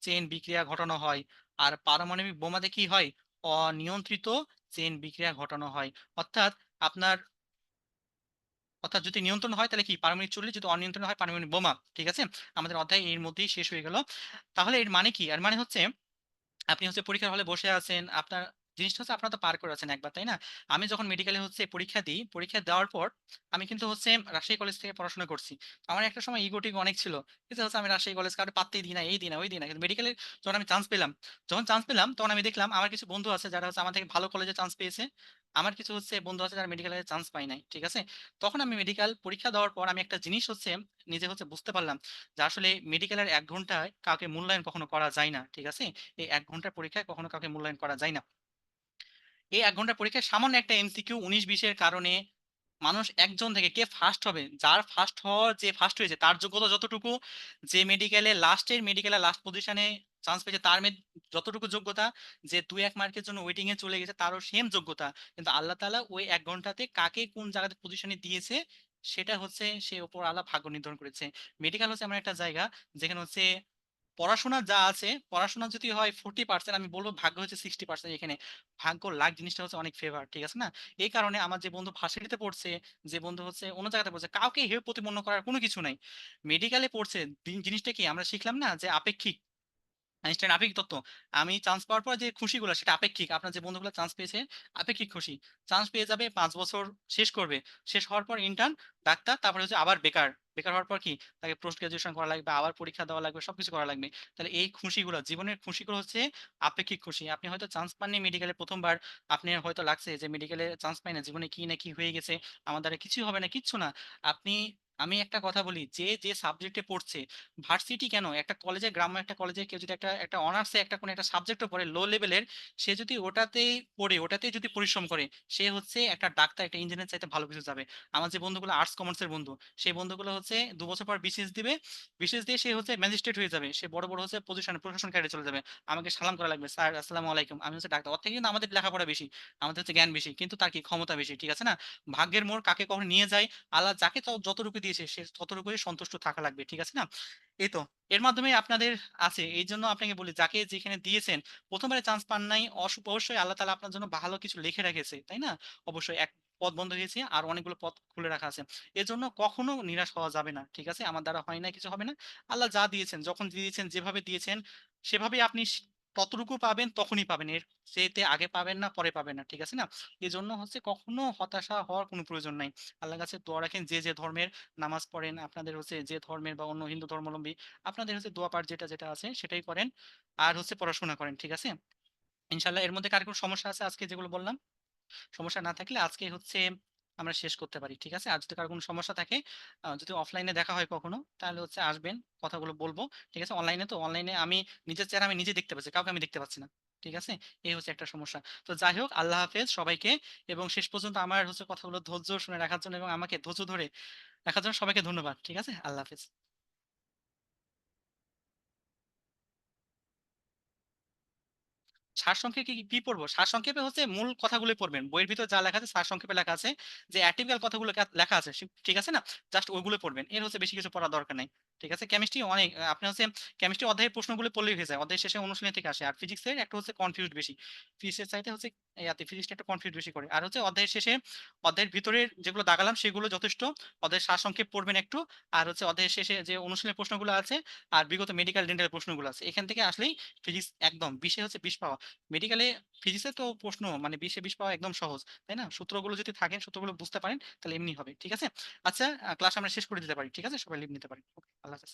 চেইন বিক্রিয়া ঘটানো হয়, আর পারমাণবিক বোমাতে কি হয়? অনিয়ন্ত্রিত চেইন বিক্রিয়া ঘটানো হয়। অর্থাৎ আপনার অর্থাৎ যদি নিয়ন্ত্রণ হয় তাহলে কি পারমাণবিক চুল্লি, যদি অনিয়ন্ত্রণ হয় পারমাণবিক বোমা। ঠিক আছে, আমাদের অধ্যায় এর মধ্যেই শেষ হয়ে গেল। তাহলে এর মানে কি? এর মানে হচ্ছে আপনি হচ্ছে পরীক্ষার হলে বসে আছেন, আপনার জিনিসটা হচ্ছে আপনারা তো পার করে আছেন একবার, তাই না? আমি যখন মেডিকেলে হচ্ছে পরীক্ষা দিই, পরীক্ষা দেওয়ার পর আমি কিন্তু হচ্ছে রাজশাহী কলেজ থেকে পড়াশোনা করছি। আমার একটা সময় ইগো টিগো অনেক ছিল, কিন্তু হচ্ছে আমি রাজশাহী কলেজ কারো পাত্তেই দিই না, এই দিই না ওই দিই না, কিন্তু মেডিকেলে যখন আমি চান্স পেলাম, তখন আমি দেখলাম আমার কিছু বন্ধু আছে যারা হচ্ছে আমার থেকে ভালো কলেজে চান্স পেয়েছে, আমার কিছু হচ্ছে বন্ধু আছে যারা মেডিকেলে চান্স পায় নাই। ঠিক আছে, তখন আমি মেডিকেল পরীক্ষা দেওয়ার পর আমি একটা জিনিস হচ্ছে নিজে হচ্ছে বুঝতে পারলাম যে আসলে মেডিকেলের 1 ঘন্টায় কাউকে মূল্যায়ন কখনো করা যায় না। ঠিক আছে, এই 1 ঘন্টার পরীক্ষায় কখনো কাউকে মূল্যায়ন করা যায় না। এই 1 ঘন্টার পরীক্ষায় সামান্য একটা এমসিকিউ 19-20-এর কারণে মানুষ একজন থেকে কে ফার্স্ট হবে, যার ফার্স্ট হওয়ার যে ফার্স্ট হয়েছে তার যোগ্যতা যতটুকু, যে মেডিকেলে লাস্ট পজিশনে চান্স পেয়েছে তার যতটুকু যোগ্যতা, যে 2-1 মার্কের জন্য ওয়েটিং এ চলে গেছে তারও সেম যোগ্যতা। কিন্তু আল্লাহ তাআলা ওই 1 ঘন্টাতে কাকে কোন জায়গাতে পজিশনে দিয়েছে সেটা হচ্ছে সে ওপর আল্লাহ ভাগ্য নির্ধারণ করেছে। মেডিকেল হচ্ছে এমন একটা জায়গা যেখানে হচ্ছে পড়াশোনা যা আছে, পড়াশোনা যদি হয় 40%, আমি বলবো ভাগ্য হচ্ছে 60%। এখানে ভাগ্য লাক জিনিসটা হচ্ছে অনেক ফেভার। ঠিক আছে না? এই কারণে আমার যে বন্ধু ভার্সিটিতে পড়ছে, যে বন্ধু হচ্ছে অন্য জায়গাতে পড়ছে, কাউকে হেয় প্রতিপন্ন করার কোনো কিছু নাই। মেডিকেলে পড়ছে, জিনিসটা কি আমরা শিখলাম না যে আপেক্ষিক, আইনস্টাইন আপেক্ষিক তত্ত্ব। আমি চান্স পাওয়ার পর যে খুশিগুলো সেটা আপেক্ষিক। আপনার যে বন্ধুগুলো চান্স পেয়েছে আপেক্ষিক খুশি। চান্স পেয়ে যাবে, 5 বছর শেষ করবে, শেষ হওয়ার পর ইন্টার্ন, ডাক্তার, তারপরে হচ্ছে আবার বেকার। বেকার হওয়ার পর কি তাকে পোস্ট গ্রাজুয়েশন করা লাগবে, আবার পরীক্ষা দেওয়া লাগবে, সবকিছু করা লাগবে। তাহলে এই খুশিগুলো, জীবনের খুশিগুলো হচ্ছে আপেক্ষিক খুশি। আপনি হয়তো চান্স পাননি মেডিকেলে প্রথমবার, আপনি হয়তো লাগছে যে মেডিকেলে চান্স পাই না, জীবনে কি না কি হয়ে গেছে, আমার দ্বারা কিছুই হবে না, কিচ্ছু না। আপনি, আমি একটা কথা বলি, যে যে সাবজেক্টে পড়ছে, ভার্সিটি কেন, একটা কলেজে, গ্রাম্য একটা কলেজে কেউ যদি একটা অনার্সে একটা কোনো একটা সাবজেক্টও পড়ে লো লেভেলের, সে যদি ওটাতেই পড়ে ওটাতেই যদি পরিশ্রম করে, সে হচ্ছে একটা ডাক্তার একটা ইঞ্জিনিয়ার চাইতে ভালো কিছু যাবে। আমার যে বন্ধুগুলো আর্টস কমার্সের বন্ধু, সেই বন্ধুগুলো হচ্ছে 2 বছর পর বিসিএস দিবে, বিসিএস দিয়ে সে হচ্ছে ম্যাজিস্ট্রেট হয়ে যাবে, সে বড় বড় হচ্ছে পজিশনে প্রশাসন ক্যাডারে চলে যাবে। আমাকে সালাম করা লাগবে, স্যার আসসালামু আলাইকুম, আমি হচ্ছে ডাক্তার। ওর থেকে কিন্তু আমাদের লেখাপড়া বেশি, আমাদের হচ্ছে জ্ঞান বেশি, কিন্তু তার কি ক্ষমতা বেশি। ঠিক আছে না? ভাগ্যের মোড় কাকে কখন নিয়ে যায়, আল্লাহ যাকে যতটুকু দিয়েছে সে ততটুকুই সন্তুষ্ট থাকা লাগবে। ঠিক আছে না? এই তো, এর মাধ্যমে আপনাদের আছে, এই জন্য আপনাকে বলি যাকে যেখানে দিয়েছেন, প্রথমবারে চান্স পান নাই, অবশ্যই আল্লাহ তাআলা আপনার জন্য ভালো কিছু লিখে রেখেছে, তাই না? অবশ্যই এক পথ বন্ধ হয়েছে আর অনেকগুলো পথ খুলে রাখা আছে। এজন্য কখনো নিরাশ হওয়া যাবে না। ঠিক আছে, আমার দ্বারা হয় না, কিছু হবে না। আল্লাহ যা দিয়েছেন, যখন দিয়েছেন, যেভাবে দিয়েছেন, সেভাবেই আপনি ততটুকু পাবেন, তখনই পাবেন, এর চেয়েতে আগে পাবেন না, পরে পাবেন না। ঠিক আছে না? এজন্য হচ্ছে কখনো হতাশা হওয়ার কোনো প্রয়োজন নাই। আল্লাহর কাছে দোয়া রাখেন, যে যে ধর্মের নামাজ পড়েন, আপনাদের হচ্ছে যে ধর্মের বা অন্য হিন্দু ধর্মাবলম্বী, আপনাদের হচ্ছে দোয়া পাঠ যেটা যেটা আছে সেটাই করেন, আর হচ্ছে পড়াশোনা করেন। ঠিক আছে, ইনশাল্লাহ। এর মধ্যে কার কোনো সমস্যা আছে আজকে যেগুলো বললাম? সমস্যা না থাকলে আজকে হচ্ছে আমরা শেষ করতে পারি। ঠিক আছে, আর যদি কারো কোনো সমস্যা থাকে, যদি অফলাইনে দেখা হয় কখনো, তাহলে হচ্ছে আসবেন, কথাগুলো বলবো। ঠিক আছে, অনলাইনে তো, অনলাইনে আমি নিজের চেহারা আমি নিজে দেখতে পাচ্ছি, কাউকে আমি দেখতে পাচ্ছি না। ঠিক আছে, এই হচ্ছে একটা সমস্যা। তো যাই হোক, আল্লাহ হাফেজ সবাইকে। এবং শেষ পর্যন্ত আমার হচ্ছে কথাগুলো ধৈর্য শুনে রাখার জন্য এবং আমাকে ধৈর্য ধরে রাখার জন্য সবাইকে ধন্যবাদ। ঠিক আছে, আল্লাহ হাফেজ। সারসংক্ষেপে কি কি পড়বো? সারসংক্ষেপে হচ্ছে মূল কথাগুলোই পড়বেন। বইয়ের ভিতর যা লেখা আছে সারসংক্ষেপে লেখা আছে, যে অ্যাটিপিক্যাল কথাগুলো লেখা আছে ঠিক আছে না? জাস্ট ওইগুলো পড়বেন। এর হচ্ছে বেশি কিছু পড়ার দরকার নাই। ঠিক আছে? কেমিস্ট্রি অনেক আপনি হচ্ছে কেমিস্ট্রি অধ্যায়ের প্রশ্নগুলো পড়লেই হয়ে যায়। অধ্যায়ের শেষে অনুশীলনী থেকে আসে। আর ফিজিক্সের একটা হচ্ছে কনফিউজড বেশি। ফিজিক্সের চাইতে হচ্ছে ইয়াতে ফিজিক্সটা একটু কনফিউজ বেশি করে। আর হচ্ছে অধ্যায়ের শেষে অধ্যায়ের ভিতরের যেগুলো দাগালাম সেগুলো যথেষ্ট। অধ্যায়ের সারসংক্ষেপ পড়বেন একটু। আর হচ্ছে অধ্যায়ের শেষে যে অনুশীলনের প্রশ্নগুলো আছে আর বিগত মেডিকেল ডেন্টাল প্রশ্নগুলো আছে। এখান থেকে আসলেই ফিজিক্স একদম 20 এ হচ্ছে 20 পাওয়া। মেডিকেলে ফিজিক্সে তো প্রশ্ন মানে 20 এ 20 পাওয়া একদম সহজ, তাই না? সূত্রগুলো যদি থাকেন, সূত্রগুলো বুঝতে পারেন তাহলে এমনি হবে। ঠিক আছে? আচ্ছা ক্লাস আমরা শেষ করে দিতে পারি। ঠিক আছে? সবাই লিভ নিতে পারি। ওকে, আল্লাহ হাফেজ।